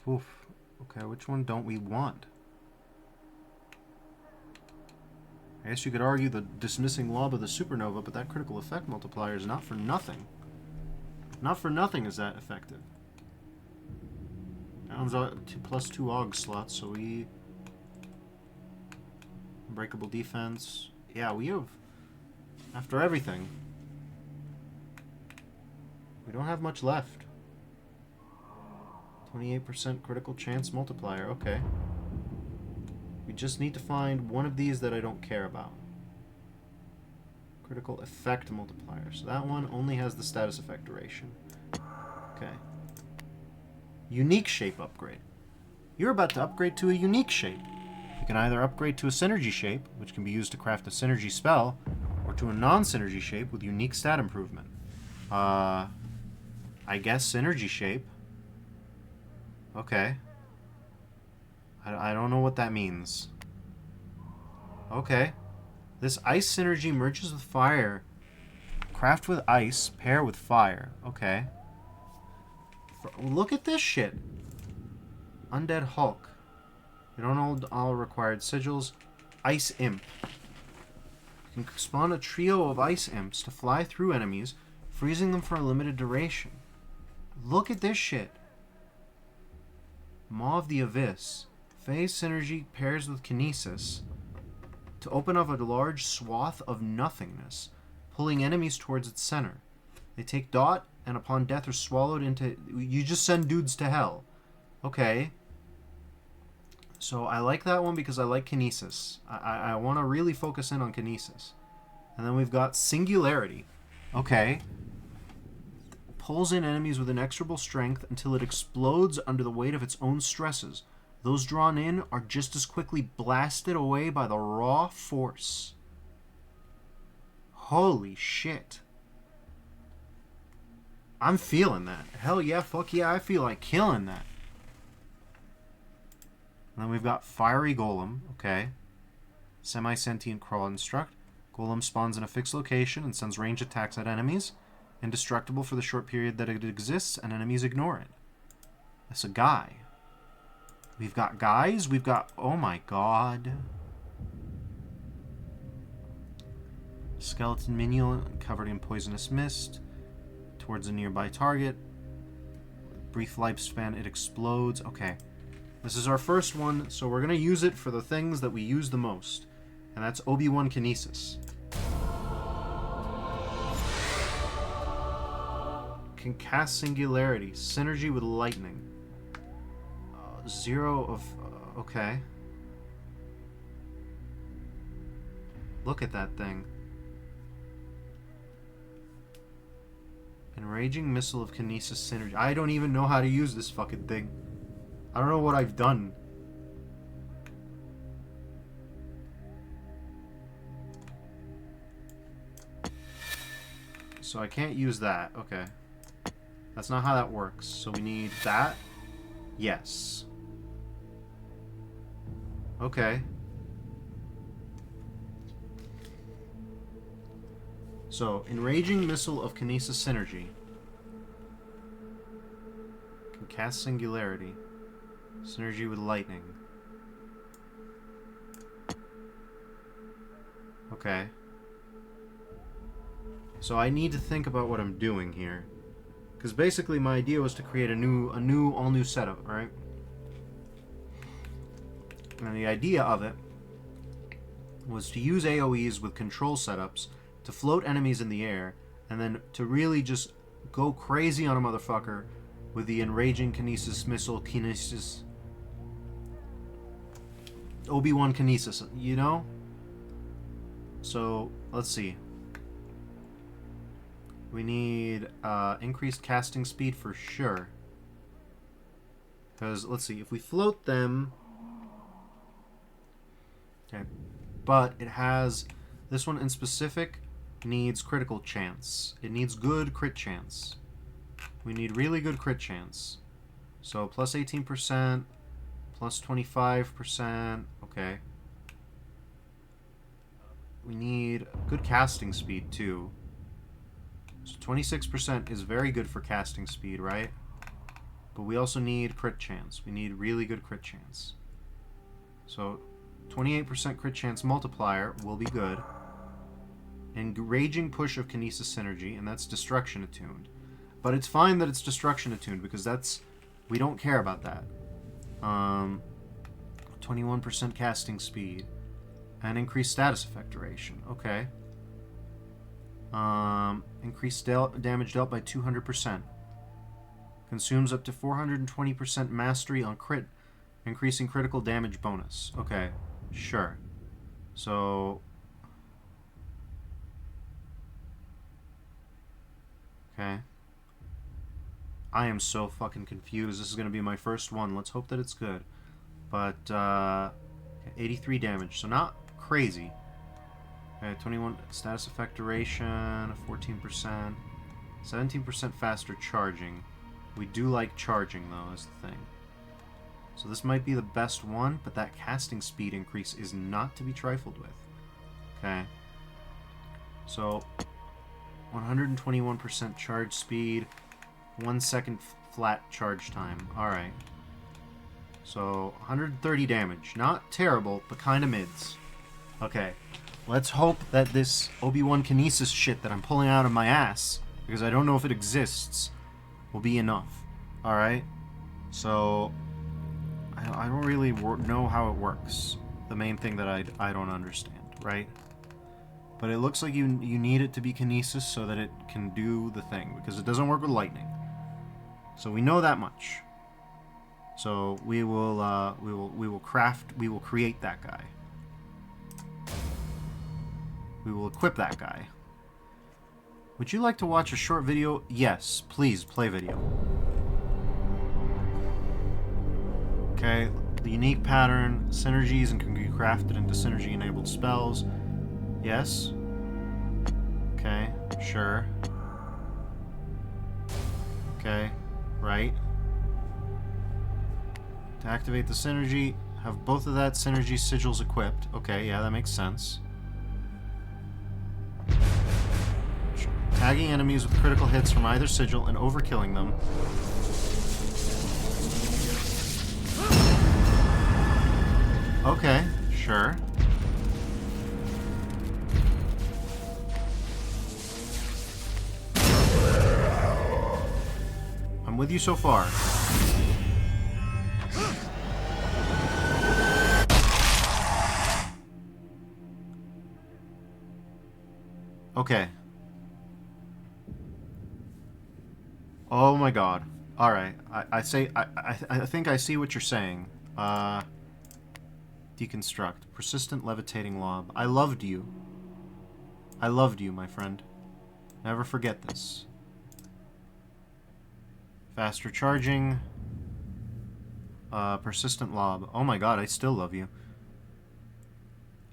Oof. Okay, which one don't we want? I guess you could argue the dismissing lob of the supernova, but that critical effect multiplier is not for nothing. Not for nothing is that effective. That one's +2 AUG slots, so we... Unbreakable defense. Yeah, we have... After everything, we don't have much left. 28% critical chance multiplier, okay. We just need to find one of these that I don't care about. Critical effect multiplier. So that one only has the status effect duration. Okay. Unique shape upgrade. You're about to upgrade to a unique shape. You can either upgrade to a synergy shape, which can be used to craft a synergy spell, or to a non-synergy shape with unique stat improvement. I guess synergy shape. Okay. I don't know what that means. Okay. This ice synergy merges with fire. Craft with ice, pair with fire. Okay. Look at this shit. Undead Hulk. You don't hold all required sigils. Ice Imp. You can spawn a trio of ice imps to fly through enemies, freezing them for a limited duration. Look at this shit. Maw of the Abyss. Phase synergy pairs with kinesis to open up a large swath of nothingness, pulling enemies towards its center. They take dot, and upon death are swallowed into... You just send dudes to hell. Okay. So I like that one because I like kinesis. I want to really focus in on kinesis. And then we've got Singularity. Okay. Pulls in enemies with inexorable strength until it explodes under the weight of its own stresses. Those drawn in are just as quickly blasted away by the raw force. Holy shit. I'm feeling that. Hell yeah, fuck yeah, I feel like killing that. And then we've got Fiery Golem, okay. Semi-sentient crawl instruct. Golem spawns in a fixed location and sends range attacks at enemies. Indestructible for the short period that it exists, and enemies ignore it. That's a guy. We've got guys. We've got... Oh my god. Skeleton minion covered in poisonous mist. Towards a nearby target. Brief lifespan, it explodes. Okay. This is our first one, so we're going to use it for the things that we use the most. And that's Obi-Wan Kinesis. Can cast Singularity. Synergy with lightning. 0 of... okay. Look at that thing. Enraging Missile of Kinesis Synergy. I don't even know how to use this fucking thing. I don't know what I've done. So I can't use that. Okay. That's not how that works. So we need that. Yes. Okay. So, Enraging Missile of Kinesis Synergy. Can cast Singularity. Synergy with lightning. Okay. So I need to think about what I'm doing here. Because basically my idea was to create all new setup, right? And the idea of it was to use AoEs with control setups to float enemies in the air, and then to really just go crazy on a motherfucker with the Enraging Kinesis Missile Kinesis... Obi-Wan Kinesis, you know? So, let's see. We need increased casting speed for sure. Because, let's see, if we float them... Okay. But it has... This one in specific needs critical chance. It needs good crit chance. We need really good crit chance. So, plus 18%, plus 25%. Okay. We need good casting speed, too. So 26% is very good for casting speed, right? But we also need crit chance. We need really good crit chance. So 28% crit chance multiplier will be good. Enraging push of Kinesis Synergy, and that's destruction attuned. But it's fine that it's destruction attuned, because that's... We don't care about that. 21% casting speed. And increased status effect duration. Okay. Increased damage dealt by 200%. Consumes up to 420% mastery on crit, increasing critical damage bonus. Okay, sure. So... Okay. I am so fucking confused. This is going to be my first one. Let's hope that it's good. But, 83 damage, so not crazy. Okay, 21 status effect duration, 14%, 17% faster charging. We do like charging, though, is the thing. So this might be the best one, but that casting speed increase is not to be trifled with. Okay. So, 121% charge speed, 1 second flat charge time. Alright. So, 130 damage. Not terrible, but kind of mids. Okay. Let's hope that this Obi-Wan Kinesis shit that I'm pulling out of my ass, because I don't know if it exists, will be enough. Alright? So, I don't really know how it works. The main thing that I don't understand, right? But it looks like you need it to be Kinesis so that it can do the thing, because it doesn't work with lightning. So we know that much. So we will create that guy. We will equip that guy. Would you like to watch a short video? Yes, please, play video. Okay, the unique pattern, synergies, and can be crafted into synergy-enabled spells. Yes. Okay, sure. Okay, right. To activate the synergy, have both of that synergy sigils equipped. Okay, yeah, that makes sense. Tagging enemies with critical hits from either sigil and overkilling them. Okay, sure. I'm with you so far. Okay. Oh my god. Alright. I think I see what you're saying. Deconstruct. Persistent levitating lob. I loved you. I loved you, my friend. Never forget this. Faster charging. Persistent lob. Oh my god, I still love you.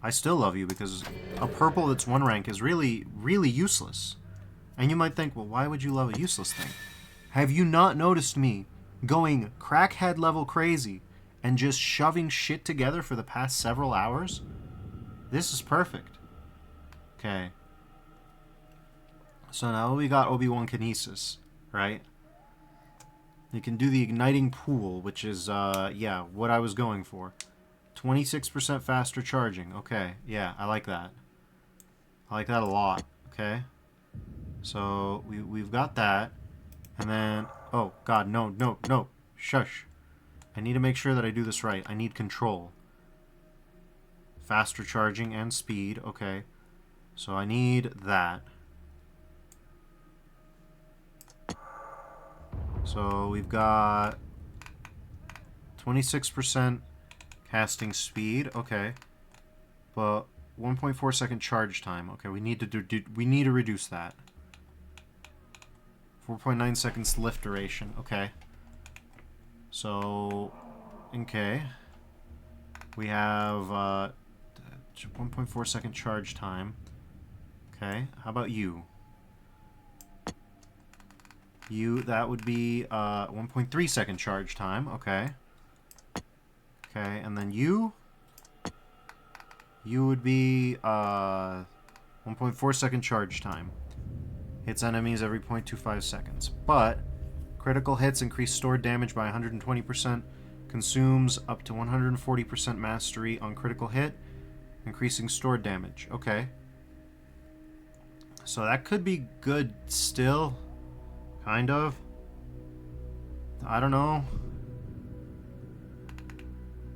I still love you because a purple that's 1 rank is really, really useless. And you might think, well, why would you love a useless thing? Have you not noticed me going crackhead level crazy and just shoving shit together for the past several hours? This is perfect. Okay. So now we got Obi-Wan Kinesis, right? You can do the igniting pool, which is, yeah, what I was going for. 26% faster charging. Okay, yeah, I like that. I like that a lot, okay? So, we've got that. And then... Oh, God, no, no, no. Shush. I need to make sure that I do this right. I need control. Faster charging and speed. Okay. So I need that. So we've got 26% Casting speed, okay. But 1.4 second charge time. Okay, we need to reduce that. 4.9 seconds lift duration. Okay. So, okay. We have 1.4 second charge time. Okay. How about you? You, that would be 1.3 second charge time. Okay. Okay, and then you would be 1.4 second charge time. Hits enemies every 0.25 seconds. But critical hits increase stored damage by 120%. Consumes up to 140% mastery on critical hit, increasing stored damage. Okay. So that could be good still. Kind of. I don't know.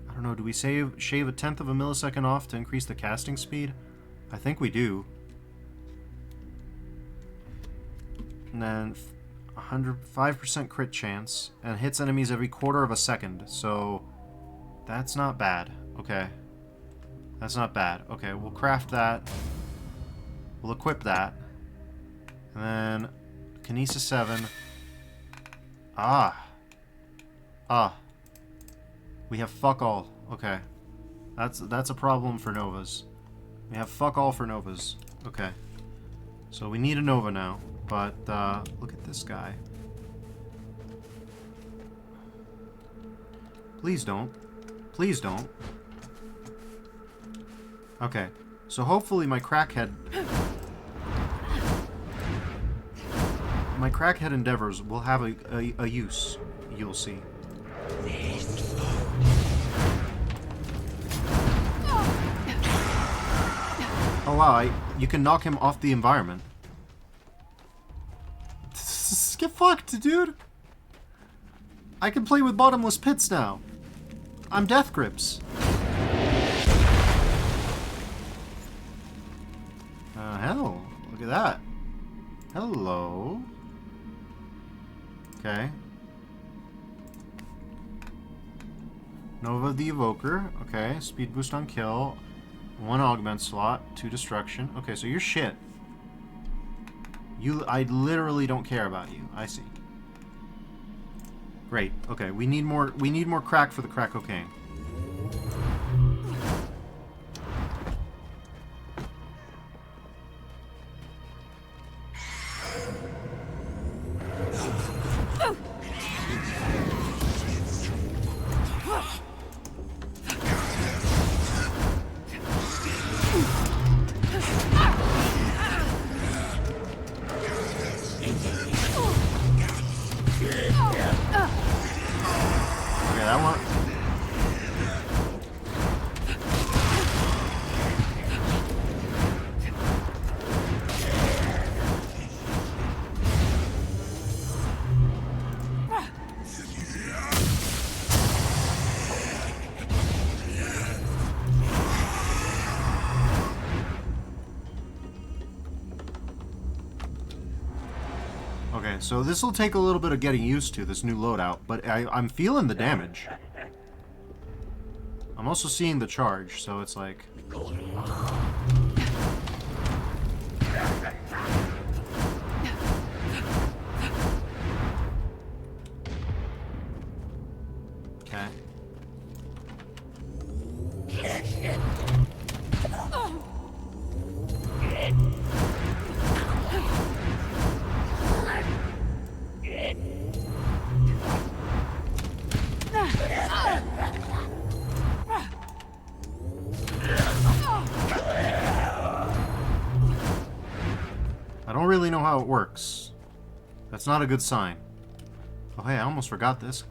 I don't know. Do we shave 1/10 of a millisecond off to increase the casting speed? I think we do. And then 105% crit chance, and hits enemies every 1/4 of a second. So that's not bad. Okay. That's not bad. Okay, we'll craft that. We'll equip that. And then Kinesis 7. We have fuck all. Okay. That's a problem for Novas. We have fuck all for Novas. Okay. So we need a Nova now. But, look at this guy. Please don't. Please don't. Okay. So hopefully my crackhead endeavors will have a use. You'll see. Oh wow, you can knock him off the environment. Get fucked, dude! I can play with bottomless pits now. I'm Death Grips. Hell, look at that. Hello. Okay. Nova the Evoker. Okay, speed boost on kill. 1 augment slot, 2 destruction. Okay, so you're shit. I literally don't care about you. I see. Great. Okay, we need more crack for the crack cocaine. Okay, so this will take a little bit of getting used to, this new loadout, but I'm feeling the damage. I'm also seeing the charge, so it's like... Okay. I don't really know how it works. That's not a good sign. Oh hey, I almost forgot this.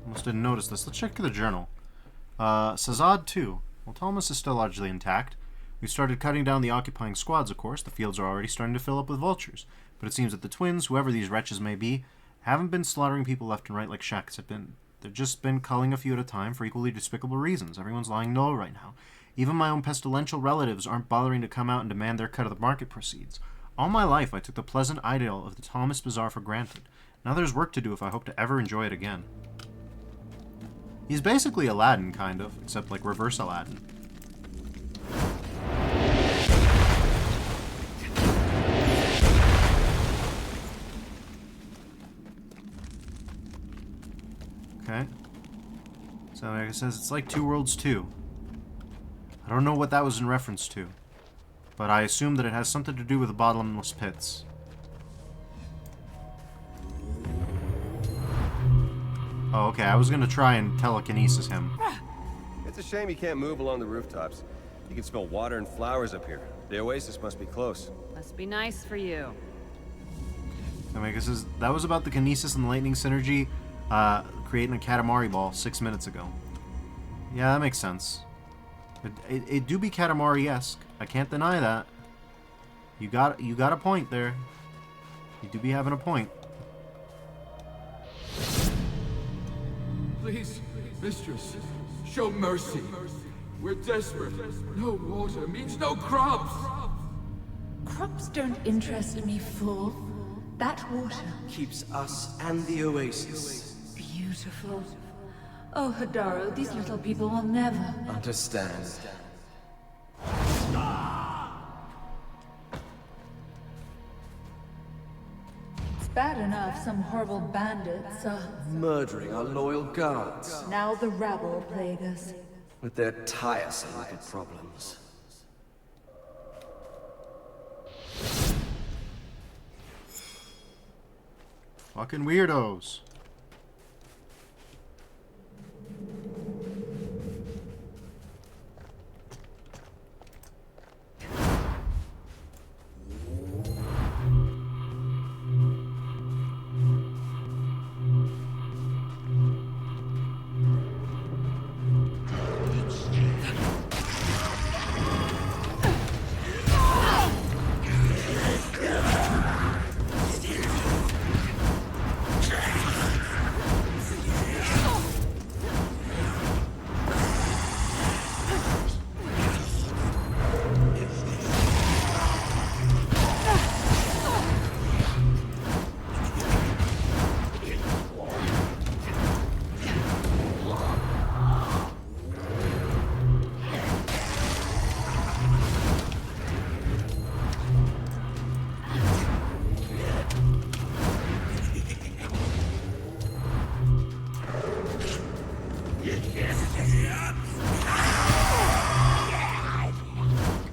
Almost didn't notice this. Let's check the journal. Sazad 2. Well, Thomas is still largely intact. We started cutting down the occupying squads, of course. The fields are already starting to fill up with vultures. But it seems that the twins, whoever these wretches may be, haven't been slaughtering people left and right like Shax have been. They've just been culling a few at a time for equally despicable reasons. Everyone's lying low right now. Even my own pestilential relatives aren't bothering to come out and demand their cut of the market proceeds. All my life, I took the pleasant idyll of the Thomas Bazaar for granted. Now there's work to do if I hope to ever enjoy it again. He's basically Aladdin, kind of, except like reverse Aladdin. Okay. So like it says, it's like Two Worlds 2. I don't know what that was in reference to, but I assume that it has something to do with the bottomless pits. Oh, okay, I was gonna try and telekinesis him. It's a shame you can't move along the rooftops. You can smell water and flowers up here. The oasis must be close. Must be nice for you. I mean, that was about the kinesis and the lightning synergy, creating a Katamari ball 6 minutes ago. Yeah, that makes sense. It do be Katamari-esque. I can't deny that. You got a point there. You do be having a point. Please, mistress, show mercy. We're desperate. No water means no crops. Crops don't interest me, fool. That water. Keeps us and the oasis. Beautiful. Oh, Hadaro, these little people will never understand. It's bad enough some horrible bandits are Murdering our loyal guards. now the rabble plague us. With their tiresome little problems. Fucking weirdos.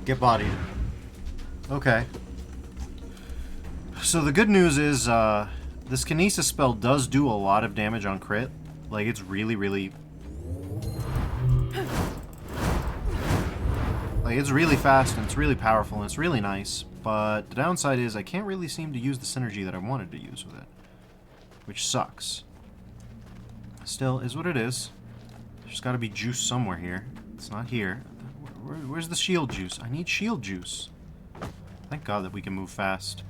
Get bodied. Okay. So the good news is, this kinesis spell does do a lot of damage on crit. Like, it's really, really... Like, it's really fast, and it's really powerful, and it's really nice. But the downside is I can't really seem to use the synergy that I wanted to use with it. Which sucks. Still, is what it is. There's gotta be juice somewhere here. It's not here. Where's the shield juice? I need shield juice. Thank God that we can move fast.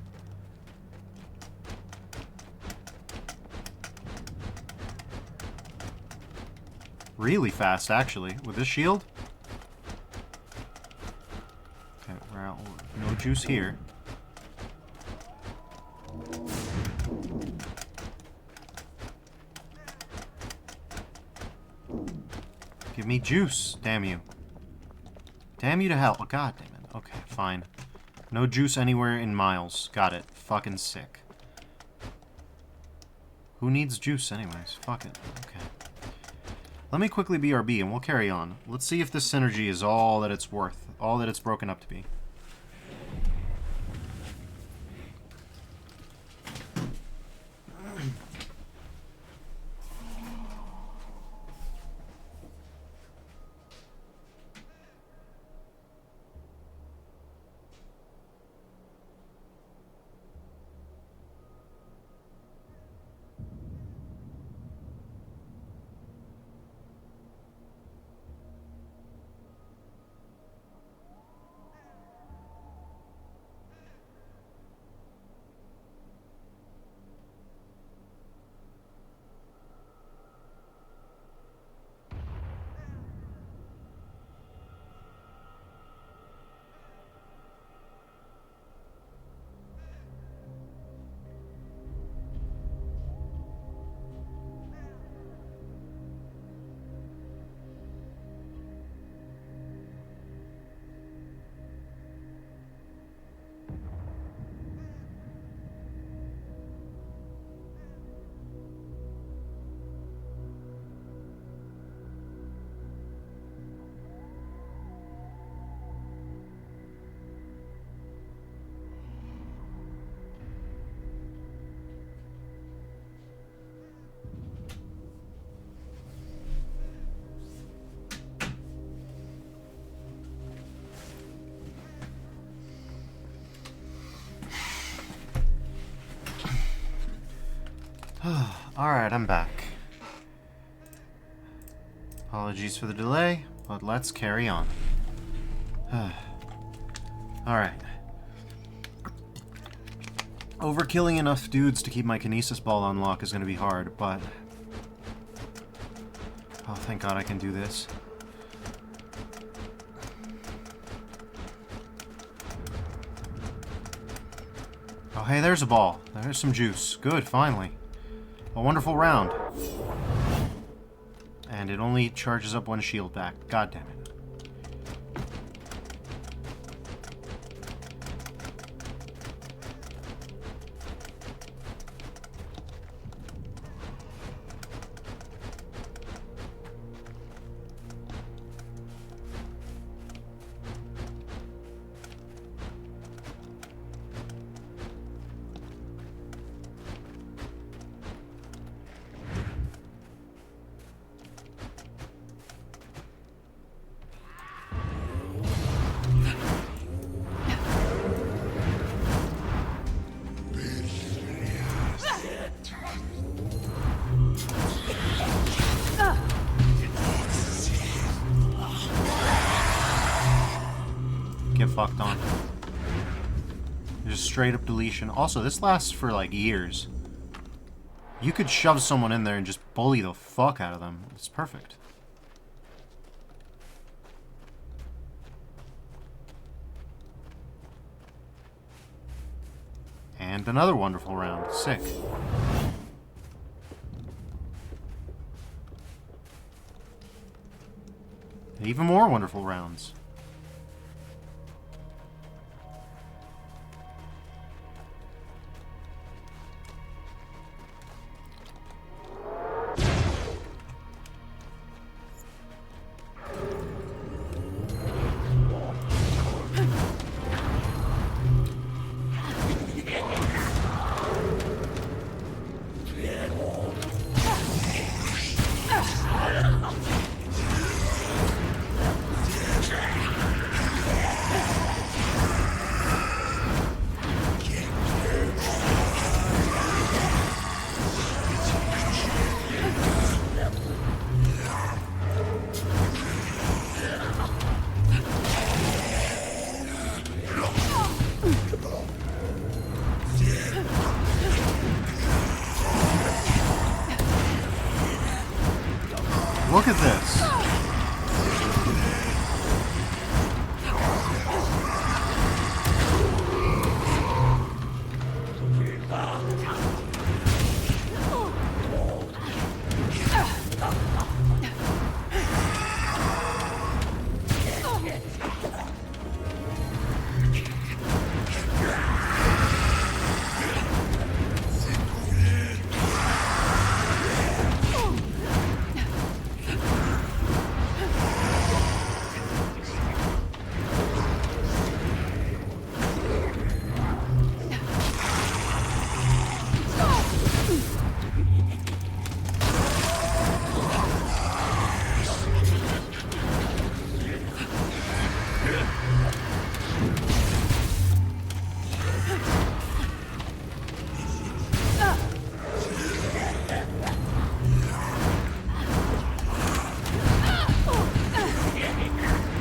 Really fast, actually. With this shield? Okay, we're out. No juice here. Give me juice, damn you. Damn you to hell. Oh, God damn it. Okay, fine. No juice anywhere in miles. Got it. Fucking sick. Who needs juice anyways? Fuck it. Okay. Let me quickly BRB and we'll carry on. Let's see if this synergy is all that it's worth. All that it's broken up to be. Alright, I'm back. Apologies for the delay, but let's carry on. Alright. Overkilling enough dudes to keep my kinesis ball on lock is going to be hard, but... oh, thank God I can do this. Oh, hey, there's a ball. There's some juice. Good, finally. A wonderful round. And it only charges up one shield back. God damn it. Get fucked on. Just straight up deletion. Also, this lasts for like years. You could shove someone in there and just bully the fuck out of them. It's perfect. And another wonderful round. Sick. Even more wonderful rounds. Look at this.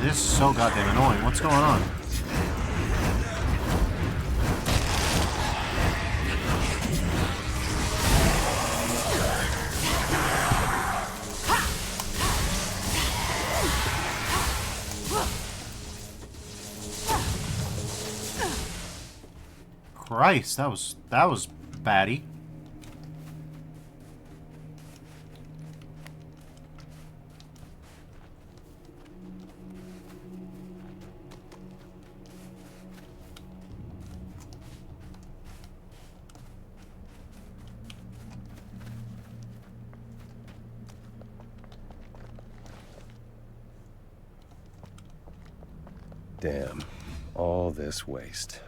This is so goddamn annoying. What's going on? Christ, that was batty. Damn. All this waste.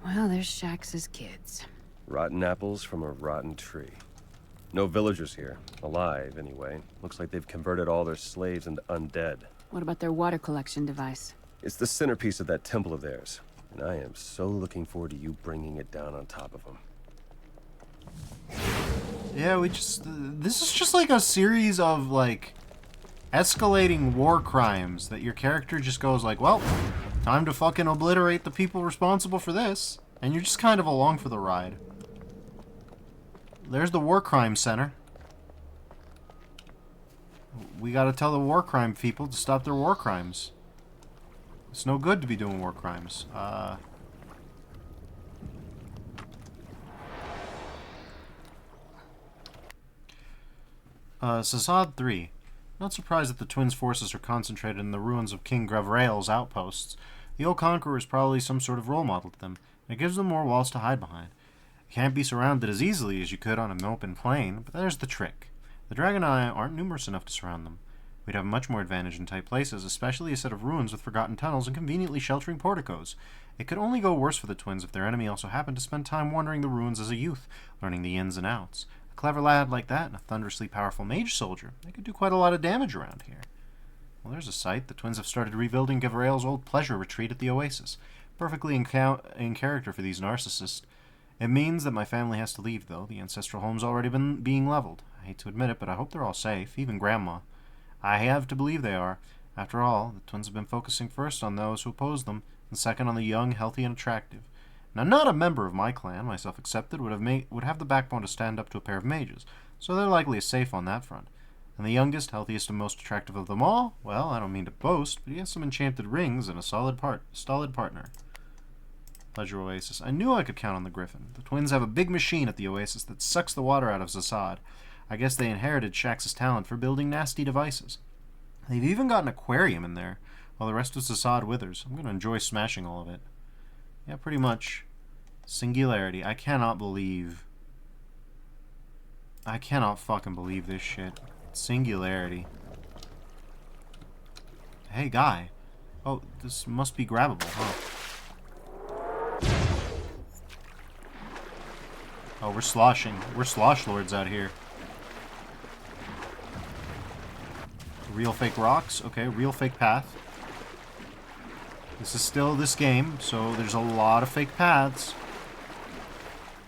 Well, there's Shax's kids. Rotten apples from a rotten tree. No villagers here. Alive, anyway. Looks like they've converted all their slaves into undead. What about their water collection device? It's the centerpiece of that temple of theirs. And I am so looking forward to you bringing it down on top of them. Yeah, we just... this is just like a series of, like, escalating war crimes that your character just goes like, well, time to fucking obliterate the people responsible for this. And you're just kind of along for the ride. There's the war crime center. We gotta tell the war crime people to stop their war crimes. It's no good to be doing war crimes. Sassad 3. Not surprised that the twins' forces are concentrated in the ruins of King Gravrail's outposts. The old conqueror is probably some sort of role model to them. It gives them more walls to hide behind. You can't be surrounded as easily as you could on an open plain, but there's the trick. The Dragonai aren't numerous enough to surround them. We'd have much more advantage in tight places, especially a set of ruins with forgotten tunnels and conveniently sheltering porticos. It could only go worse for the twins if their enemy also happened to spend time wandering the ruins as a youth, learning the ins and outs. A clever lad like that and a thunderously powerful mage soldier, they could do quite a lot of damage around here. Well, there's a sight. The twins have started rebuilding Gavrael's old pleasure retreat at the Oasis. Perfectly in character for these narcissists. It means that my family has to leave, though. The ancestral home's already been being leveled. I hate to admit it, but I hope they're all safe, even Grandma. I have to believe they are. After all, the twins have been focusing first on those who oppose them, and second on the young, healthy, and attractive. Now, not a member of my clan, myself excepted, would have the backbone to stand up to a pair of mages, so they're likely safe on that front. And the youngest, healthiest, and most attractive of them all, well, I don't mean to boast, but he has some enchanted rings and a stolid partner. Pleasure Oasis. I knew I could count on the Griffin. The twins have a big machine at the Oasis that sucks the water out of Zassad. I guess they inherited Shax's talent for building nasty devices. They've even got an aquarium in there, while the rest of Zassad withers. I'm going to enjoy smashing all of it. Yeah, pretty much. Singularity. I cannot fucking believe this shit. Singularity. Hey, guy. Oh, this must be grabbable, huh? Oh, we're sloshing. We're slosh lords out here. Real fake rocks. Okay, real fake path. This is still this game, so there's a lot of fake paths.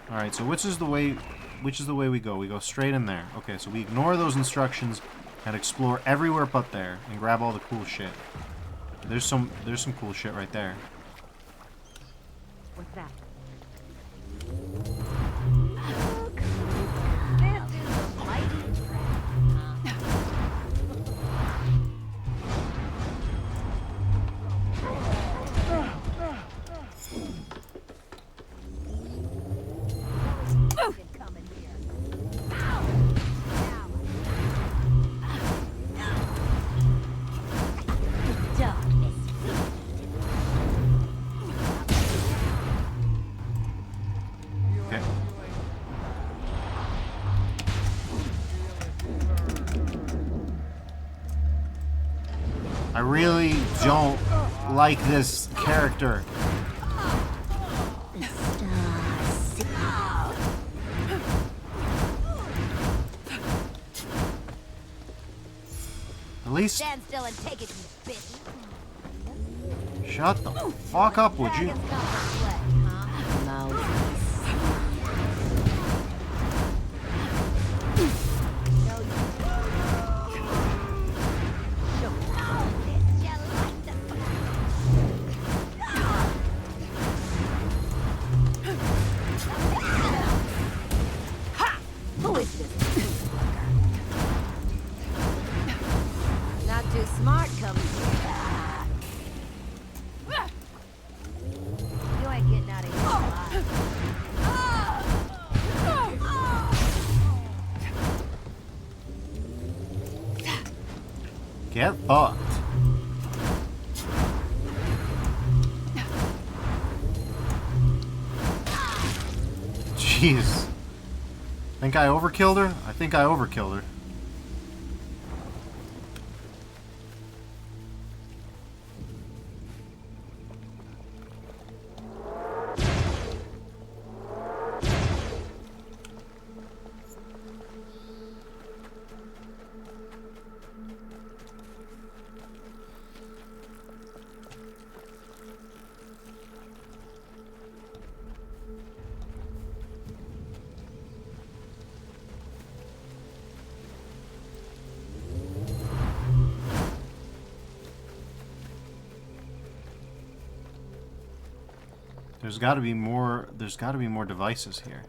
Alright, so which is the way we go? We go straight in there. Okay, so we ignore those instructions and explore everywhere but there and grab all the cool shit. There's some cool shit right there. What's that? I really don't like this character. At least... Stand still and take it, you bitch. Shut the fuck up, would you? Who is this? Not too smart coming here. You ain't getting out of here alive. Get fucked. Jeez. Think I overkilled her? I think I overkilled her. There's got to be more. There's got to be more devices here.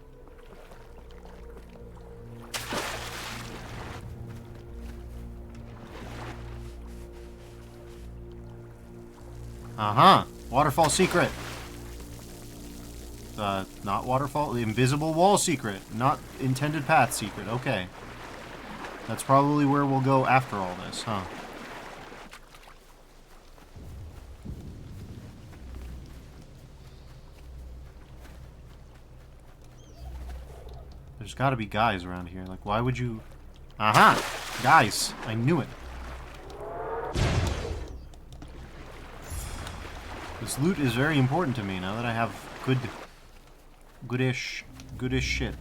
Waterfall secret. Not waterfall. The invisible wall secret. Not intended path secret. Okay. That's probably where we'll go after all this, huh? There's got to be guys around here. Like, why would you... Aha! Guys! I knew it. This loot is very important to me now that I have goodish shit.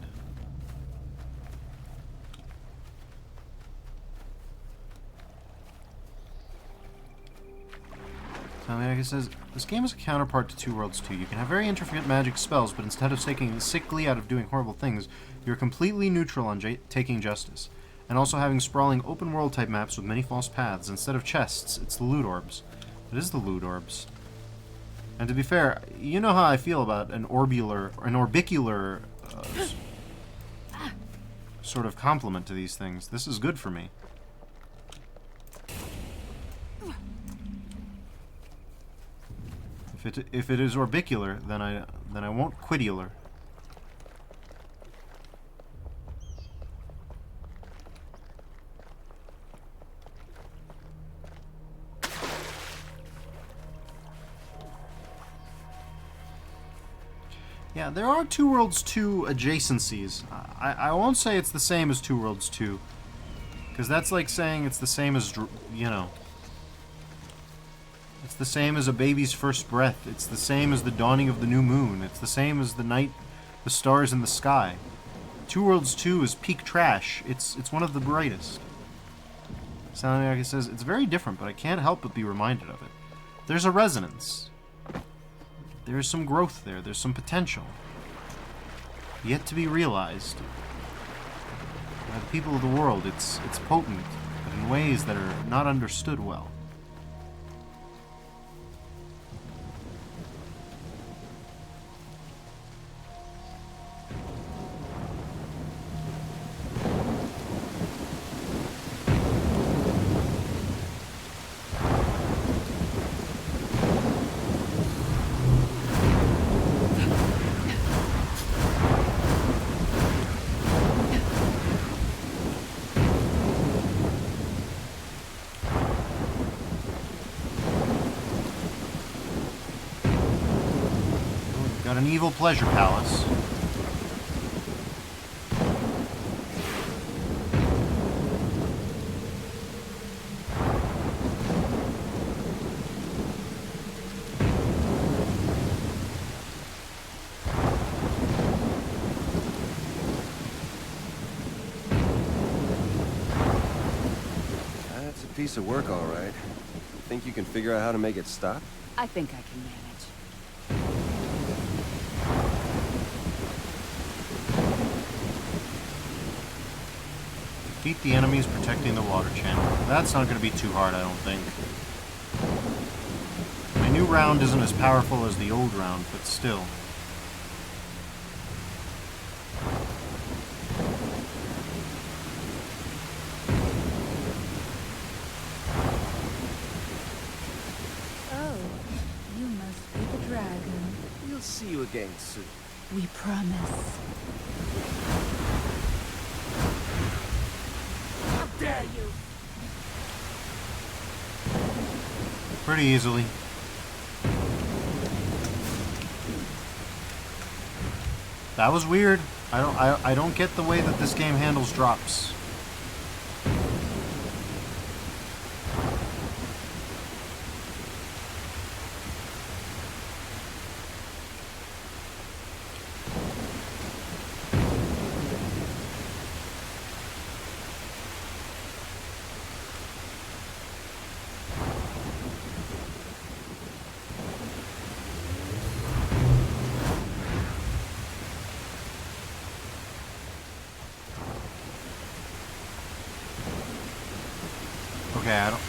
Like it says, this game is a counterpart to Two Worlds 2. You can have very intricate magic spells, but instead of taking sickly out of doing horrible things, you're completely neutral on taking justice. And also having sprawling open world type maps with many false paths. Instead of chests, it's the loot orbs. It is the loot orbs. And to be fair, you know how I feel about an orbicular sort of complement to these things. This is good for me. If it is orbicular, then I won't quidular. Yeah, there are Two Worlds 2 adjacencies. I won't say it's the same as Two Worlds 2, because that's like saying it's the same as, you know, it's the same as a baby's first breath. It's the same as the dawning of the new moon. It's the same as the night, the stars in the sky. Two Worlds 2 is peak trash. It's one of the brightest. Sounding like it says, it's very different, but I can't help but be reminded of it. There's a resonance. There's some growth there. There's some potential. Yet to be realized. By the people of the world, it's potent, but in ways that are not understood well. Got an evil pleasure palace. That's a piece of work, all right. You think you can figure out how to make it stop? I think I can manage. Defeat the enemies protecting the water channel. That's not going to be too hard, I don't think. My new round isn't as powerful as the old round, but still. Oh, you must be the dragon. We'll see you again soon. We promise. Dare you? Pretty easily. That was weird. I don't get the way that this game handles drops. Okay, I don't...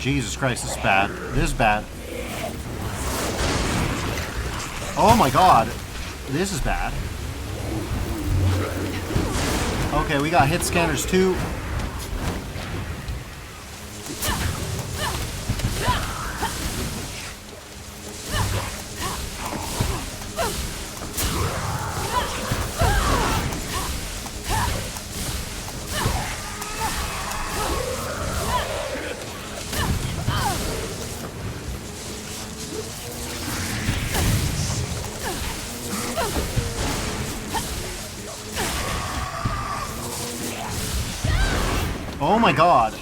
Jesus Christ, this is bad. This is bad. Oh my god. This is bad. Okay, we got hit scanners too. Oh my god.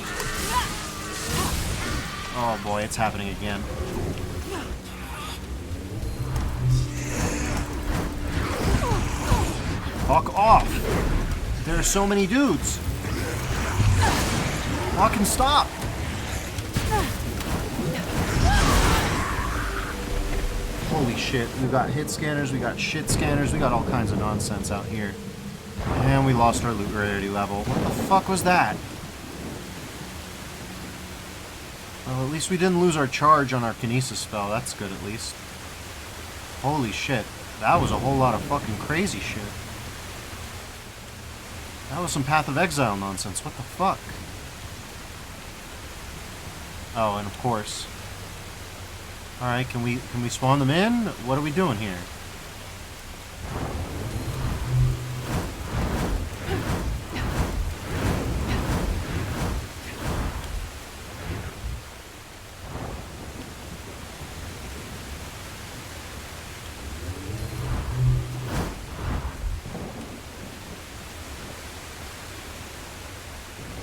Oh boy, it's happening again. Fuck off. There are so many dudes. Fucking stop. Holy shit. We got hit scanners, we got shit scanners, we got all kinds of nonsense out here. And we lost our loot rarity level. What the fuck was that? Well, at least we didn't lose our charge on our kinesis spell. That's good, at least. Holy shit. That was a whole lot of fucking crazy shit. That was some Path of Exile nonsense. What the fuck? Oh, and of course. Alright, can we spawn them in? What are we doing here?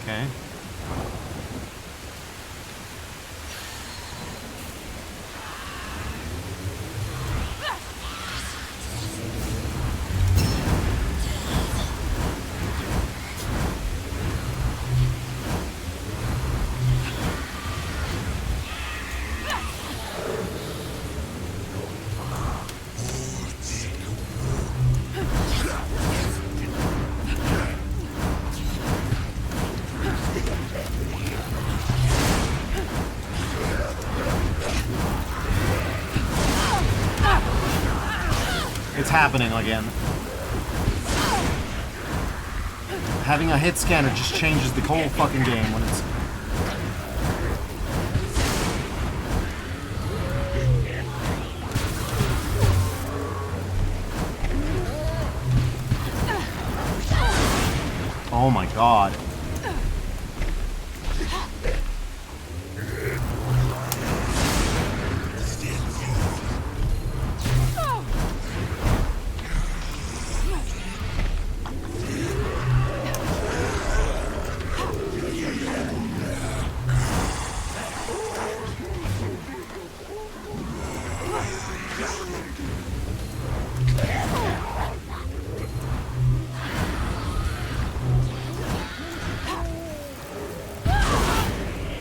Okay. It's happening again. Having a hit scanner just changes the whole fucking game when it's... Oh my god.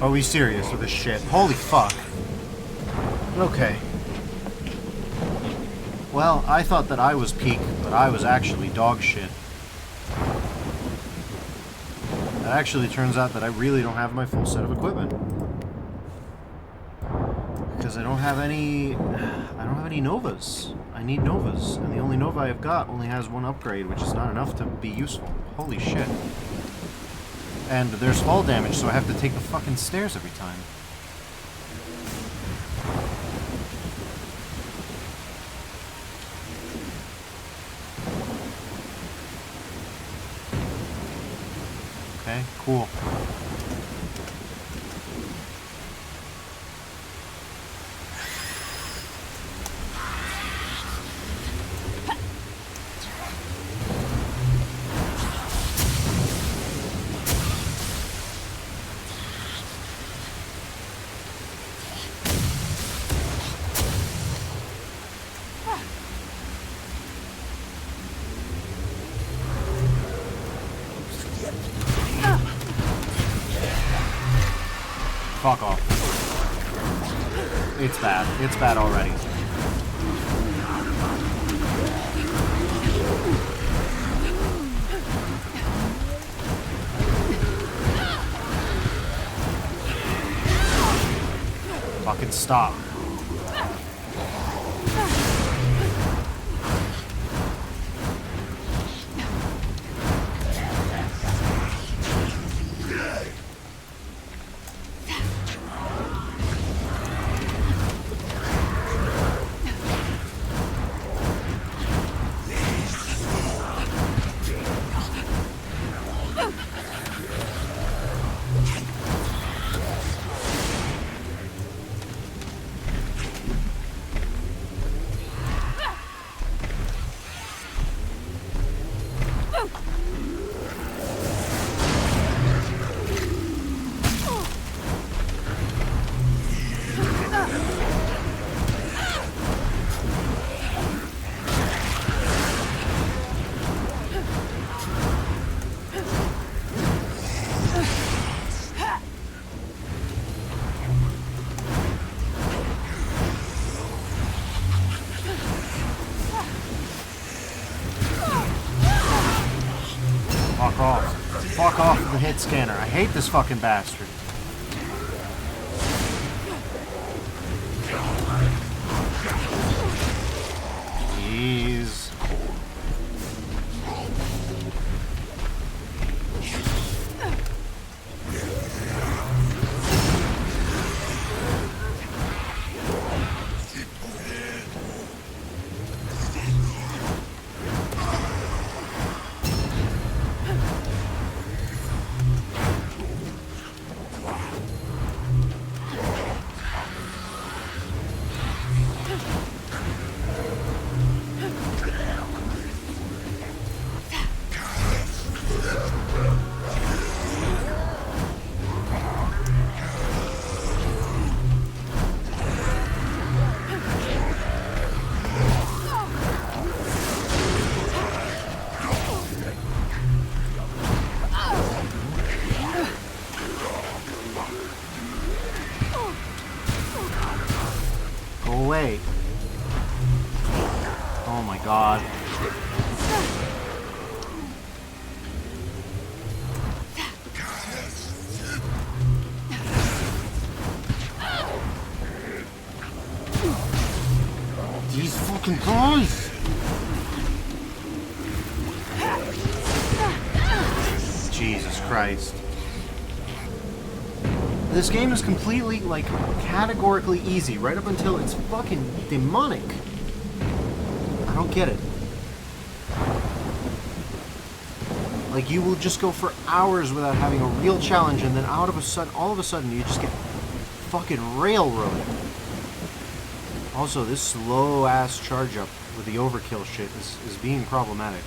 Are we serious with this shit? Holy fuck. Okay. Well, I thought that I was peak, but I was actually dog shit. It actually turns out that I really don't have my full set of equipment. Because I don't have any Novas. I need Novas, and the only Nova I've got only has one upgrade, which is not enough to be useful. Holy shit. And there's fall damage, so I have to take the fucking stairs every time. Okay, cool. Fuck off. It's bad. It's bad already. stop. Fuck off. Fuck off with the hit scanner. I hate this fucking bastard. Jeez. Away. Oh my god. These fucking guys! Jesus Christ. This game is completely, like, categorically easy, right up until it's fucking demonic. I don't get it. Like, you will just go for hours without having a real challenge, and then all of a sudden, you just get fucking railroaded. Also, this slow-ass charge-up with the overkill shit is being problematic.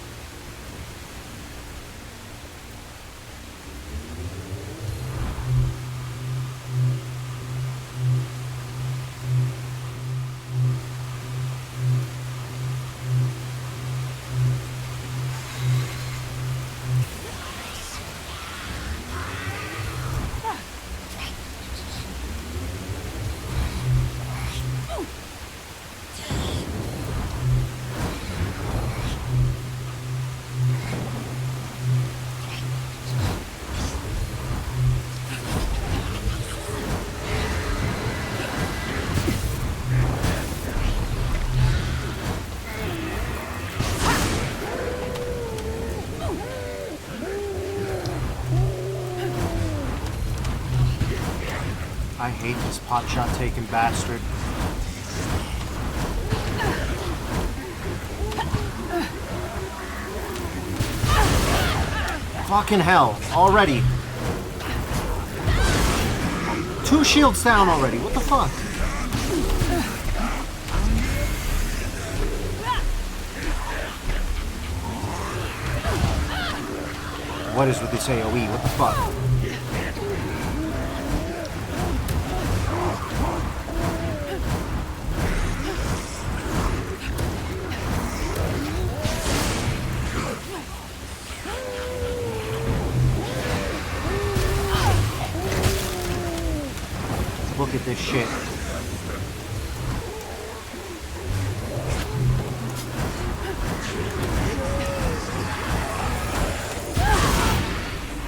I hate this potshot taking bastard. Fucking hell, already. 2 shields down already, what the fuck? What is with this AoE, what the fuck? Look at this shit.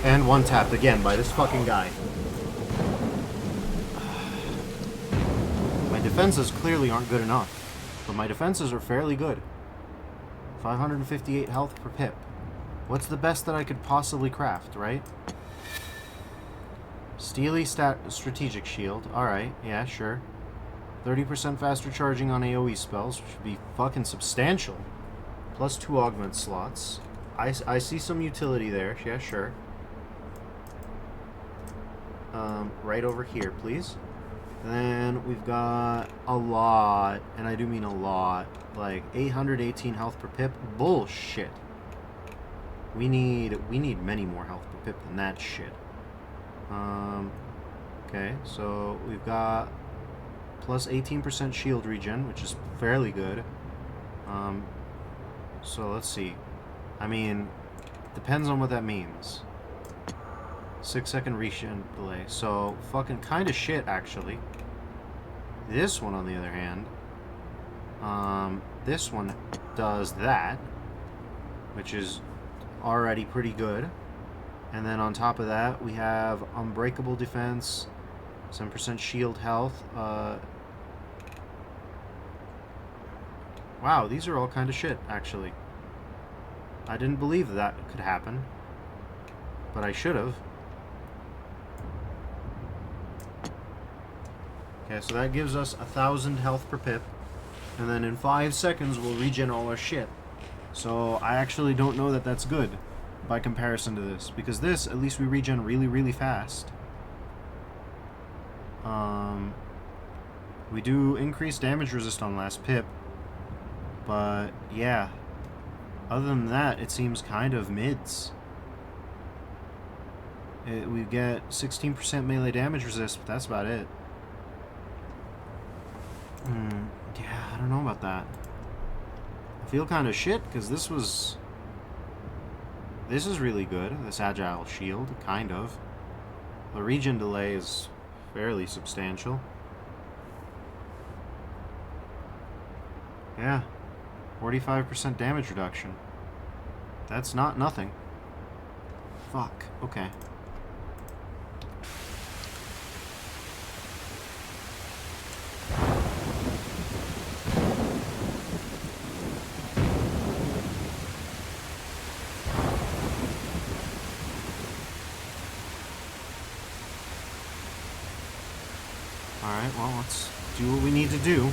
And one tapped again by this fucking guy. defenses clearly aren't good enough, but my defenses are fairly good. 558 health per pip. What's the best that I could possibly craft, right? Steely strategic shield. Alright, yeah, sure. 30% faster charging on AoE spells, which would be fucking substantial. Plus 2 augment slots. I see some utility there. Yeah, sure. Right over here, please. And then we've got a lot, and I do mean a lot, like 818 health per pip. Bullshit. We need many more health per pip than that shit. Okay, so we've got plus 18% shield regen, which is fairly good. So let's see. I mean, depends on what that means. 6-second regen delay. So fucking kind of shit, actually. This one, on the other hand, this one does that, which is already pretty good. And then on top of that, we have unbreakable defense, 7% shield health. Wow, these are all kind of shit, actually. I didn't believe that could happen, but I should have. Okay, so that gives us 1,000 health per pip, and then in 5 seconds we'll regen all our shit. So I actually don't know that that's good by comparison to this, because this, at least we regen really, really fast. We do increase damage resist on last pip, but yeah, other than that, it seems kind of mids. We get 16% melee damage resist, but that's about it. Yeah, I don't know about that. I feel kind of shit, because this is really good, this agile shield, kind of. The regen delay is fairly substantial. Yeah, 45% damage reduction. That's not nothing. Fuck, okay. Alright, well, let's do what we need to do.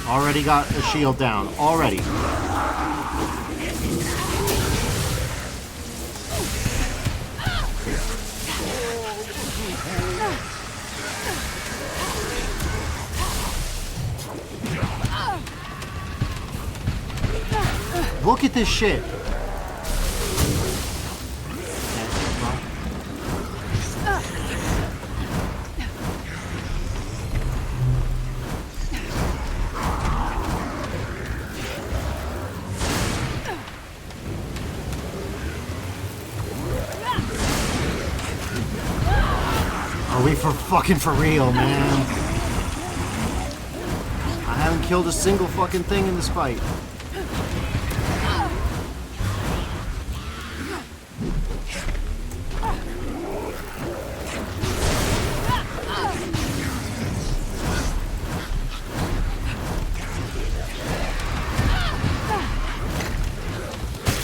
Already got a shield down. Already. Look at this shit. Are we for real, man? I haven't killed a single fucking thing in this fight.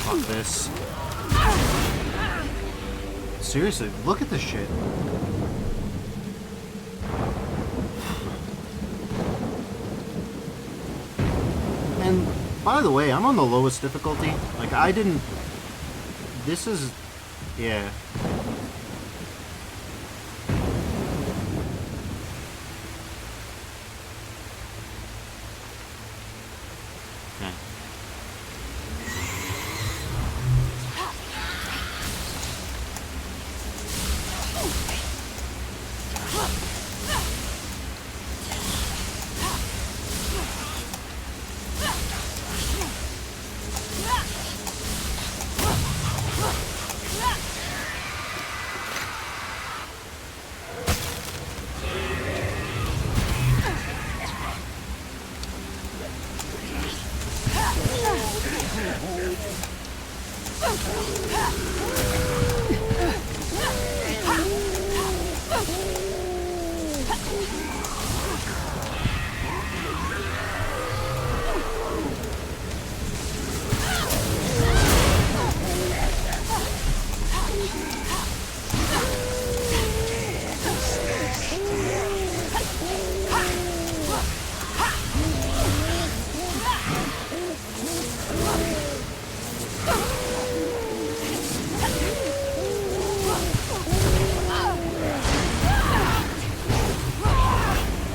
Fuck this. Seriously, look at this shit. And By the way, I'm on the lowest difficulty. Like, I didn't... This is... Yeah. Okay.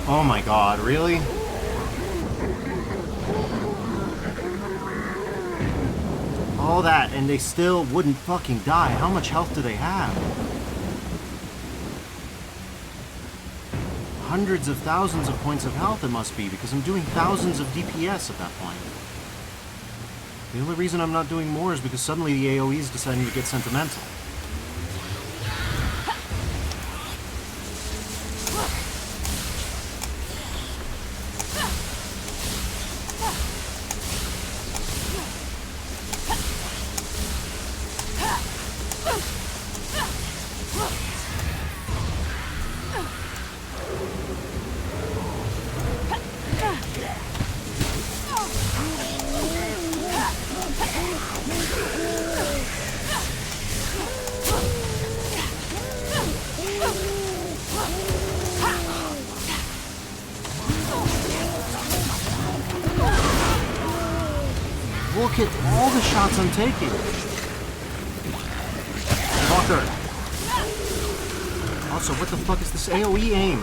Oh my god, really? All that, and they still wouldn't fucking die. How much health do they have? Hundreds of thousands of points of health it must be, because I'm doing thousands of DPS at that point. The only reason I'm not doing more is because suddenly the AoE is deciding to get sentimental. Look at all the shots I'm taking. Fucker. Also, what the fuck is this AoE aim?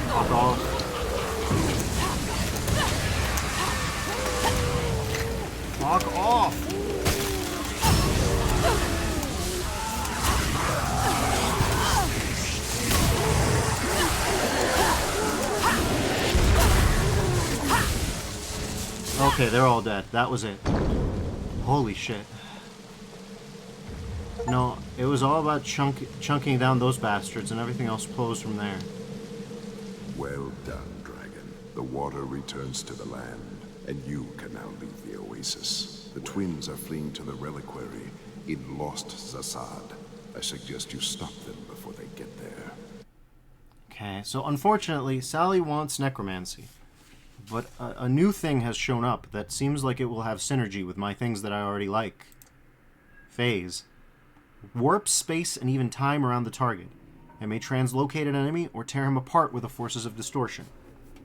Fuck off. Fuck off. Okay, they're all dead. That was it. Holy shit. No, it was all about chunking down those bastards, and everything else flows from there. Well done, dragon. The water returns to the land, and you can now leave the oasis. The twins are fleeing to the reliquary in Lost Zasad. I suggest you stop them before they get there. Okay, so unfortunately, Sally wants necromancy. But a new thing has shown up that seems like it will have synergy with my things that I already like. Phase. Warp space and even time around the target. It may translocate an enemy or tear him apart with the forces of distortion.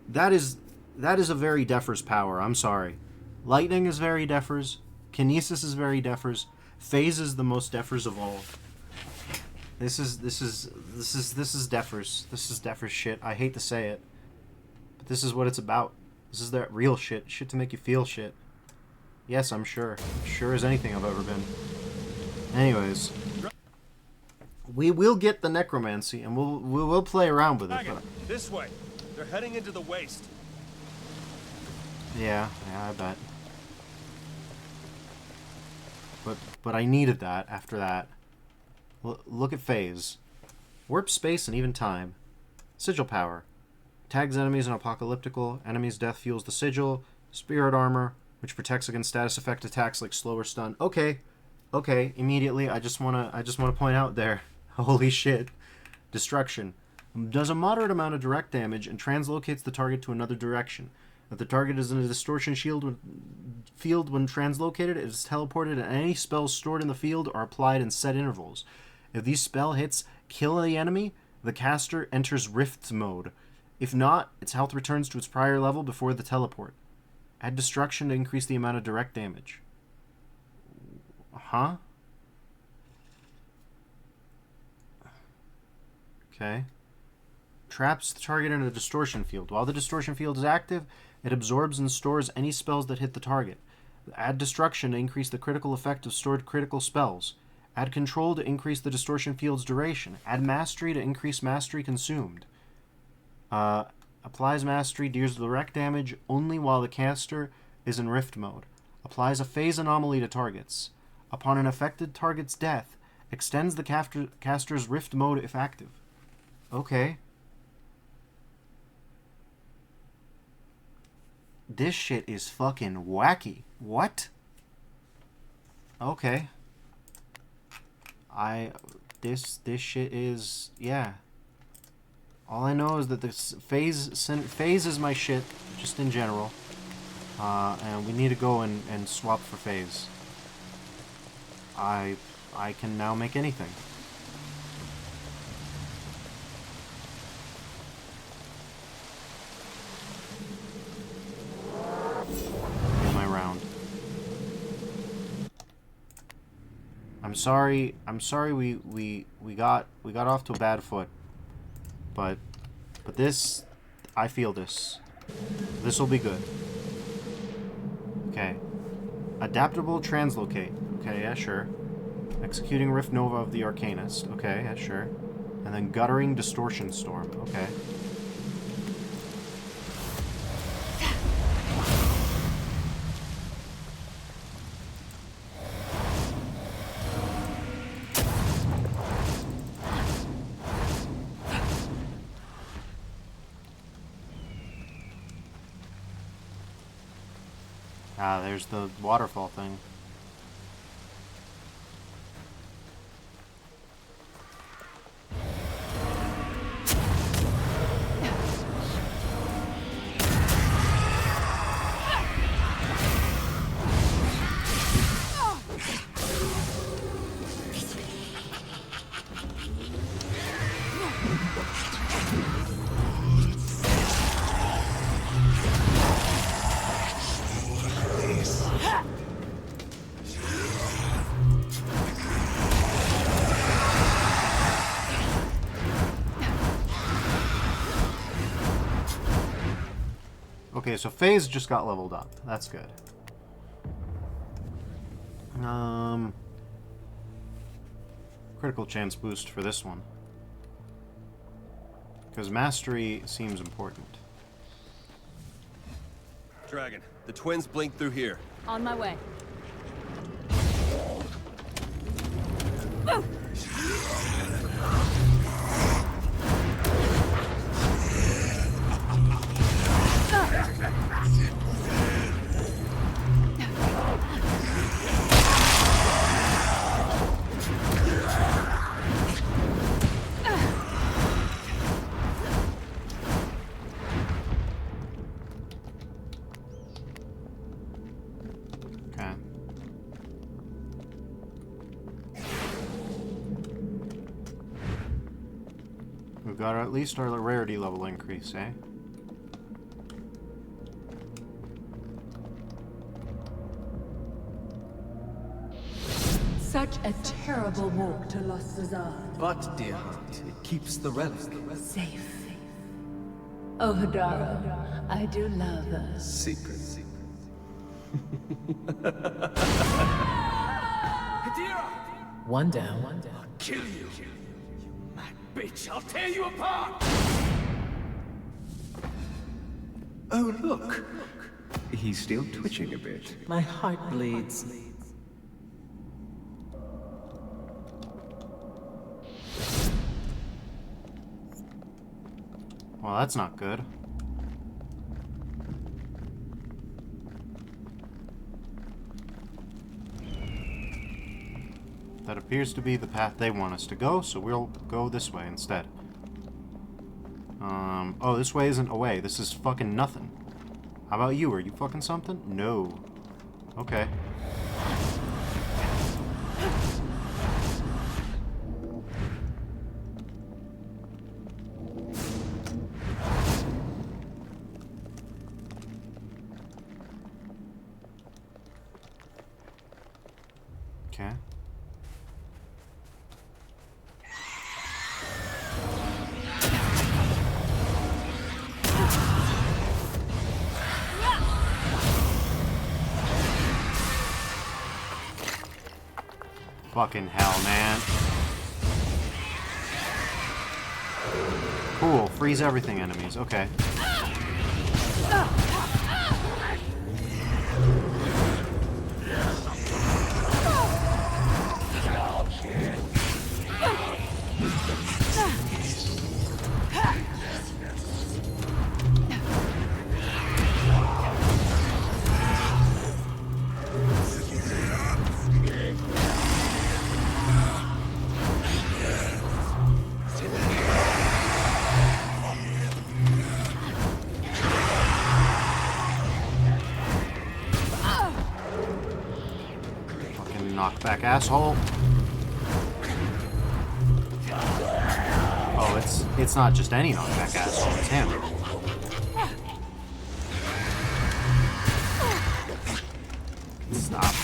That is a very Defers power, I'm sorry. Lightning is very Defers. Kinesis is very Defers. Phase is the most Defers of all. This is Defers. This is Defers shit. I hate to say it. But this is what it's about. This is that real shit. Shit to make you feel shit. Yes, I'm sure. Sure as anything I've ever been. Anyways. We will get the necromancy, and we'll play around with it. But... This way. They're heading into the waste. Yeah, I bet. But I needed that after that. Look at phase. Warp space and even time. Sigil power. Tags enemies in apocalyptical. Enemy's death fuels the sigil. Spirit armor, which protects against status effect attacks like slow or stun. Okay. Immediately, I just wanna point out there. Holy shit. Destruction. Does a moderate amount of direct damage and translocates the target to another direction. If the target is in a distortion field when translocated, it is teleported, and any spells stored in the field are applied in set intervals. If these spell hits kill the enemy, the caster enters Rift mode. If not, its health returns to its prior level before the teleport. Add destruction to increase the amount of direct damage. Huh? Okay. Traps the target in a distortion field. While the distortion field is active, it absorbs and stores any spells that hit the target. Add destruction to increase the critical effect of stored critical spells. Add control to increase the distortion field's duration. Add mastery to increase mastery consumed. Applies mastery, deals direct damage only while the caster is in rift mode. Applies a phase anomaly to targets. Upon an affected target's death, extends the caster's rift mode if active. Okay. This shit is fucking wacky. What? Okay. This shit is, yeah. All I know is that this phase is my shit, just in general. And we need to go and swap for phase. I can now make anything. In my round. I'm sorry we got off to a bad foot. But this, I feel this. This will be good. Okay. Adaptable translocate. Okay, yeah, sure. Executing Rift Nova of the Arcanist. Okay, yeah, sure. And then Guttering Distortion Storm. Okay. Ah, there's the waterfall thing. Okay, so Phase just got leveled up. That's good. Critical chance boost for this one. Because Mastery seems important. Dragon, the twins blink through here. On my way. We've got at least our rarity level increase, eh? Such a terrible walk to Lost Bazaar. But, dear heart, it keeps the relic Safe. Oh, Hadara, I do love her. secret. One down. I'll kill you. Mad bitch, I'll tear you apart! Oh, look. He's still twitching a bit. My heart bleeds. Well, that's not good. That appears to be the path they want us to go, so we'll go this way instead. Oh, this way isn't a way. This is fucking nothing. How about you? Are you fucking something? No. Okay. Fucking hell, man. Cool. Freeze everything, enemies. Okay. Knockback asshole. Oh, it's not just any knockback asshole, it's him. Stop.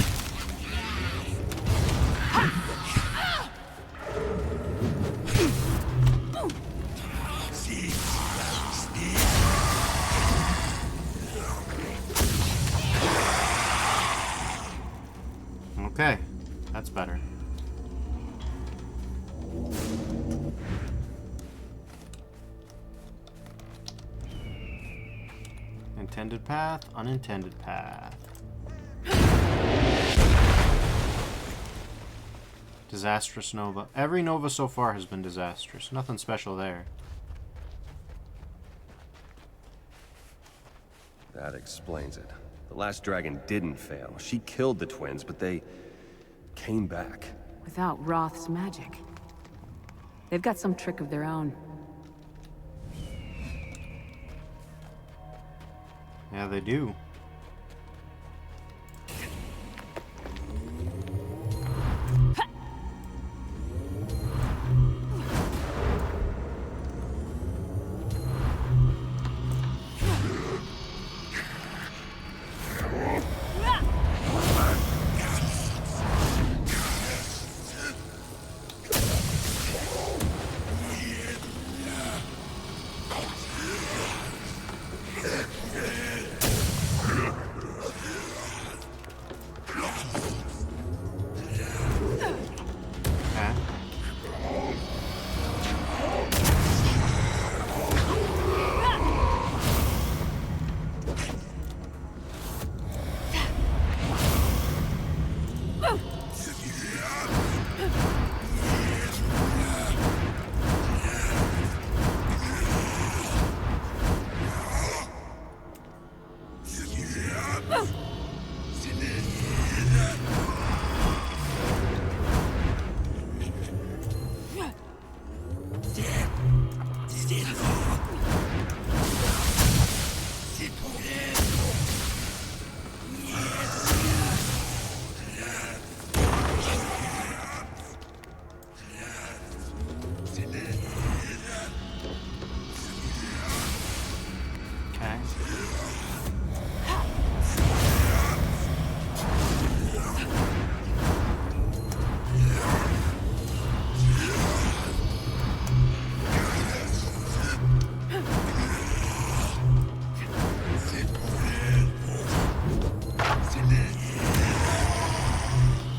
Okay, that's better. Intended path, unintended path. Disastrous Nova. Every Nova so far has been disastrous. Nothing special there. That explains it. The last dragon didn't fail. She killed the twins, but they came back. Without Roth's magic. They've got some trick of their own. Yeah, they do.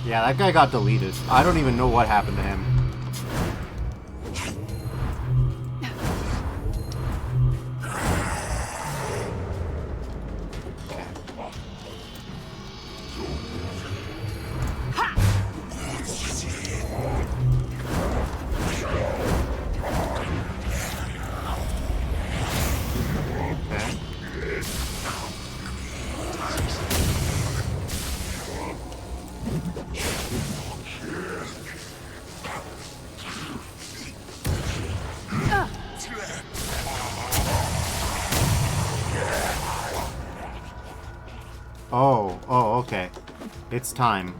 Yeah, that guy got deleted. I don't even know what happened to him. Oh, okay. It's time.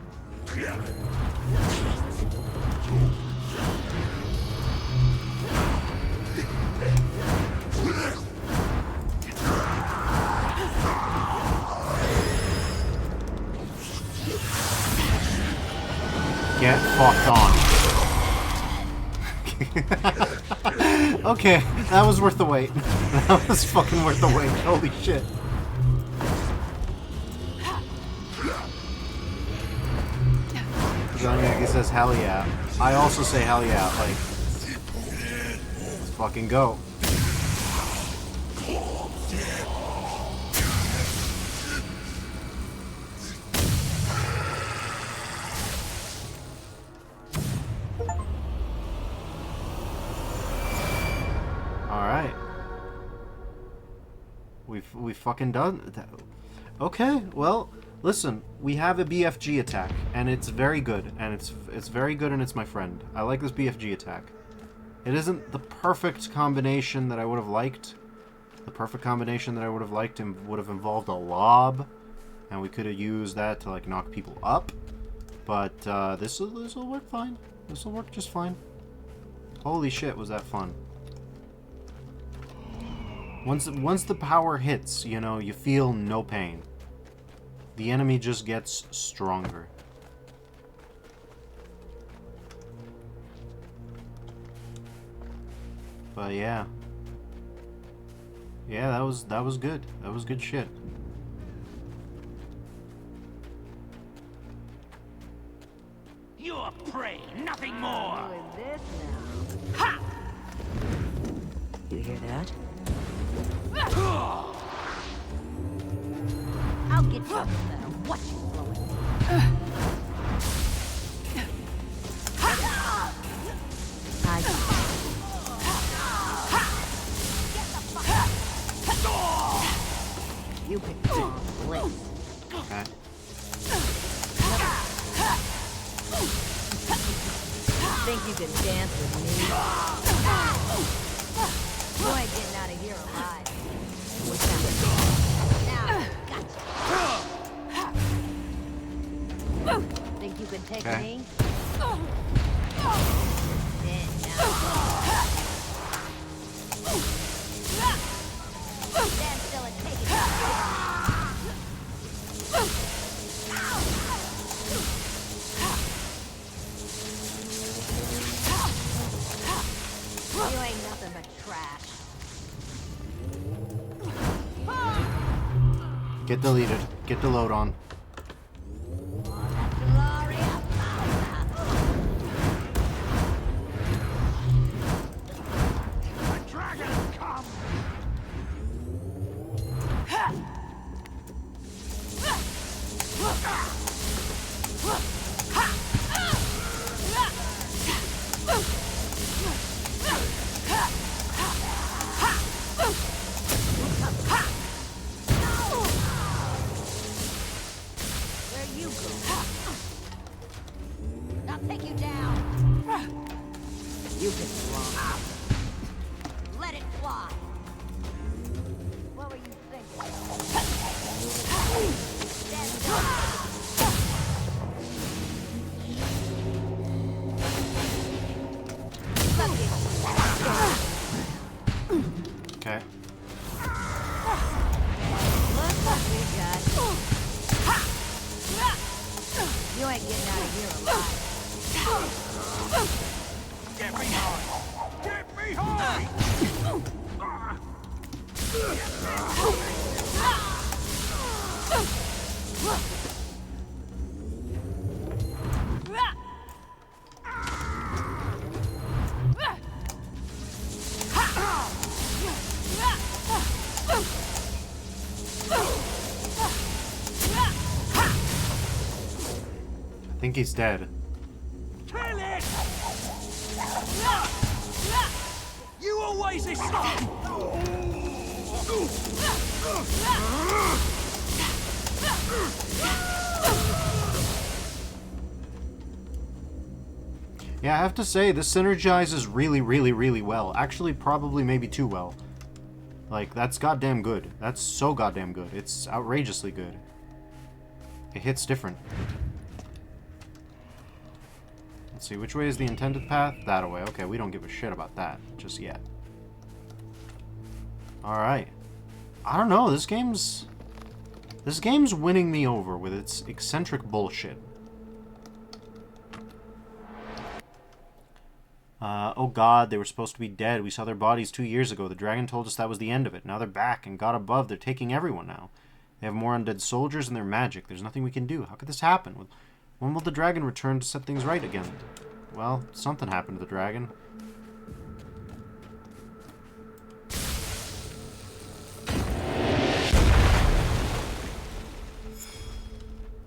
Get fucked on. Okay, that was worth the wait. That was fucking worth the wait. Holy shit. I guess says hell yeah. I also say hell yeah. Like, let's fucking go. Alright. We've fucking done that. Okay, well, listen, we have a BFG attack, and it's very good, and it's very good, and it's my friend. I like this BFG attack. It isn't the perfect combination that I would have liked. The perfect combination that I would have liked would have involved a lob, and we could have used that to, like, knock people up. But this will work fine. This will work just fine. Holy shit, was that fun. Once the power hits, you know, you feel no pain. The enemy just gets stronger. But yeah. Yeah, that was good. That was good shit. You're prey, nothing more. This now. Ha! You hear that? I'll get you no matter what you blowing. You picked the wrong place. Okay. Think you can dance with me? You ain't getting out of here alive. What's that? Now, gotcha. Think you can take me? Then now. Stand still and take it. You ain't nothing but trash. Get deleted. Get the load on. Okay. You ain't getting out of here alive. Get behind! Get behind! I think he's dead. Kill it! You always escape! Yeah, I have to say, this synergizes really, really, really well. Actually, probably maybe too well. Like, that's goddamn good. That's so goddamn good. It's outrageously good. It hits different. Let's see, which way is the intended path? That way. Okay, we don't give a shit about that just yet. Alright. I don't know, this game's winning me over with its eccentric bullshit. Oh god, they were supposed to be dead. We saw their bodies 2 years ago. The dragon told us that was the end of it. Now they're back and got above. They're taking everyone now. They have more undead soldiers and they're magic. There's nothing we can do. How could this happen? When will the dragon return to set things right again? Well, something happened to the dragon.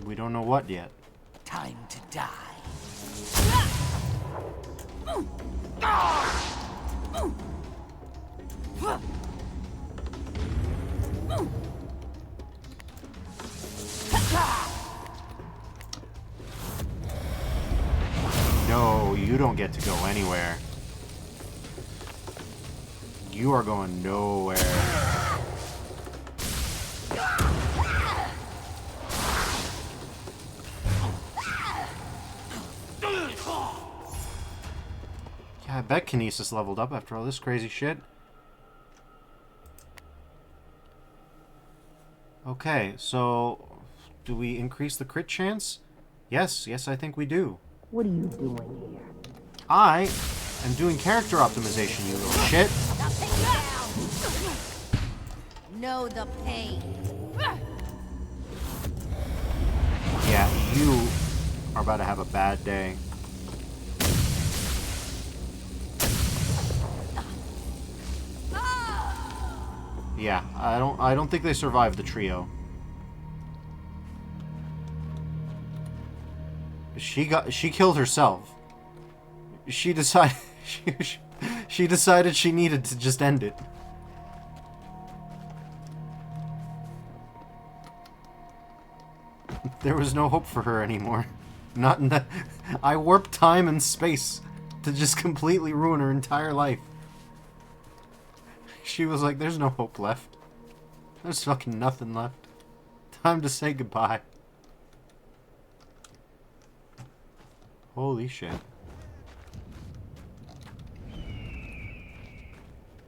We don't know what yet. Time to die. No, you don't get to go anywhere. You are going nowhere. Yeah, I bet Kinesis leveled up after all this crazy shit. Okay, so do we increase the crit chance? Yes, I think we do. What are you doing here? I am doing character optimization, you little shit. Know the pain. Yeah, you are about to have a bad day. Yeah, I don't think they survived the trio. She killed herself. She decided she decided she needed to just end it. There was no hope for her anymore. Not in that. I warped time and space to just completely ruin her entire life. She was like, there's no hope left. There's fucking nothing left. Time to say goodbye. Holy shit.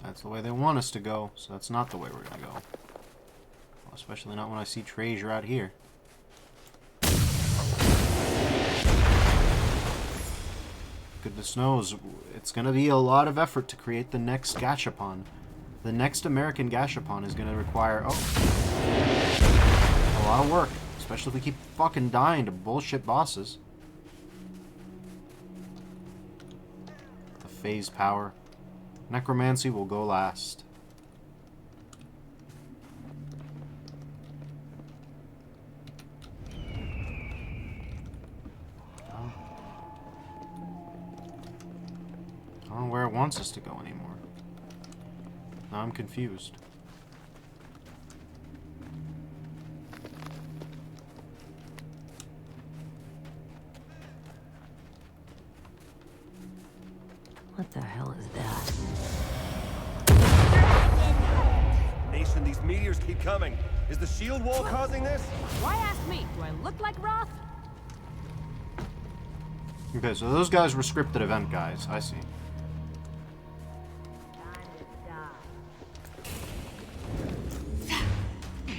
That's the way they want us to go, so that's not the way we're gonna go. Well, especially not when I see treasure out here. Goodness knows, it's gonna be a lot of effort to create the next Gashapon. The next American Gashapon is gonna require, a lot of work. Especially if we keep fucking dying to bullshit bosses. The phase power. Necromancy will go last. I don't know where it wants us to go anymore. Now I'm confused. What the hell is that? Nation, these meteors keep coming. Is the shield wall causing this? Why ask me? Do I look like Roth? Okay, so those guys were scripted event guys. I see.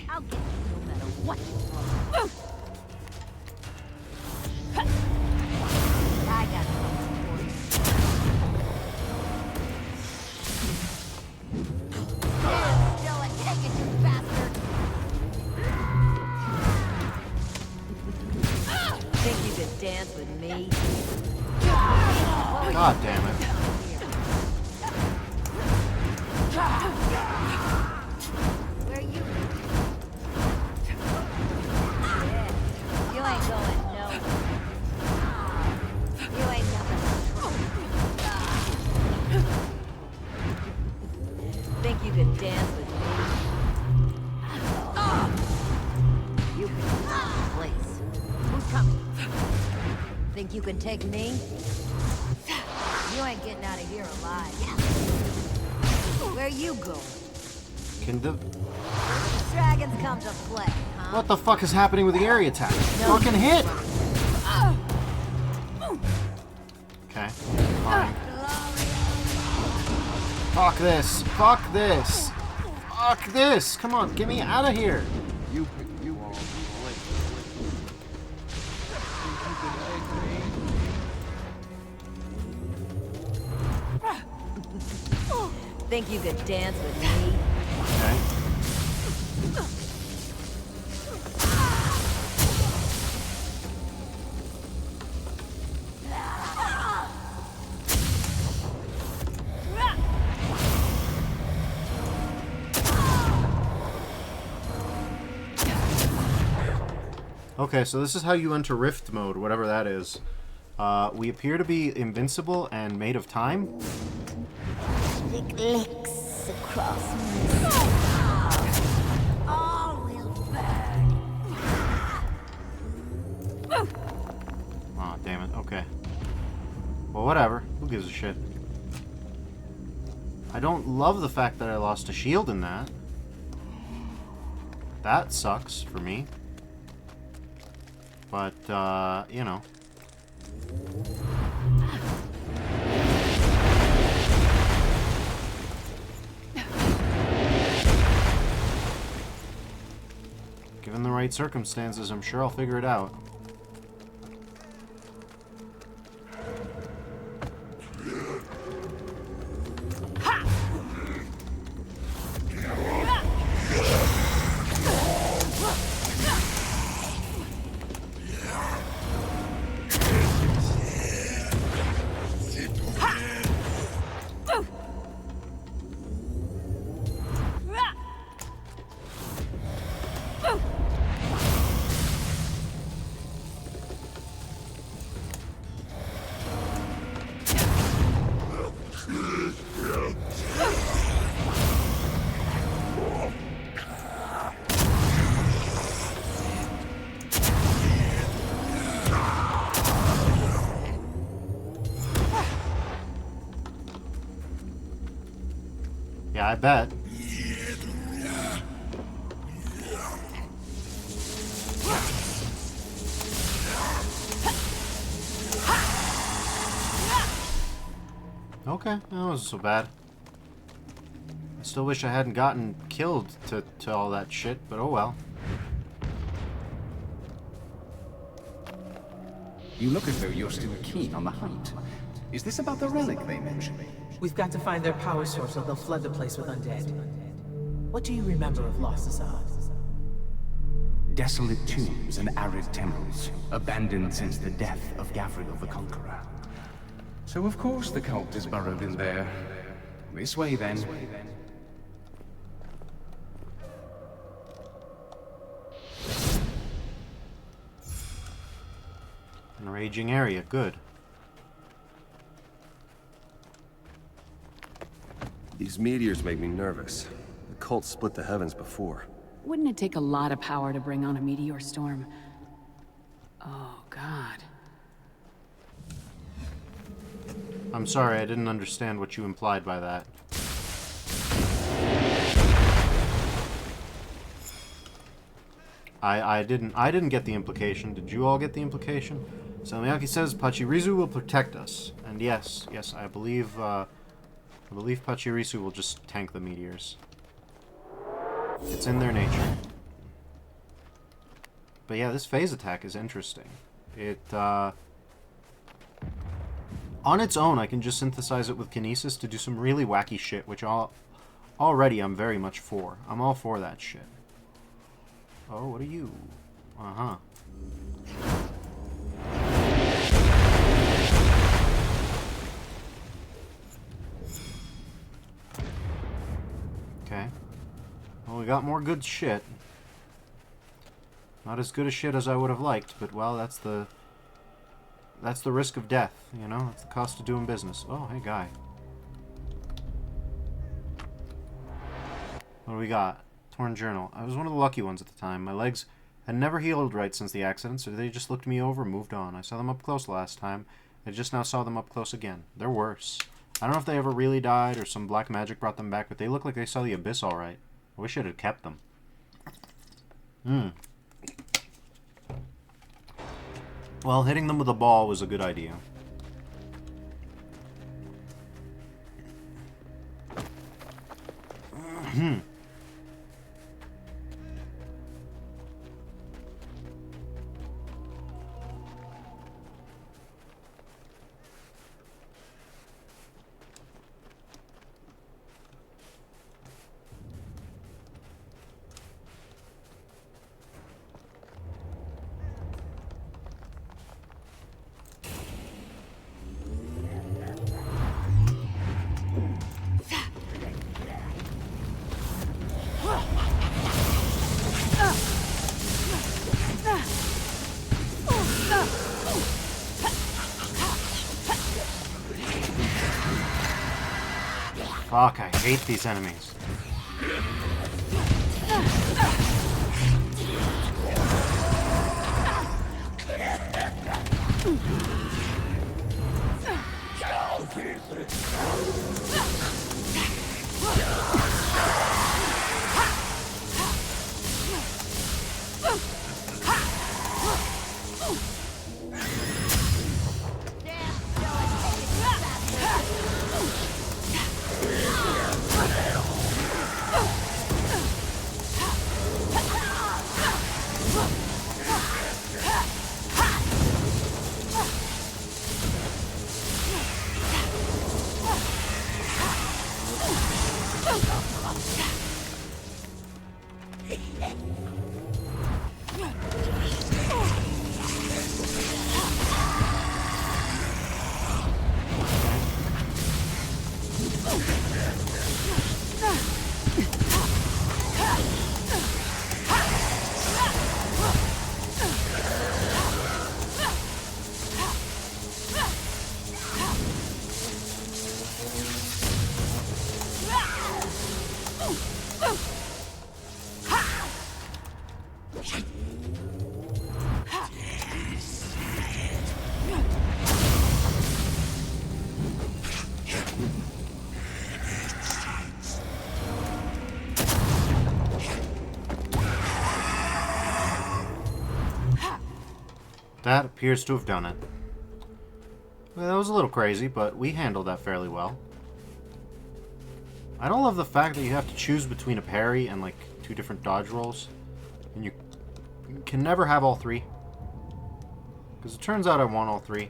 I'll get you no matter what you throw. I got something for you. Still a ticket, you bastard! Think you could dance with me? God damn it. Where you? Yeah, you ain't going nowhere. You ain't nothing. Think you could dance with me? You can use this place. Who's coming? Think you can take me? You ain't getting out of here alive. Where you going? Can the... Dragons come to play, huh? What the fuck is happening with the area attack? Fucking hit! Okay, fine. Fuck this! Fuck this! Fuck this! Come on, get me out of here! You Think you could dance with me? Okay. Okay, so this is how you enter Rift mode, whatever that is. We appear to be invincible and made of time. Lick licks across my all will burn. Aw, damn it. Okay. Well, whatever. Who gives a shit? I don't love the fact that I lost a shield in that. That sucks for me. But, you know. Given the right circumstances, I'm sure I'll figure it out. Yeah, I bet. Okay, that wasn't so bad. I still wish I hadn't gotten killed to all that shit, but oh well. You look as though you're still keen on the hunt. Is this about the relic they mentioned? We've got to find their power source or they'll flood the place with undead. What do you remember of Lost Assad? Desolate tombs and arid temples, abandoned since the death of Gavriel the Conqueror. So of course the cult is burrowed in there. This way then. An raging area, good. These meteors make me nervous. The cult split the heavens before. Wouldn't it take a lot of power to bring on a meteor storm? Oh, God. I'm sorry, I didn't understand what you implied by that. I didn't get the implication. Did you all get the implication? Salmiaki says Pachirisu will protect us. And yes, I believe Pachirisu will just tank the meteors. It's in their nature. But yeah, this phase attack is interesting. It, on its own, I can just synthesize it with Kinesis to do some really wacky shit, which already I'm very much for. I'm all for that shit. Oh, what are you? Uh-huh. Okay. Well, we got more good shit. Not as good a shit as I would have liked, but well, that's the risk of death, you know? That's the cost of doing business. Oh, hey, guy. What do we got? Torn journal. I was one of the lucky ones at the time. My legs had never healed right since the accident, so they just looked me over and moved on. I saw them up close last time. I just now saw them up close again. They're worse. I don't know if they ever really died or some black magic brought them back, but they look like they saw the abyss all right. I wish I'd have kept them. Well, hitting them with a ball was a good idea. Fuck, I hate these enemies. That appears to have done it. Well, that was a little crazy, but we handled that fairly well. I don't love the fact that you have to choose between a parry and like 2 different dodge rolls. And you can never have all 3. Because it turns out I want all 3.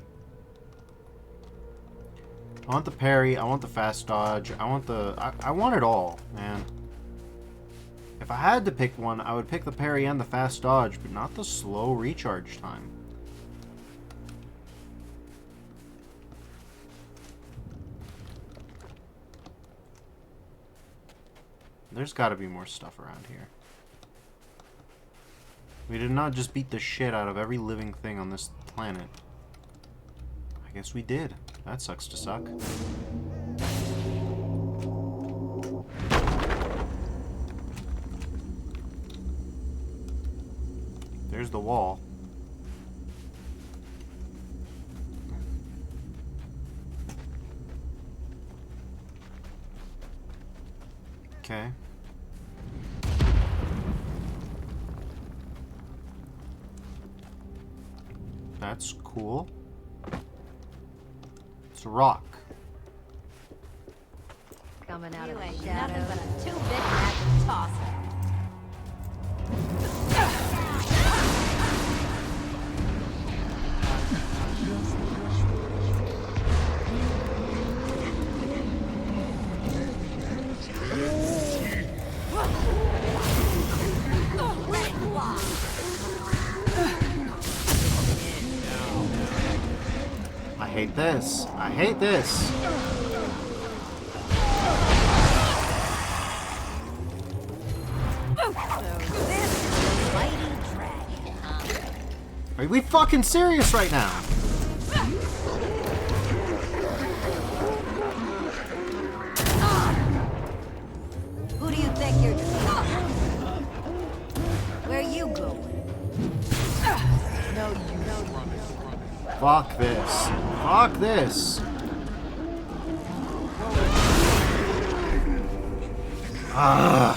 I want the parry, I want the fast dodge, I want it all, man. If I had to pick one, I would pick the parry and the fast dodge, but not the slow recharge time. There's got to be more stuff around here. We did not just beat the shit out of every living thing on this planet. I guess we did. That sucks to suck. There's the wall. Okay. That's cool. It's a rock. Coming out of the shadows. Nothing but a 2-bit magic tosser. I hate this. I hate this. Are we fucking serious right now? Who do you think you're Where you going? No, you know. Fuck this. Fuck this. I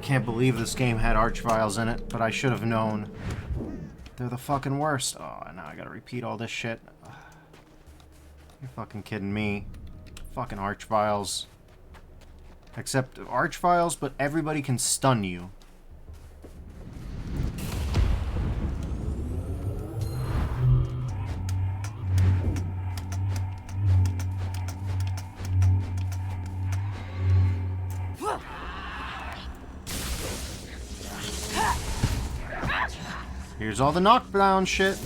can't believe this game had archviles in it, but I should have known. They're the fucking worst. Oh, now I gotta repeat all this shit. You're fucking kidding me. Fucking archviles. Except archviles, but everybody can stun you. Here's all the knockdown shit.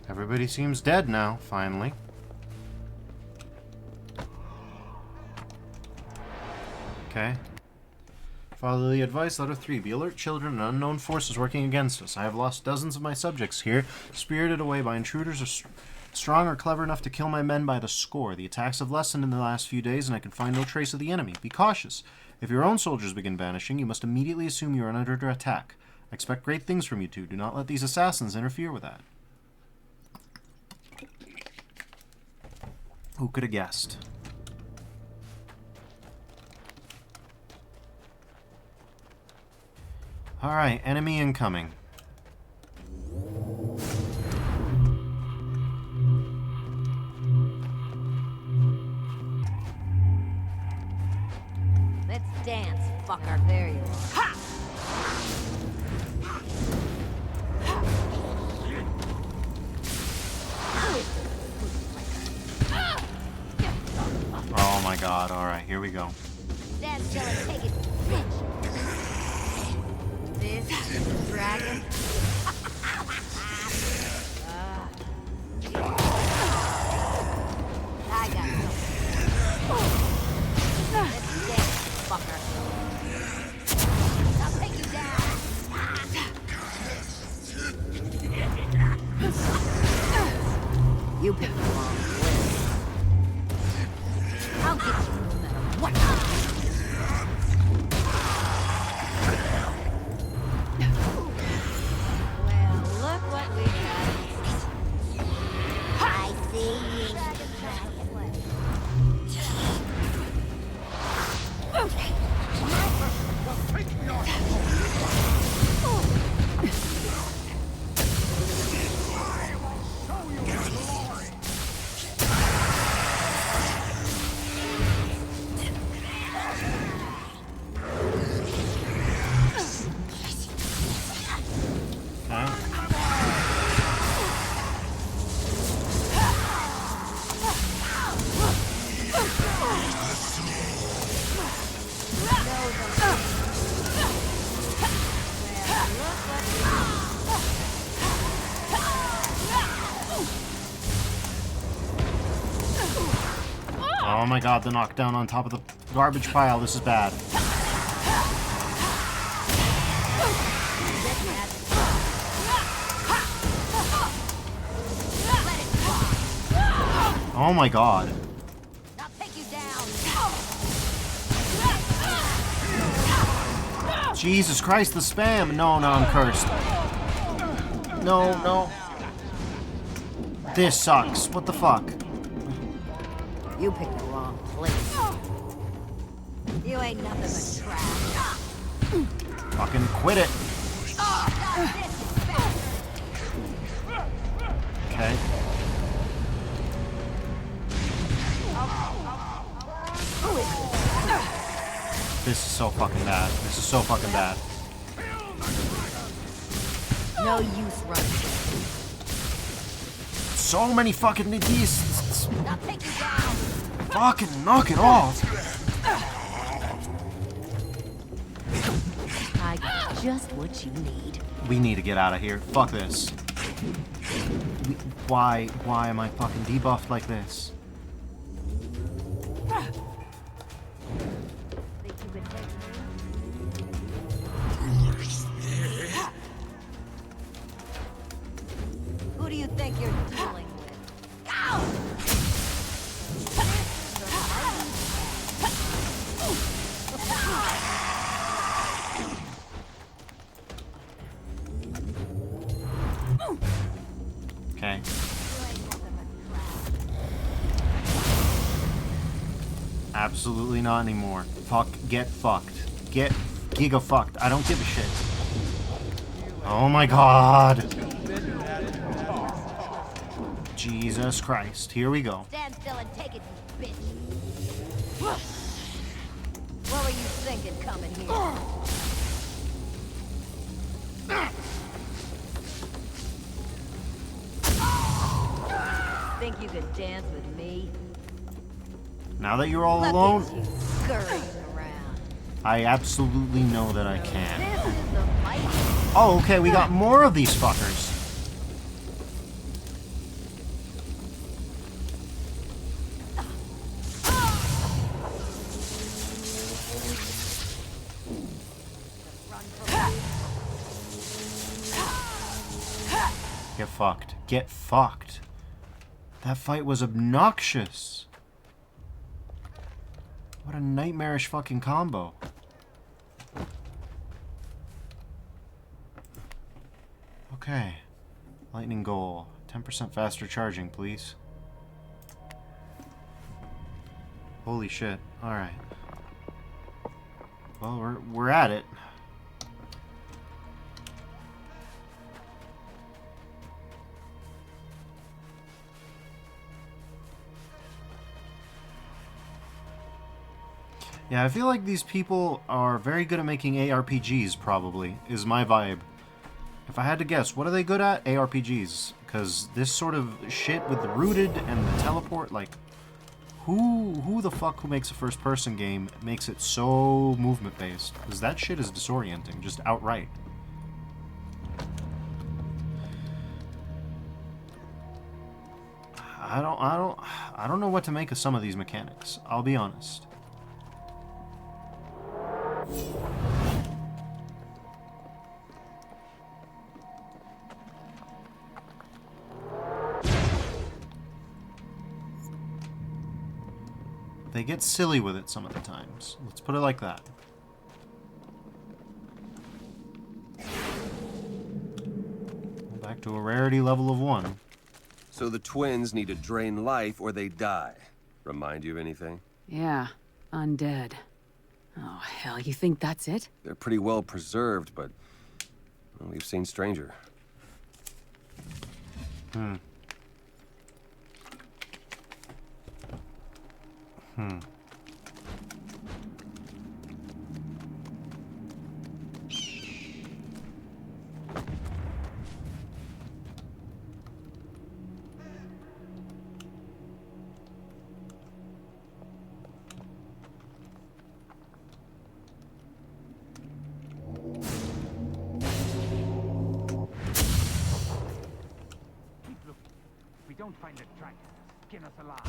Everybody seems dead now, finally. Okay. Follow the advice, letter 3. Be alert, children, and unknown forces working against us. I have lost dozens of my subjects here, spirited away by intruders strong or clever enough to kill my men by the score. The attacks have lessened in the last few days, and I can find no trace of the enemy. Be cautious. If your own soldiers begin vanishing, you must immediately assume you are under attack. I expect great things from you two. Do not let these assassins interfere with that. Who could have guessed? Alright, enemy incoming. Let's dance, fucker. There you are. Ha! Oh my god, alright, here we go. Stand still and take it, bitch. This is the dragon. I got something. Let's dance, fucker. I'll take you down. You picked the wrong place. I'll get you no matter what. Well, look what we got. I see you. Oh my god, the knockdown on top of the garbage pile. This is bad. Oh my god. I'll take you down. Jesus Christ, the spam! No, no, I'm cursed. No, no. This sucks. What the fuck? You picked the wrong place. You ain't nothing but trash. Fucking quit it. Okay. This is so fucking bad. This is so fucking bad. No use running. So many fucking these. I'll take you down. Fucking knock it off. I got just what you need. We need to get out of here. Fuck this. Why am I fucking debuffed like this? Who do you think you're dealing with? Ow! Okay. Absolutely not anymore. Fuck, get fucked. Get giga fucked. I don't give a shit. Oh my god. Jesus Christ. Here we go. Stand still and take it, you bitch. thinking coming here? Think you could dance with me? Now that you're all Look alone, at you scurrying around. I absolutely know that I can. This is the mighty. Oh, okay, we got more of these fuckers. Get fucked. Get fucked. That fight was obnoxious. What a nightmarish fucking combo. Okay. Lightning goal. 10% faster charging, please. Holy shit. Alright. Well, we're at it. Yeah, I feel like these people are very good at making ARPGs, probably, is my vibe. If I had to guess, what are they good at? ARPGs. Because this sort of shit with the rooted and the teleport, like, who the fuck who makes a first-person game makes it so movement-based? Because that shit is disorienting, just outright. I don't know what to make of some of these mechanics, I'll be honest. They get silly with it some of the times. Let's put it like that. Back to a rarity level of 1. So the twins need to drain life or they die. Remind you of anything? Yeah, undead. Oh, hell, you think that's it? They're pretty well preserved, but well, we've seen stranger. Hmm. If we don't find the dragon, skin us alive.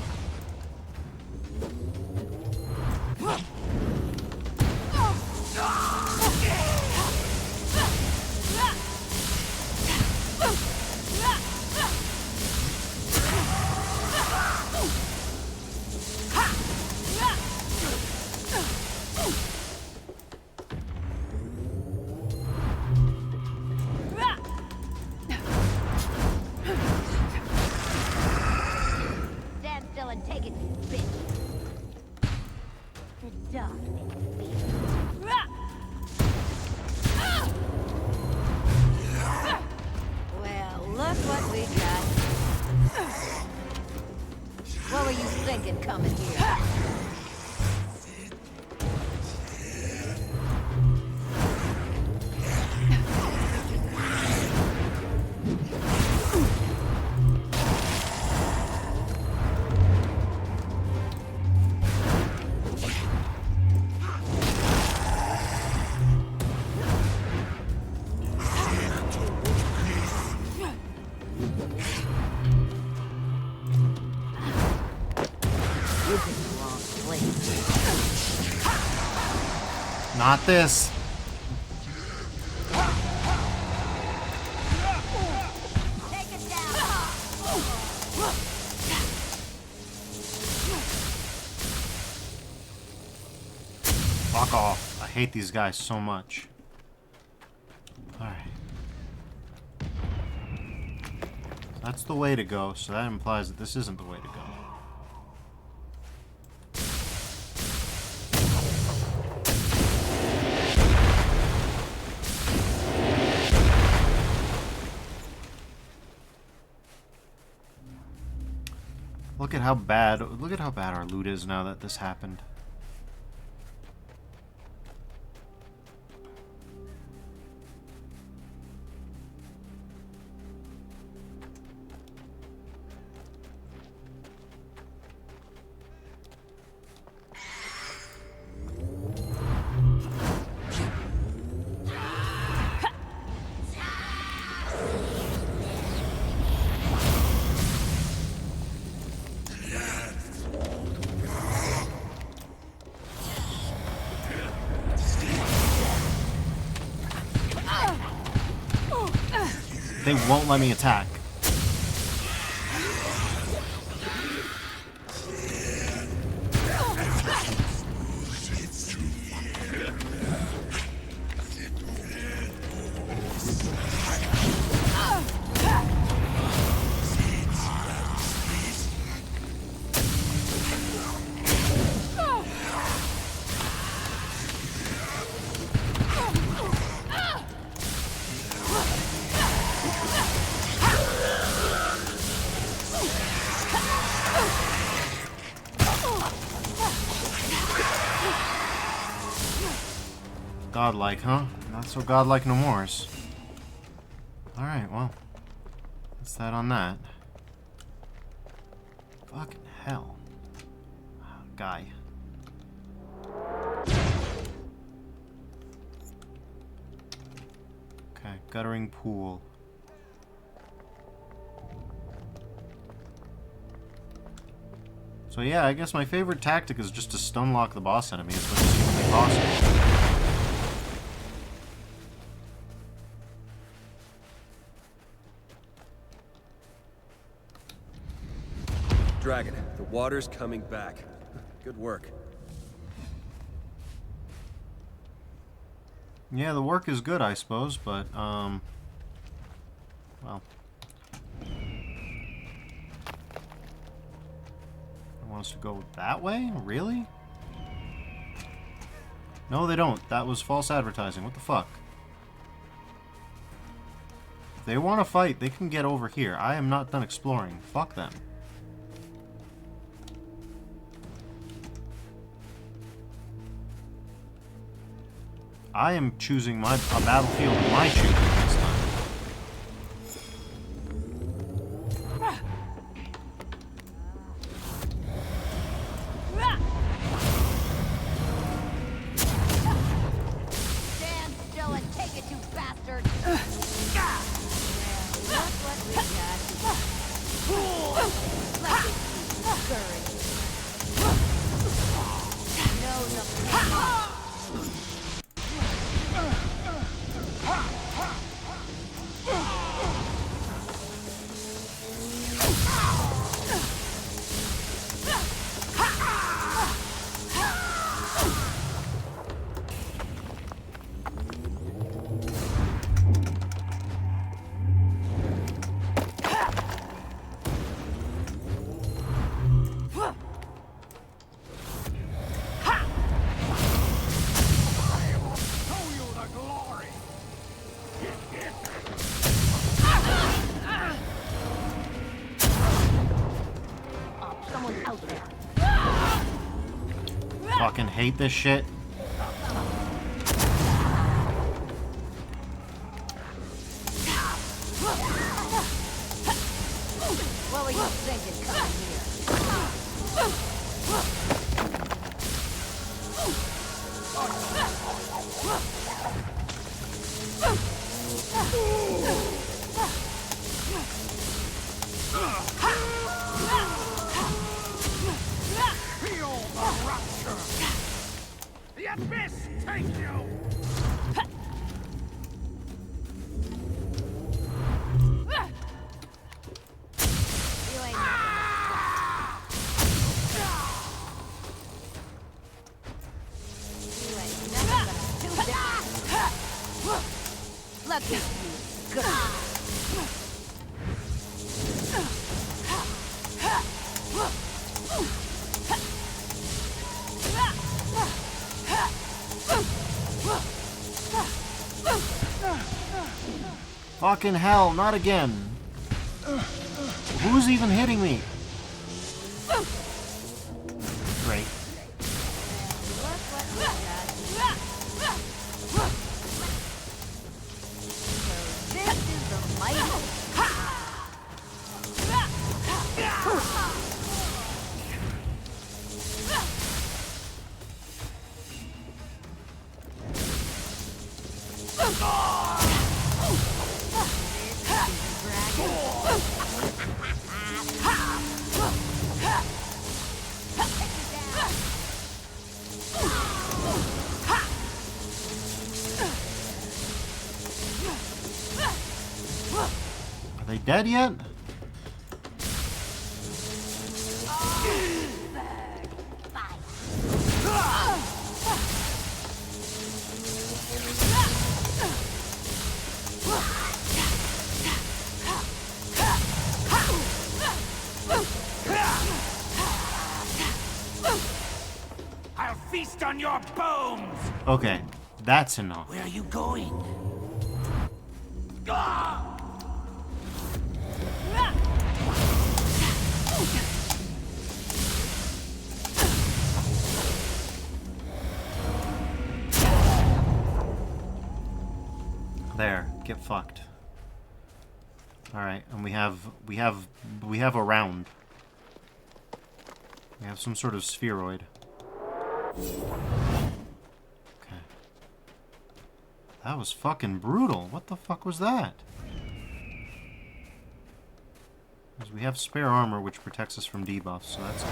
Stand still and take it, you bitch. The dog makes me. Well, look what we got. What were you thinking coming here? Not this. Fuck off. I hate these guys so much. Alright. That's the way to go, so that implies that this isn't the way to go. Look at how bad our loot is now that this happened. They won't let me attack. Godlike, huh? Not so godlike no more. Alright, well. That's that on that. Fucking hell. Guy. Okay, guttering pool. So yeah, I guess my favorite tactic is just to stun lock the boss enemy as much as humanly possible. Dragon, the water's coming back. Good work. Yeah, the work is good, I suppose, but, well. It wants to go that way? Really? No, they don't. That was false advertising. What the fuck? If they want to fight, they can get over here. I am not done exploring. Fuck them. I am choosing a battlefield of my choosing this time. Stand still and take it, you bastard! Look what we got. Courage. Know the pain. Fucking hate this shit. What were you thinking coming here? Feel the rupture! The abyss take you! Look at you, good. Fucking hell, not again. Who's even hitting me? Great. This is the mighty. dead yet? I'll feast on your bones! Okay, that's enough. Where are you going? There, get fucked. Alright, and we have a round. We have some sort of spheroid. Okay. That was fucking brutal. What the fuck was that? Because we have spare armor which protects us from debuffs, so that's good.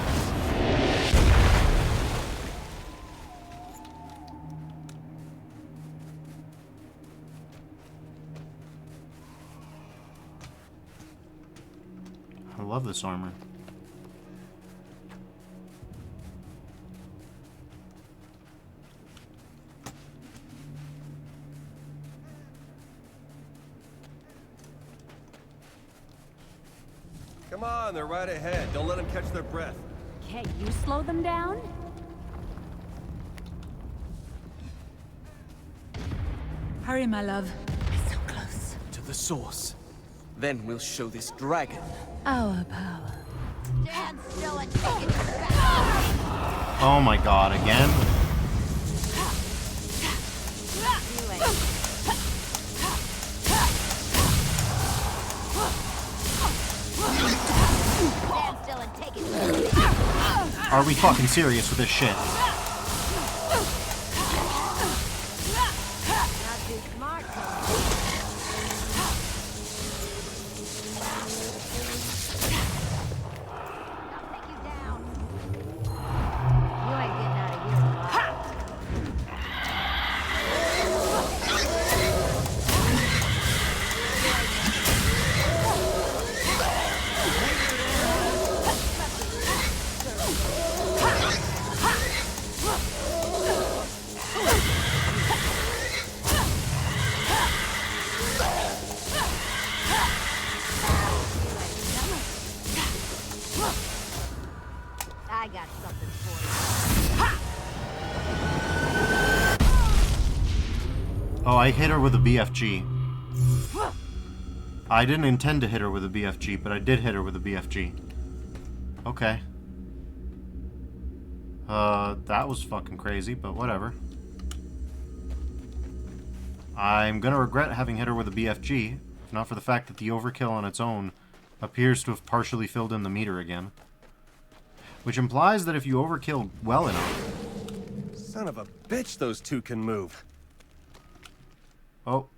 I love this armor. Come on, they're right ahead. Don't let them catch their breath. Can't you slow them down? Hurry, my love. So close. To the source. Then we'll show this dragon Our power. Stand still and take it. Oh my god, again? Stand still and take it. Are we fucking serious with this shit? Not too smart. I'll take you down. You ain't getting out of here alive. I got something for you. Oh, I hit her with a BFG. I didn't intend to hit her with a BFG, but I did hit her with a BFG. Okay. That was fucking crazy, but whatever. I'm gonna regret having hit her with a BFG, if not for the fact that the overkill on its own appears to have partially filled in the meter again. Which implies that if you overkill well enough... Son of a bitch, those two can move. Oh.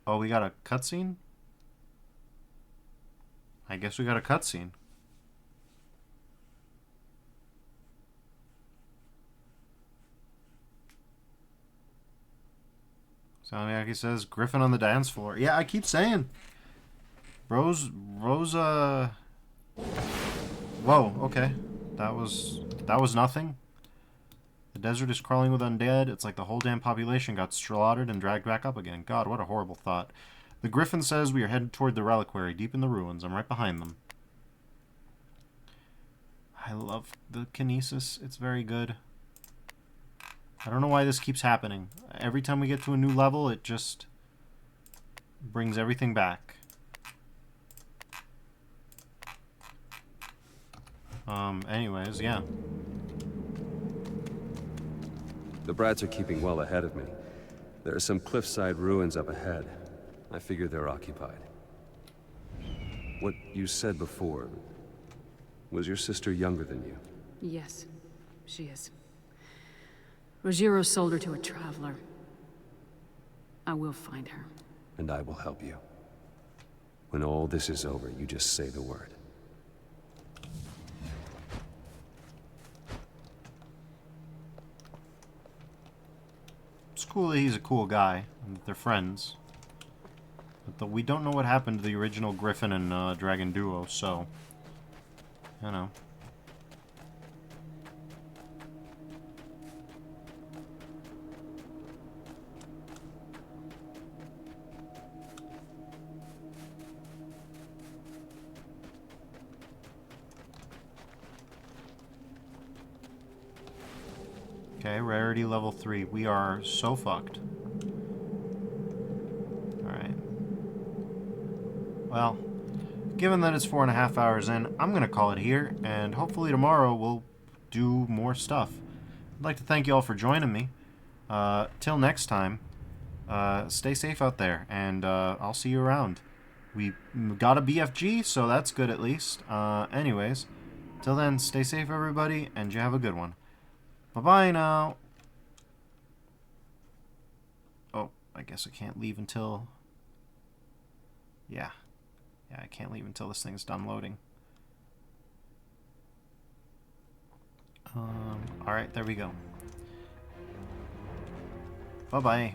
Oh, we got a cutscene? I guess we got a cutscene. Salmiaki says, Griffin on the dance floor. Yeah, I keep saying. Rosa... Whoa, okay. That was nothing. The desert is crawling with undead. It's like the whole damn population got slaughtered and dragged back up again. God, what a horrible thought. The Griffin says we are headed toward the reliquary, deep in the ruins. I'm right behind them. I love the kinesis. It's very good. I don't know why this keeps happening. Every time we get to a new level, it just brings everything back. Anyways, yeah. The brats are keeping well ahead of me. There are some cliffside ruins up ahead. I figure they're occupied. What you said before... Was your sister younger than you? Yes, she is. Rogero sold her to a traveler. I will find her. And I will help you. When all this is over, you just say the word. It's cool that he's a cool guy, and that they're friends. But Though we don't know what happened to the original Griffin and Dragon duo, so... You know. Okay, rarity level 3. We are so fucked. Alright. Well, given that it's 4.5 hours in, I'm going to call it here, and hopefully tomorrow we'll do more stuff. I'd like to thank you all for joining me. Till next time, stay safe out there, and I'll see you around. We got a BFG, so that's good at least. Anyways, till then, stay safe everybody, and you have a good one. Bye-bye now. Oh, I guess I can't leave until... Yeah, I can't leave until this thing's done loading. Alright, there we go. Bye-bye.